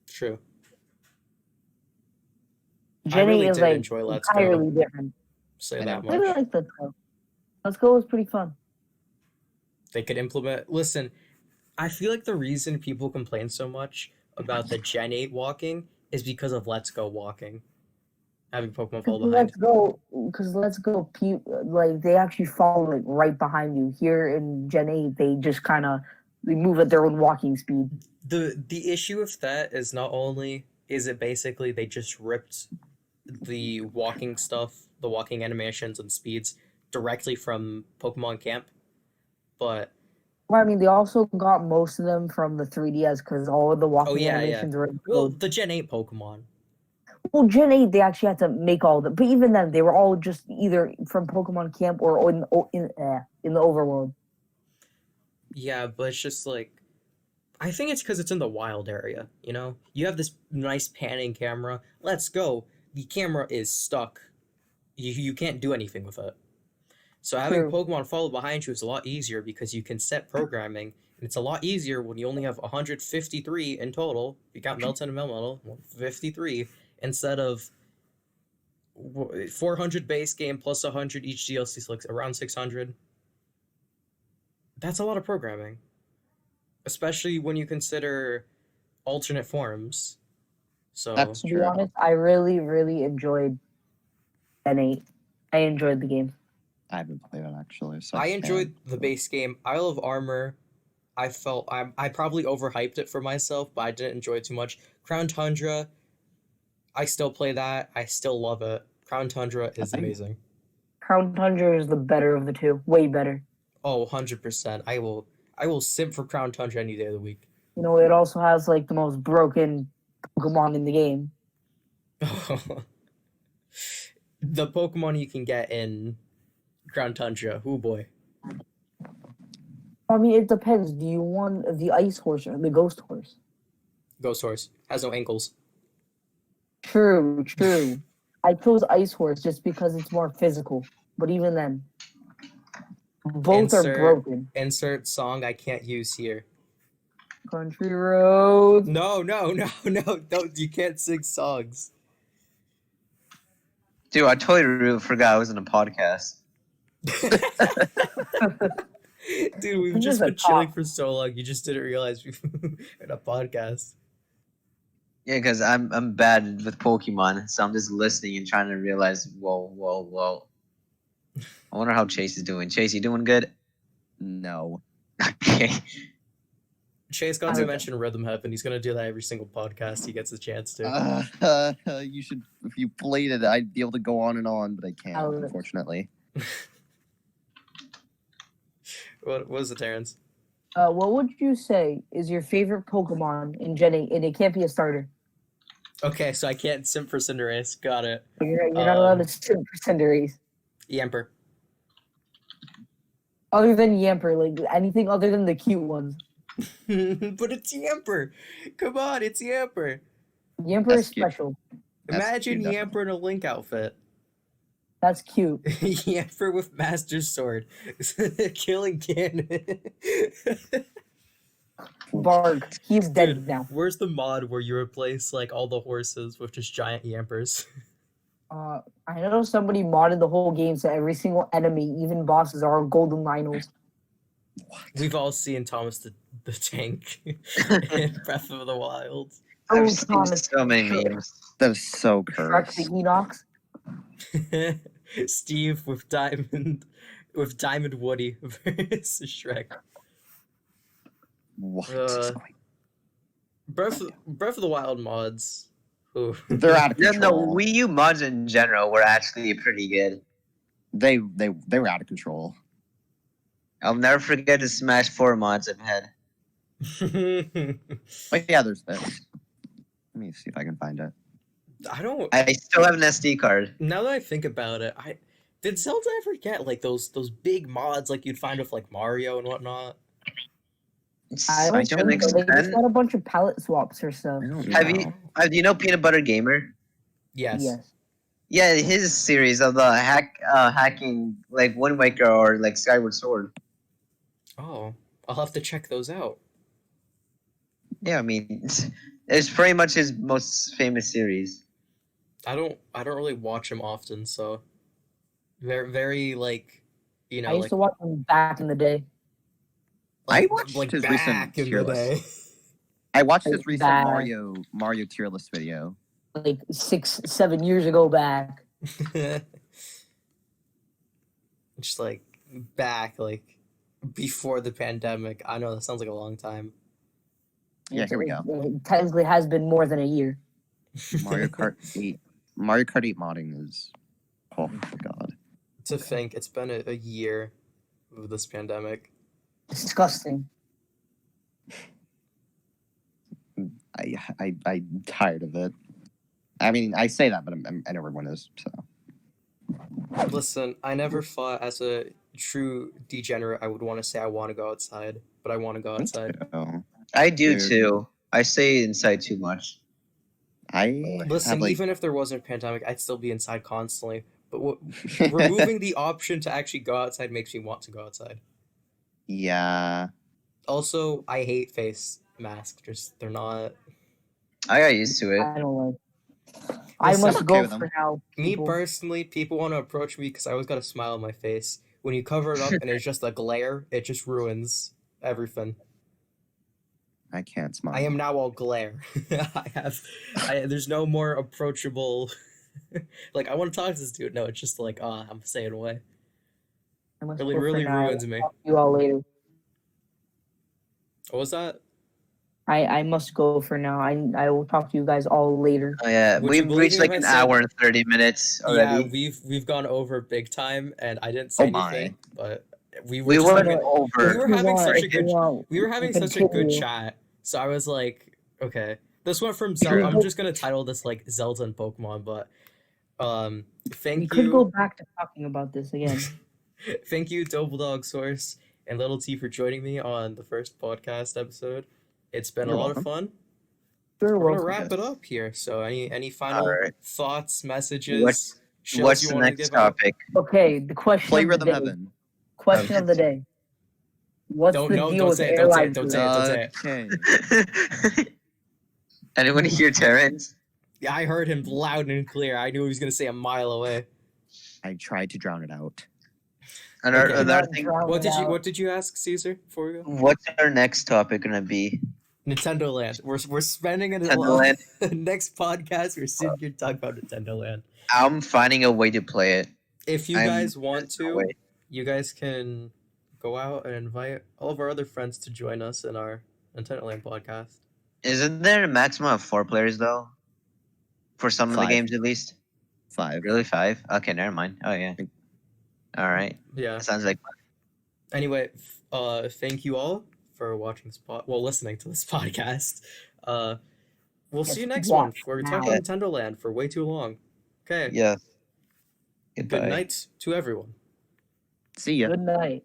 Speaker 1: true. I
Speaker 4: Jenny
Speaker 1: really
Speaker 4: is
Speaker 1: did
Speaker 4: like
Speaker 1: enjoy Let's Go.
Speaker 4: entirely different.
Speaker 1: Say
Speaker 3: I
Speaker 1: that
Speaker 3: know.
Speaker 4: I really
Speaker 1: much.
Speaker 4: like Let's Go. Let's Go was pretty fun.
Speaker 1: They could implement. Listen, I feel like the reason people complain so much about the Gen 8 walking is because of Let's Go walking, having Pokemon fall behind.
Speaker 4: Because Let's Go, like they actually follow like right behind you. Here in Gen 8, they just kind of they move at their own walking speed.
Speaker 1: The issue with that is not only is it basically they just ripped the walking stuff, the walking animations and speeds directly from Pokemon Camp, but
Speaker 4: Well, I mean, they also got most of them from the 3DS because all of the
Speaker 1: oh
Speaker 4: walking
Speaker 1: yeah.
Speaker 4: animations were in
Speaker 1: Well,
Speaker 4: code.
Speaker 1: the Gen 8 Pokemon.
Speaker 4: Well, Gen 8, they actually had to make all of them. But even then, they were all just either from Pokemon Camp or in the overworld.
Speaker 1: Yeah, but it's just like I think it's because it's in the wild area, you know? You have this nice panning camera. Let's go. The camera is stuck. You can't do anything with it. So having
Speaker 4: True.
Speaker 1: Pokemon follow behind you is a lot easier because you can set programming, and it's a lot easier when you only have 153 in total. If you count Melton and Melmetal, 53, instead of 400 base game plus 100 each DLC, so like around 600. That's a lot of programming. Especially when you consider alternate forms. So
Speaker 3: That's
Speaker 4: To be
Speaker 3: true.
Speaker 4: honest, I really, really enjoyed Gen 8. I enjoyed the game.
Speaker 3: I haven't played it actually, so
Speaker 1: I
Speaker 3: can't.
Speaker 1: enjoyed the base game. Isle of Armor. I probably overhyped it for myself, but I didn't enjoy it too much. Crown Tundra. I still play that. I still love it. Crown Tundra
Speaker 3: I
Speaker 1: is
Speaker 3: think
Speaker 1: amazing.
Speaker 4: Crown Tundra is the better of the two. Way better.
Speaker 1: Oh, 100%. I will simp for Crown Tundra any day of the week.
Speaker 4: You know, it also has like the most broken Pokemon in the game.
Speaker 1: The Pokemon you can get in Crown Tundra. Oh boy.
Speaker 4: I mean, it depends. Do you want the Ice Horse or the Ghost Horse?
Speaker 1: Ghost Horse. Has no ankles.
Speaker 4: True, true. I chose Ice Horse just because it's more physical. But even then, both are broken.
Speaker 1: Insert song I can't use here.
Speaker 4: Country roads.
Speaker 1: No, don't, you can't sing songs.
Speaker 2: Dude, I totally forgot I was in a podcast.
Speaker 1: Dude, we've
Speaker 4: This
Speaker 1: just
Speaker 4: is a
Speaker 1: been chilling
Speaker 4: top.
Speaker 1: for so long. You just didn't realize we in a podcast.
Speaker 2: Yeah, because I'm bad with Pokemon, so I'm just listening and trying to realize. Whoa. I wonder how Chase is doing. Chase, you doing good?
Speaker 3: no.
Speaker 2: Okay.
Speaker 1: Chase got
Speaker 4: I
Speaker 1: to
Speaker 4: don't
Speaker 1: mention Rhythm Heaven. He's gonna do that every single podcast he gets a chance to.
Speaker 3: You should, if you played it, I'd be able to go on and on, but I can't,
Speaker 4: I love it.
Speaker 3: unfortunately.
Speaker 1: What was it, Terrence?
Speaker 4: What would you say is your favorite Pokemon in Gen 8? And it can't be a starter.
Speaker 1: Okay, so I can't simp for Cinderace. Got it.
Speaker 4: You're not allowed to sit for Cinderace.
Speaker 1: Yamper.
Speaker 4: Other than Yamper, like anything other than the cute ones.
Speaker 1: But it's Yamper. Come on, it's Yamper.
Speaker 4: Yamper
Speaker 3: That's
Speaker 4: is
Speaker 3: cute.
Speaker 4: special.
Speaker 3: That's
Speaker 1: Imagine
Speaker 3: cute, definitely.
Speaker 1: Yamper in a Link outfit.
Speaker 4: That's cute.
Speaker 1: Yamper with Master Sword. Killing Ganon.
Speaker 4: Bark. He's dead
Speaker 1: Dude,
Speaker 4: now.
Speaker 1: where's the mod where you replace like all the horses with just giant Yampers?
Speaker 4: I know somebody modded the whole game so every single enemy, even bosses, are golden rhinos.
Speaker 1: We've all seen Thomas the Tank in Breath of the Wild.
Speaker 2: I've
Speaker 4: Oh,
Speaker 2: seen
Speaker 4: Thomas,
Speaker 2: so many
Speaker 4: Shrek.
Speaker 2: memes.
Speaker 3: That is so
Speaker 4: Shrek
Speaker 3: cursed.
Speaker 4: the Enox.
Speaker 1: Steve with Diamond Woody versus Shrek.
Speaker 3: What?
Speaker 1: Uh, Breath of the Wild mods. Ooh.
Speaker 3: They're out of
Speaker 2: No,
Speaker 3: control.
Speaker 2: Wii U mods in general were actually pretty good.
Speaker 3: They were out of control.
Speaker 2: I'll never forget the Smash 4 mods I've had.
Speaker 3: But yeah, there's this. Let me see if I can find it.
Speaker 2: I still have an SD card.
Speaker 1: Now that I think about it, did Zelda ever get like those big mods like you'd find with like Mario and whatnot?
Speaker 4: I don't
Speaker 2: To an
Speaker 4: think so. They just
Speaker 2: extent.
Speaker 4: got a bunch of palette swaps or stuff.
Speaker 3: I don't
Speaker 2: Have
Speaker 3: know.
Speaker 2: you do you know Peanut Butter Gamer?
Speaker 1: Yes.
Speaker 4: Yes.
Speaker 2: Yeah, his series of the hacking like Wind Waker or like Skyward Sword.
Speaker 1: Oh, I'll have to check those out.
Speaker 2: Yeah, I mean, it's pretty much his most famous series.
Speaker 1: I don't really watch them often, so very like, you know,
Speaker 4: I used
Speaker 1: like
Speaker 4: to watch them back in the day.
Speaker 3: I watched
Speaker 1: like
Speaker 3: his
Speaker 1: back
Speaker 3: recent
Speaker 1: in
Speaker 3: tier
Speaker 1: the day.
Speaker 3: list. I watched his
Speaker 4: Like
Speaker 3: recent
Speaker 4: that.
Speaker 3: Mario tier list video.
Speaker 4: Like 6-7 years ago back.
Speaker 1: Just like back like before the pandemic. I know that sounds like a long time.
Speaker 3: Yeah, here we go.
Speaker 4: It technically has been more than a year.
Speaker 3: Mario Kart 8. Mario Kart 8 modding is. Oh my god.
Speaker 1: To think it's been a year of this pandemic.
Speaker 4: Disgusting.
Speaker 3: I'm tired of it. I mean, I say that, but I know everyone is. So
Speaker 1: Listen, I never thought as a true degenerate I would want to say I want to go outside, but I want to go outside.
Speaker 3: Oh,
Speaker 2: I do
Speaker 3: Dude.
Speaker 2: too. I stay inside too much.
Speaker 3: I
Speaker 1: Listen,
Speaker 3: have like
Speaker 1: even if there wasn't a pandemic, I'd still be inside constantly. But removing the option to actually go outside makes me want to go outside.
Speaker 3: yeah.
Speaker 1: Also, I hate face masks. Just they're not.
Speaker 2: I got used to it.
Speaker 4: I don't like. I
Speaker 1: Listen,
Speaker 4: must
Speaker 3: I'm okay
Speaker 4: go
Speaker 3: with them.
Speaker 4: for now.
Speaker 1: Me
Speaker 4: people.
Speaker 1: personally, people want to approach me because I always got a smile on my face. When you cover it up and it's just a glare, it just ruins everything.
Speaker 3: I can't smile.
Speaker 1: I am now all glare. There's no more approachable. Like I want to talk to this dude. No, it's just like I'm staying away.
Speaker 4: I must
Speaker 1: Really,
Speaker 4: go for
Speaker 1: really
Speaker 4: now.
Speaker 1: ruins me.
Speaker 4: Talk to you all later.
Speaker 1: What was that?
Speaker 4: I must go for now. I will talk to you guys all later.
Speaker 2: Oh, yeah,
Speaker 1: Would you
Speaker 2: we've
Speaker 1: believe
Speaker 2: reached
Speaker 1: me if
Speaker 2: like
Speaker 1: I
Speaker 2: an
Speaker 1: said-
Speaker 2: hour and 30 minutes already.
Speaker 1: Yeah, we've gone over big time, and I didn't say
Speaker 3: Oh my.
Speaker 1: anything, but we
Speaker 2: we
Speaker 1: just
Speaker 2: went
Speaker 1: having-
Speaker 2: over.
Speaker 1: we were having such a
Speaker 4: If you
Speaker 1: good
Speaker 4: want,
Speaker 1: we were
Speaker 4: we
Speaker 1: having
Speaker 4: can
Speaker 1: such a good
Speaker 4: continue.
Speaker 1: chat. So I was like, okay, this went from
Speaker 2: True.
Speaker 1: Zelda. I'm just gonna title this like Zelda and Pokemon, but
Speaker 4: We
Speaker 1: thank
Speaker 4: could go
Speaker 1: you,
Speaker 4: back to talking about this again.
Speaker 1: thank you, DobleDog Source and Lil T for joining me on the first podcast episode. It's been
Speaker 3: You're
Speaker 1: a lot
Speaker 3: welcome.
Speaker 1: of fun.
Speaker 4: Sure,
Speaker 1: We're gonna
Speaker 4: well,
Speaker 1: wrap it
Speaker 3: Yes.
Speaker 1: up here. So any final
Speaker 2: Alright.
Speaker 1: thoughts, messages,
Speaker 2: What's
Speaker 1: shills
Speaker 2: What's
Speaker 1: you
Speaker 2: the
Speaker 1: want to
Speaker 2: next
Speaker 1: give out?
Speaker 2: topic?
Speaker 4: okay, the question
Speaker 3: Play
Speaker 4: of the
Speaker 3: Rhythm
Speaker 4: day.
Speaker 3: Heaven.
Speaker 4: Question of the day. What's the deal with airline
Speaker 1: don't
Speaker 4: food?
Speaker 1: say it, don't say it.
Speaker 3: Okay.
Speaker 2: Anyone hear Terrence?
Speaker 1: Yeah, I heard him loud and clear. I knew he was gonna say a mile away.
Speaker 3: I tried to drown it out.
Speaker 2: Another,
Speaker 1: Okay.
Speaker 2: another thing.
Speaker 1: What did you ask, Caesar, before we go?
Speaker 2: What's our next topic gonna be?
Speaker 1: Nintendo Land. We're spending it
Speaker 2: Nintendo Land.
Speaker 1: next podcast. We're sitting here talking about Nintendo Land.
Speaker 2: I'm finding a way to play it.
Speaker 1: If you
Speaker 2: I'm-
Speaker 1: guys want
Speaker 2: there's no
Speaker 1: to,
Speaker 2: way.
Speaker 1: you guys can go out and invite all of our other friends to join us in our Nintendo Land podcast.
Speaker 2: Isn't there a maximum of 4 players though? For some of the
Speaker 3: 5.
Speaker 2: games, at least.
Speaker 3: 5.
Speaker 2: Really, 5? Okay, never mind. Oh yeah. All right.
Speaker 1: Yeah.
Speaker 2: That sounds like
Speaker 1: Anyway, thank you all for watching this listening to this podcast. We'll see you next
Speaker 4: watch
Speaker 1: one where we talk
Speaker 4: now.
Speaker 1: about Nintendo Land for way too long. Okay.
Speaker 2: yeah.
Speaker 1: Good
Speaker 2: Goodbye.
Speaker 1: night to everyone.
Speaker 3: See ya.
Speaker 4: Good night.